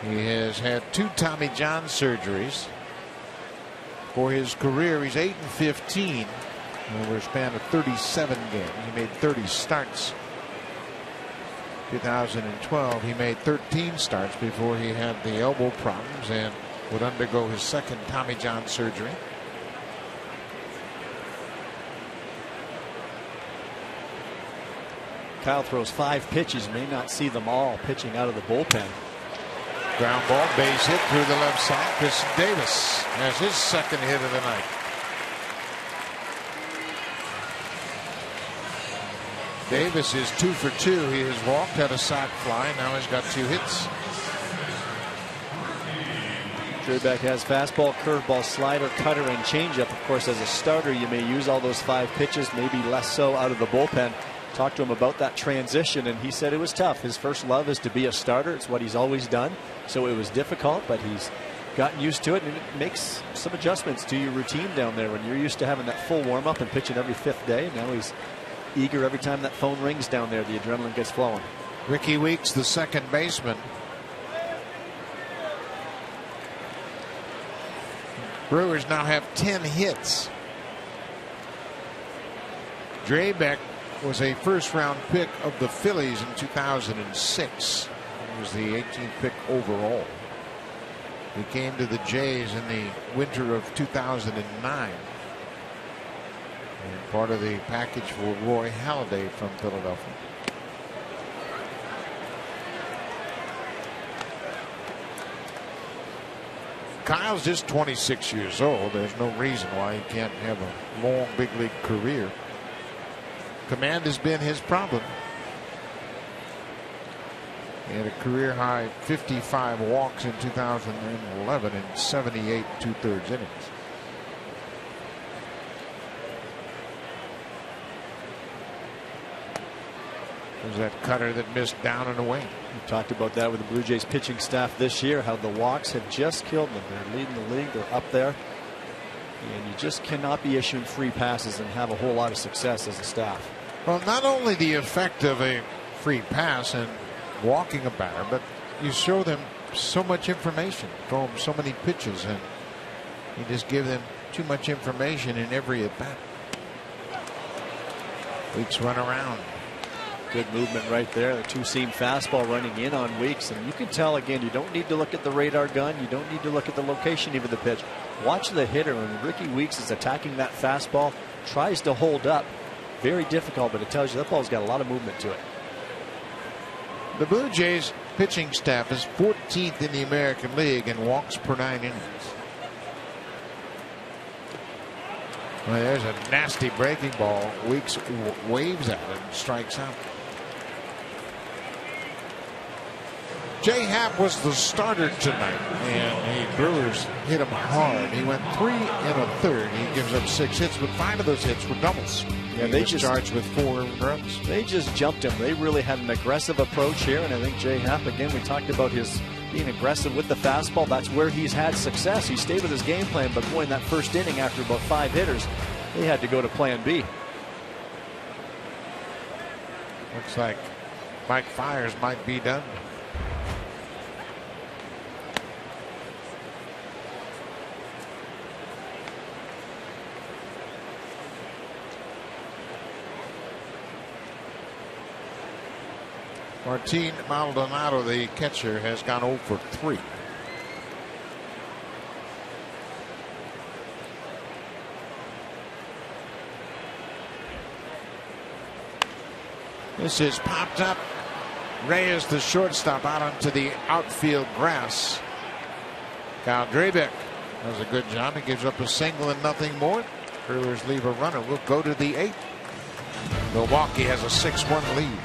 B: He has had 2 Tommy John surgeries. For his career, he's 8-15 over a span of 37 games. He made 30 starts. 2012, he made 13 starts before he had the elbow problems and would undergo his second Tommy John surgery.
C: Kyle throws 5 pitches, may not see them all pitching out of the bullpen.
B: Ground ball, base hit through the left side. Chris Davis has his second hit of the night. Davis is 2 for 2. He has walked, had a sac fly. Now he's got 2 hits.
C: Drabek has fastball, curveball, slider, cutter, and changeup. Of course, as a starter, you may use all those 5 pitches, maybe less so out of the bullpen. Talked to him about that transition, and he said it was tough. His first love is to be a starter. It's what he's always done. So it was difficult, but he's gotten used to it, and it makes some adjustments to your routine down there. When you're used to having that full warm-up and pitching every 5th day, now he's eager every time that phone rings down there. The adrenaline gets flowing.
B: Ricky Weeks, the second baseman. Brewers now have 10 hits. Drabek was a first-round pick of the Phillies in 2006. He was the 18th pick overall. He came to the Jays in the winter of 2009. And part of the package for Roy Halladay from Philadelphia. Kyle's just 26 years old. There's no reason why he can't have a long big league career. Command has been his problem. He had a career high 55 walks in 2011 and 78 2/3 innings. There's that cutter that missed down and away.
C: We talked about that with the Blue Jays pitching staff this year, how the walks have just killed them. They're leading the league. They're up there. And you just cannot be issuing free passes and have a whole lot of success as a staff.
B: Well, not only the effect of a free pass and walking a batter, but you show them so much information, throw them so many pitches, and you just give them too much information in every at bat. Weeks run around.
C: Good movement right there. The 2-seam fastball running in on Weeks, and you can tell again, you don't need to look at the radar gun. You don't need to look at the location of the pitch. Watch the hitter. When Ricky Weeks is attacking that fastball, tries to hold up. Very difficult, but it tells you that ball's got a lot of movement to it.
B: The Blue Jays pitching staff is 14th in the American League in walks per 9 innings. Well, there's a nasty breaking ball. Weeks waves at it and strikes out. Jay Happ was the starter tonight, and the Brewers hit him hard. He went 3 1/3. He gives up 6 hits, but 5 of those hits were doubles.
C: Yeah,
B: they just charged with 4 runs.
C: They just jumped him. They really had an aggressive approach here, and I think Jay Happ, again, we talked about his being aggressive with the fastball. That's where he's had success. He stayed with his game plan, but boy, in that first inning, after about 5 hitters, they had to go to plan B.
B: Looks like Mike Fiers might be done. Martin Maldonado, the catcher, has gone 0 for 3. This is popped up. Reyes, the shortstop, out onto the outfield grass. Kyle Drabek does a good job. He gives up a single and nothing more. Brewers leave a runner. We'll go to the 8th. Milwaukee has a 6-1 lead.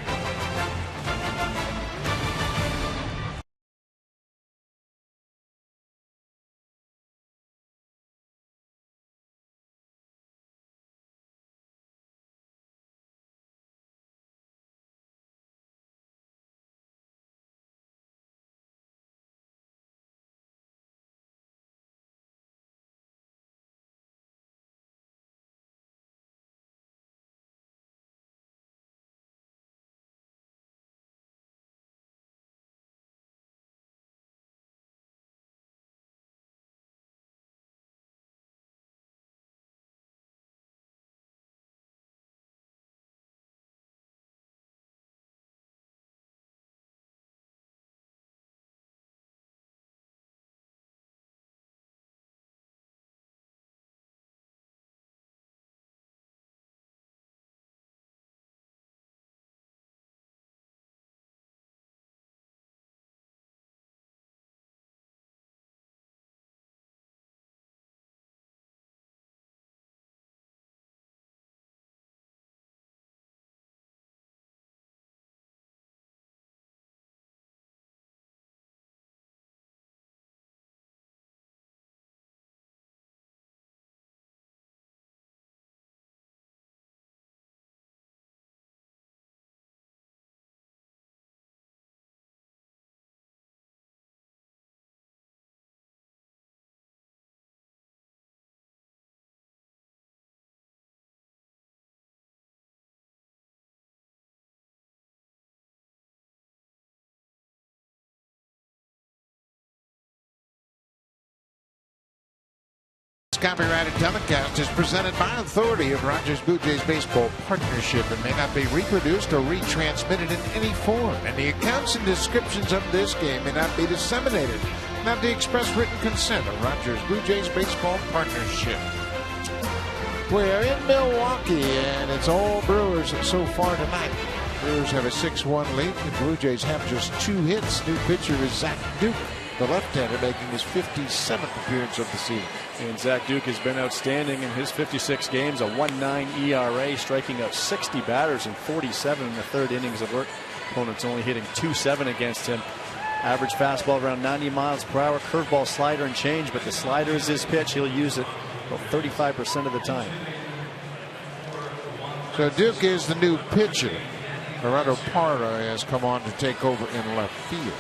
B: Copyrighted telecast is presented by authority of Rogers Blue Jays Baseball Partnership and may not be reproduced or retransmitted in any form. And the accounts and descriptions of this game may not be disseminated without the express written consent of Rogers Blue Jays Baseball Partnership. We're in Milwaukee, and it's all Brewers so far tonight. Brewers have a 6-1 lead. The Blue Jays have just 2 hits. New pitcher is Zach Duke, the left-hander, making his 57th appearance of the season.
C: And Zach Duke has been outstanding in his 56 games, a 1.9 ERA, striking out 60 batters in 47 in the 3rd innings of work. Opponents only hitting .27 against him. Average fastball around 90 miles per hour, curveball, slider, and change, but the slider is his pitch. He'll use it about 35% of the time.
B: So Duke is the new pitcher. Gerardo Parra has come on to take over in left field.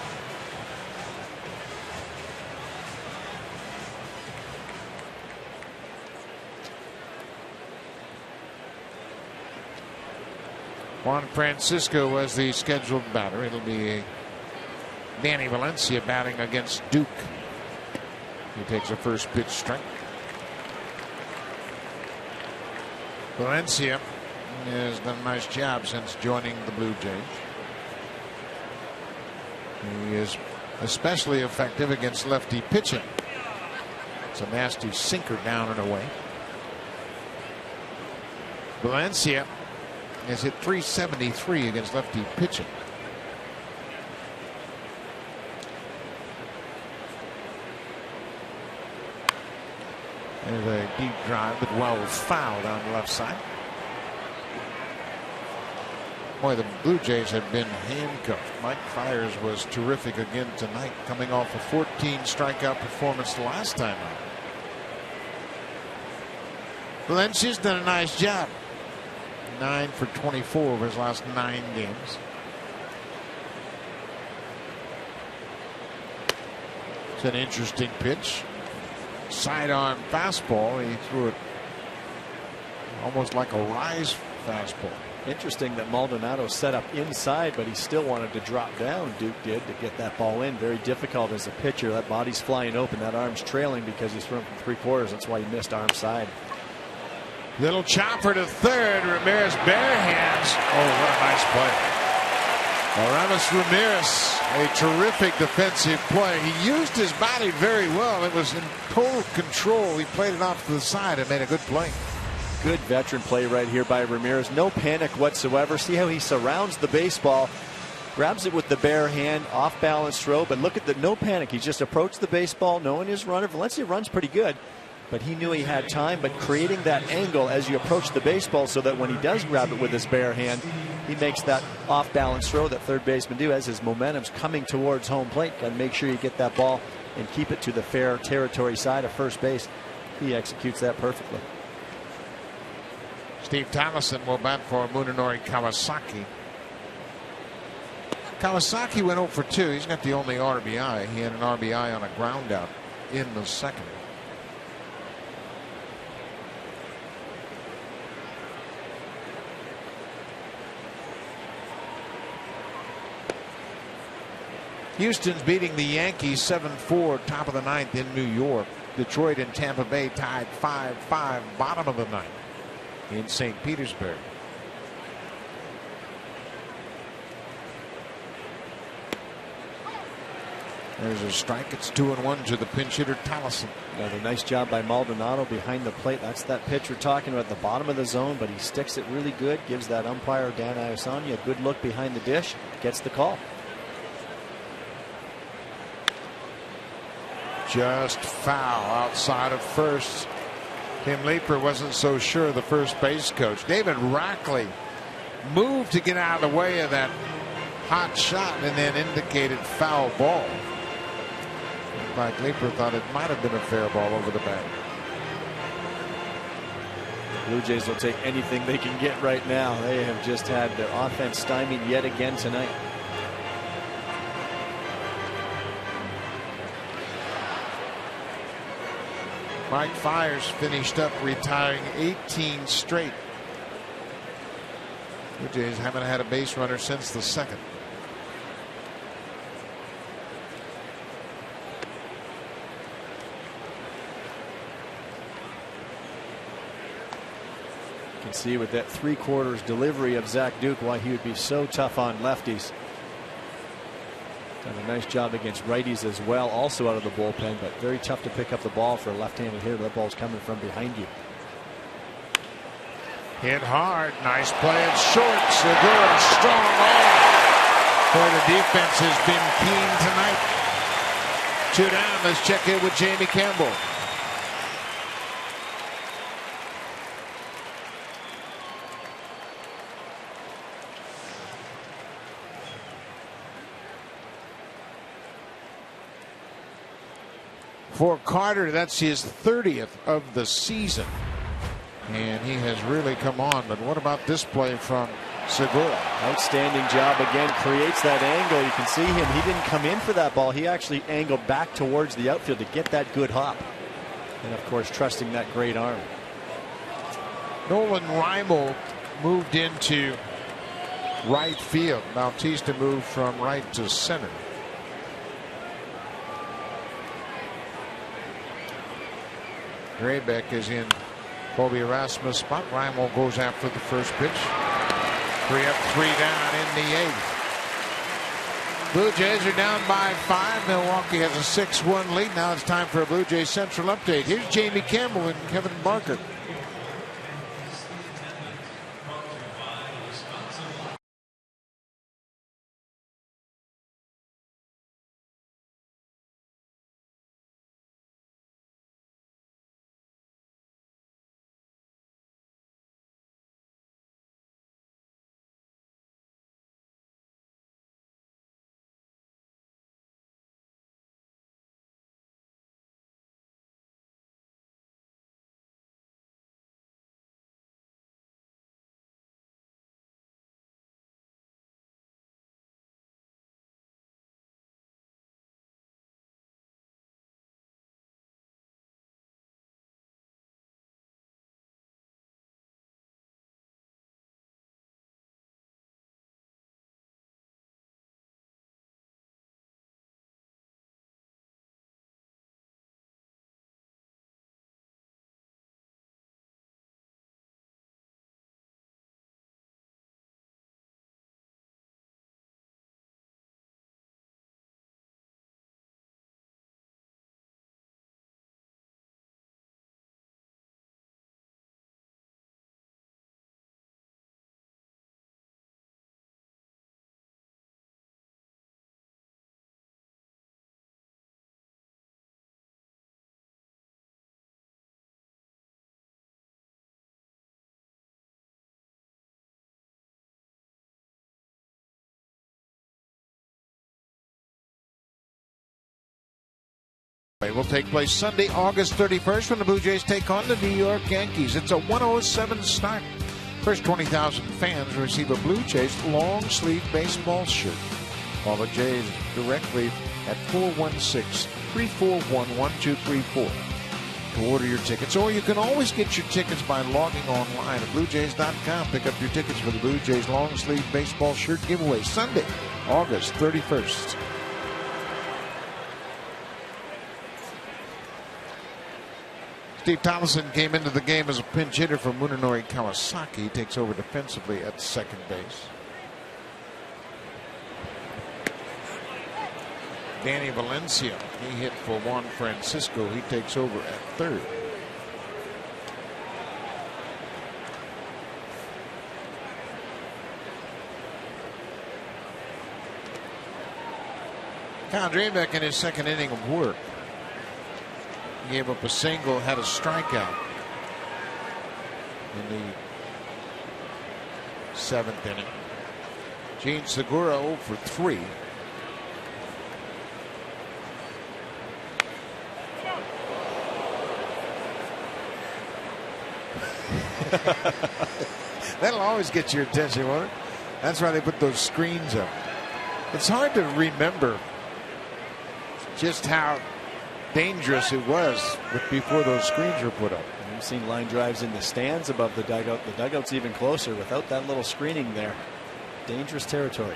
B: Juan Francisco was the scheduled batter. It'll be Danny Valencia batting against Duke. He takes a first pitch strike. Valencia has done a nice job since joining the Blue Jays. He is especially effective against lefty pitching. It's a nasty sinker down and away. Valencia has hit .373 against lefty pitching. There's a deep drive, but well fouled on the left side. Boy, the Blue Jays have been handcuffed. Mike Fiers was terrific again tonight, coming off a 14 strikeout performance the last time out. Valencia's done a nice job. 9 for 24 over his last 9 games. It's an interesting pitch. Sidearm fastball. He threw it almost like a rise fastball.
C: Interesting that Maldonado set up inside, but he still wanted to drop down. Duke did to get that ball in. Very difficult as a pitcher. That body's flying open. That arm's trailing because he's thrown from 3/4. That's why he missed arm side.
B: Little chopper to third. Ramirez bare hands. Oh, what a nice play. Aramis Ramirez, a terrific defensive play. He used his body very well. It was in total control. He played it off to the side and made a good play.
C: Good veteran play right here by Ramirez. No panic whatsoever. See how he surrounds the baseball, grabs it with the bare hand, off balance throw, but look at the no panic. He just approached the baseball knowing his runner. Valencia runs pretty good, but he knew he had time, but creating that angle as you approach the baseball so that when he does grab it with his bare hand, he makes that off balance throw that third baseman do as his momentum's coming towards home plate. Got to make sure you get that ball and keep it to the fair territory side of first base. He executes that perfectly.
B: Steve Thomason will bat for Munenori Kawasaki. Kawasaki went 0 for 2. He's got the only RBI. He had an RBI on a ground out in the second. Houston's beating the Yankees 7-4, top of the ninth in New York. Detroit and Tampa Bay tied 5-5, bottom of the ninth in St. Petersburg. There's a strike. It's 2-1 to the pinch hitter Thomason.
C: Another nice job by Maldonado behind the plate. That's that pitch we're talking about at the bottom of the zone, but he sticks it really good. Gives that umpire Dan Iosanya a good look behind the dish. Gets the call.
B: Just foul outside of first. Tim Leeper wasn't so sure, the first base coach. David Rackley moved to get out of the way of that hot shot and then indicated foul ball. In fact, Leeper thought it might have been a fair ball over the bat.
C: Blue Jays will take anything they can get right now. They have just had their offense stymied yet again tonight.
B: Mike Fiers finished up retiring 18 straight. Blue Jays haven't had a base runner since the second.
C: You can see with that 3/4 delivery of Zach Duke why he would be so tough on lefties. Done a nice job against righties as well, also out of the bullpen, but very tough to pick up the ball for a left-handed hitter. That ball's coming from behind you.
B: Hit hard. Nice play at short. Segura strong arm. Boy, the defense has been keen tonight. 2 down. Let's check in with Jamie Campbell. For Carter, that's his 30th of the season. And he has really come on. But what about this play from Segura?
C: Outstanding job again. Creates that angle. You can see him. He didn't come in for that ball. He actually angled back towards the outfield to get that good hop. And, of course, trusting that great arm.
B: Nolan Reimel moved into right field. Bautista moved from right to center. Graybeck is in Colby Erasmus' spot. Reimel goes after the first pitch. 3 up, 3 down in the 8th. Blue Jays are down by 5. Milwaukee has a 6-1 lead. Now it's time for a Blue Jays Central update. Here's Jamie Campbell and Kevin Barker. It will take place Sunday, August 31st when the Blue Jays take on the New York Yankees. It's a 1:07 start. First 20,000 fans receive a Blue Jays long sleeve baseball shirt. Call the Jays directly at 416-341-1234 to order your tickets. Or you can always get your tickets by logging online at BlueJays.com. Pick up your tickets for the Blue Jays long sleeve baseball shirt giveaway Sunday, August 31st. Steve Tollefson came into the game as a pinch hitter for Munenori Kawasaki. He takes over defensively at second base. Danny Valencia, he hit for Juan Francisco. He takes over at third. Kyle Drabek in his second inning of work. He gave up a single, had a strikeout in the seventh inning. Gene Segura 0 for 3. That'll always get your attention, won't it? That's why they put those screens up. It's hard to remember just how dangerous it was before those screens were put up.
C: We've seen line drives in the stands above the dugout. The dugout's even closer without that little screening there. Dangerous territory.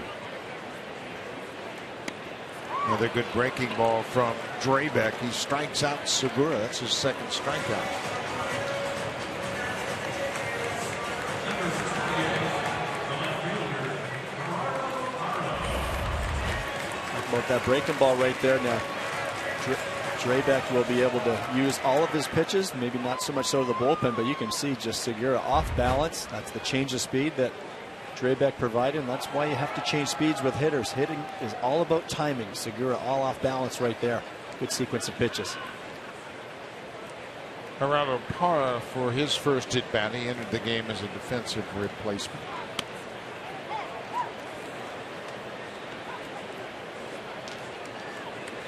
B: Another good breaking ball from Drabek. He strikes out Segura. That's his second strikeout.
C: About that breaking ball right there. Now Drabek will be able to use all of his pitches, maybe not so much so the bullpen, but you can see just Segura off balance. That's the change of speed that Drabek provided, and that's why you have to change speeds with hitters. Hitting is all about timing. Segura all off balance right there. Good sequence of pitches.
B: Gerardo Parra for his first at bat. He entered the game as a defensive replacement.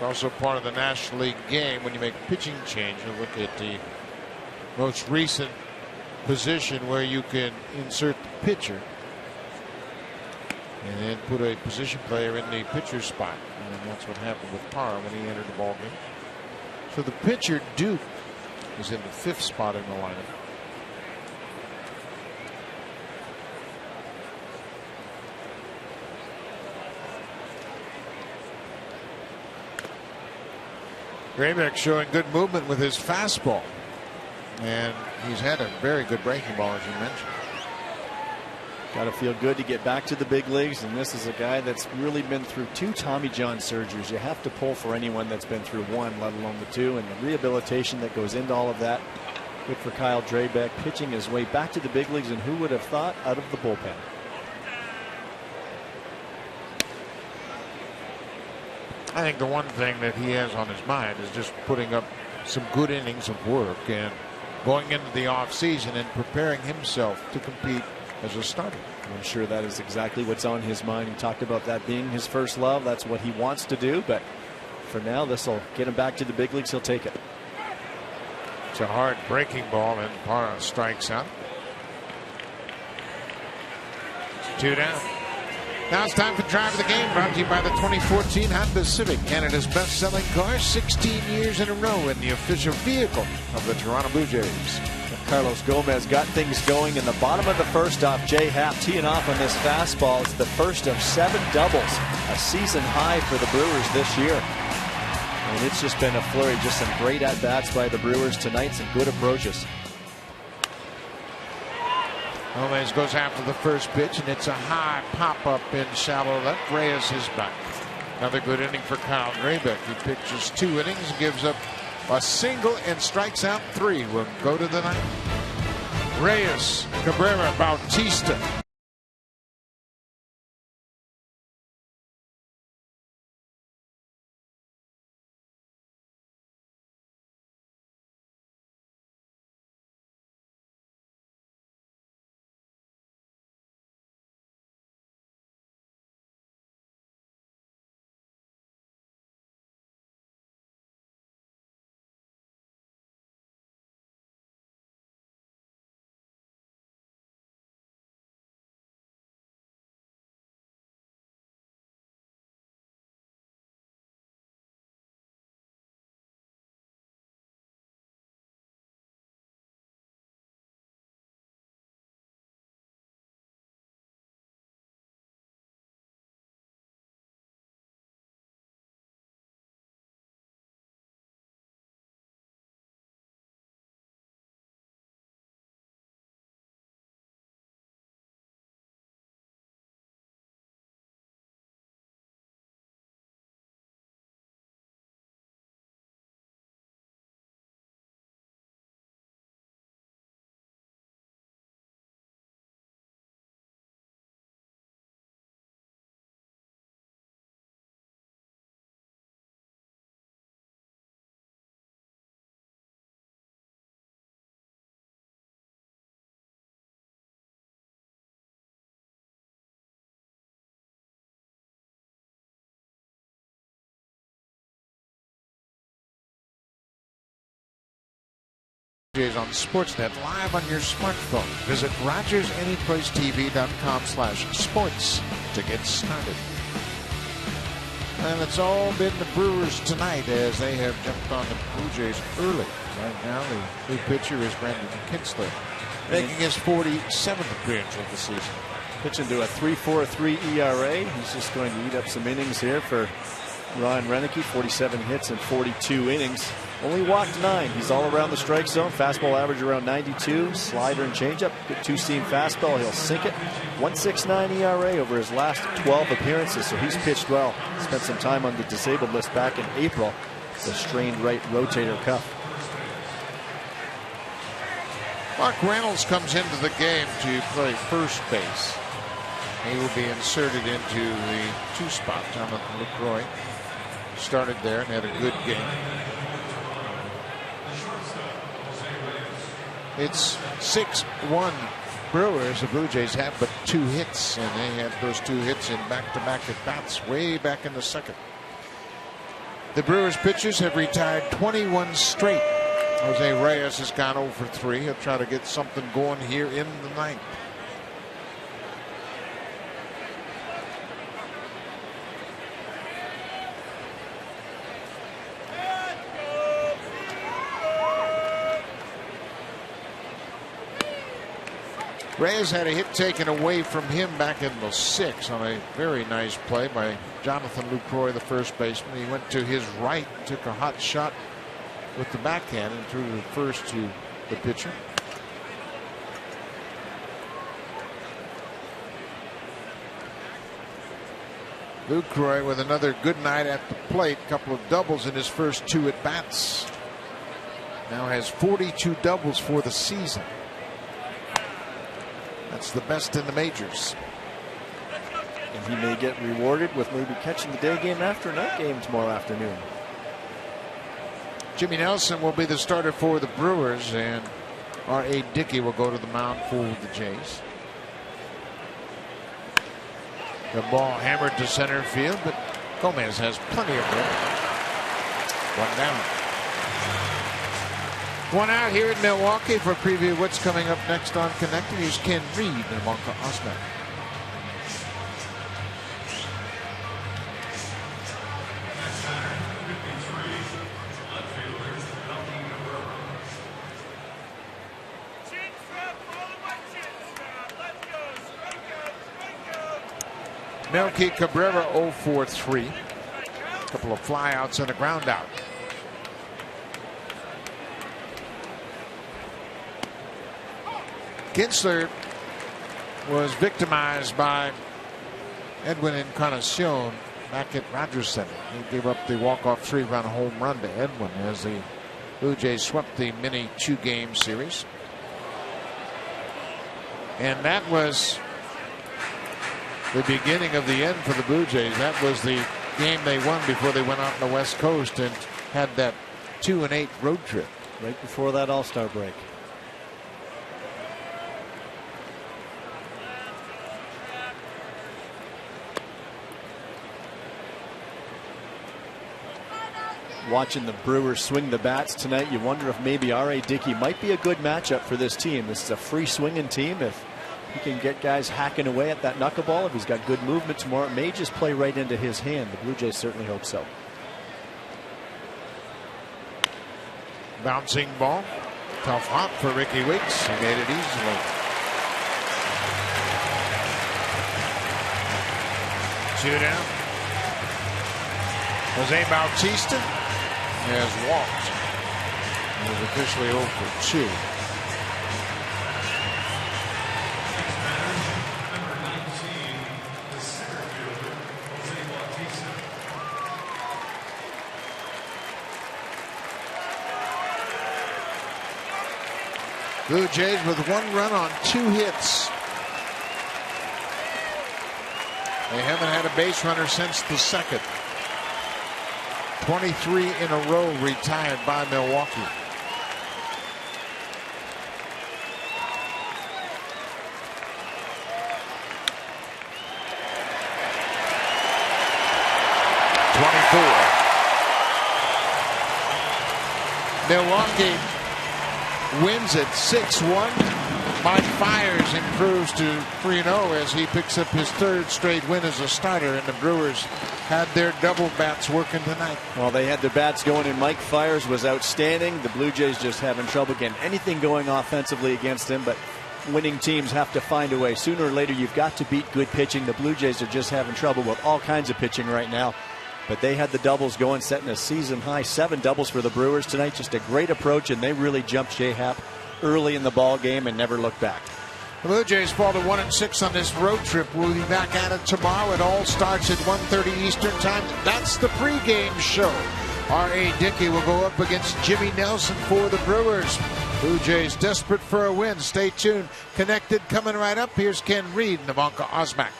B: Also part of the National League game when you make a pitching change. You look at the most recent position where you can insert the pitcher and then put a position player in the pitcher's spot. And that's what happened with Parra when he entered the ball game. So the pitcher, Duke, is in the fifth spot in the lineup. Drabek showing good movement with his fastball. And he's had a very good breaking ball, as you mentioned.
C: Got to feel good to get back to the big leagues. And this is a guy that's really been through 2 Tommy John surgeries. You have to pull for anyone that's been through 1, let alone the 2. And the rehabilitation that goes into all of that. Good for Kyle Drabek, pitching his way back to the big leagues. And who would have thought, out of the bullpen.
B: I think the one thing that he has on his mind is just putting up some good innings of work and going into the offseason and preparing himself to compete as a starter.
C: I'm sure that is exactly what's on his mind. He talked about that being his first love. That's what he wants to do. But for now, this will get him back to the big leagues. He'll take it.
B: It's a hard breaking ball, and Parra strikes out. 2 down. Now it's time for Drive of the Game, brought to you by the 2014 Honda Civic, Canada's best-selling car, 16 years in a row, and the official vehicle of the Toronto Blue Jays.
C: Carlos Gomez got things going in the bottom of the first off. Jay Happ teeing off on this fastball. It's the first of 7 doubles, a season high for the Brewers this year. And it's just been a flurry, just some great at-bats by the Brewers tonight, some good approaches.
B: Gomez goes after the first pitch, and it's a high pop-up in shallow left. Reyes is back. Another good inning for Kyle Drabek. He pitches 2 innings, gives up a single, and strikes out 3. We'll go to the ninth. Reyes, Cabrera, Bautista. Jays on Sportsnet live on your smartphone. Visit RogersAnyPlaceTV.com/sports to get started. And it's all been the Brewers tonight as they have jumped on the Blue Jays early. Right now, the new pitcher is Brandon Kinsler, making his 47th appearance of the season.
C: Pitching to a 3.43 ERA. He's just going to eat up some innings here for Ryan Renicky. 47 hits in 42 innings. Only walked 9. He's all around the strike zone. Fastball average around 92. Slider and changeup. Good two-seam fastball. He'll sink it. 1.69 ERA over his last 12 appearances. So he's pitched well. Spent some time on the disabled list back in April. The strained right rotator cuff.
B: Mark Reynolds comes into the game to play first base. He will be inserted into the 2 spot. Jonathan Lucroy started there and had a good game. It's 6-1 Brewers. The Blue Jays have but 2 hits, and they had those 2 hits in back-to-back at-bats way back in the second. The Brewers pitchers have retired 21 straight. Jose Reyes has gone 0 for 3. He'll try to get something going here in the 9th. Reyes had a hit taken away from him back in the 6th on a very nice play by Jonathan Lucroy, the first baseman. He went to his right, took a hot shot with the backhand and threw the first to the pitcher. Lucroy with another good night at the plate. A couple of doubles in his first 2 at-bats. Now has 42 doubles for the season. That's the best in the majors.
C: And he may get rewarded with maybe catching the day game after night game tomorrow afternoon.
B: Jimmy Nelson will be the starter for the Brewers, and R.A. Dickey will go to the mound for the Jays. The ball hammered to center field, but Gomez has plenty of room. 1 down. 1 out here in Milwaukee. For a preview of what's coming up next on Connected, here's Ken Reed and Monka Osman. Melky Cabrera 0 for 3. A couple of flyouts and a ground out. Kinsler was victimized by Edwin Encarnacion back at Rogers Center. He gave up the walk-off 3-run home run to Edwin as the Blue Jays swept the mini 2-game series. And that was the beginning of the end for the Blue Jays. That was the game they won before they went out on the West Coast and had that 2-8 road trip.
C: Right before that All-Star break. Watching the Brewers swing the bats tonight, you wonder if maybe R.A. Dickey might be a good matchup for this team. This is a free swinging team. If he can get guys hacking away at that knuckleball, if he's got good movement tomorrow, it may just play right into his hand. The Blue Jays certainly hope so.
B: Bouncing ball. Tough hop for Ricky Weeks. He made it easily. Shootout. Jose Bautista has walked. He was officially 0 for 2. Blue Jays with 1 run on 2 hits. They haven't had a base runner since the 2nd. 23 in a row retired by Milwaukee. Milwaukee wins it 6-1. Mike Fiers improves to 3-0 as he picks up his third straight win as a starter, and the Brewers had their double bats working tonight.
C: Well, they had their bats going, and Mike Fiers was outstanding. The Blue Jays just having trouble getting anything going offensively against him, but winning teams have to find a way. Sooner or later, you've got to beat good pitching. The Blue Jays are just having trouble with all kinds of pitching right now. But they had the doubles going, setting a season-high 7 doubles for the Brewers tonight. Just a great approach, and they really jumped Shea Happ early in the ball game and never looked back.
B: The Blue Jays fall to 1-6 on this road trip. We'll be back at it tomorrow. It all starts at 1:30 Eastern Time. That's the pregame show. R.A. Dickey will go up against Jimmy Nelson for the Brewers. Blue Jays desperate for a win. Stay tuned. Connected coming right up. Here's Ken Reed and Ivanka Osmak.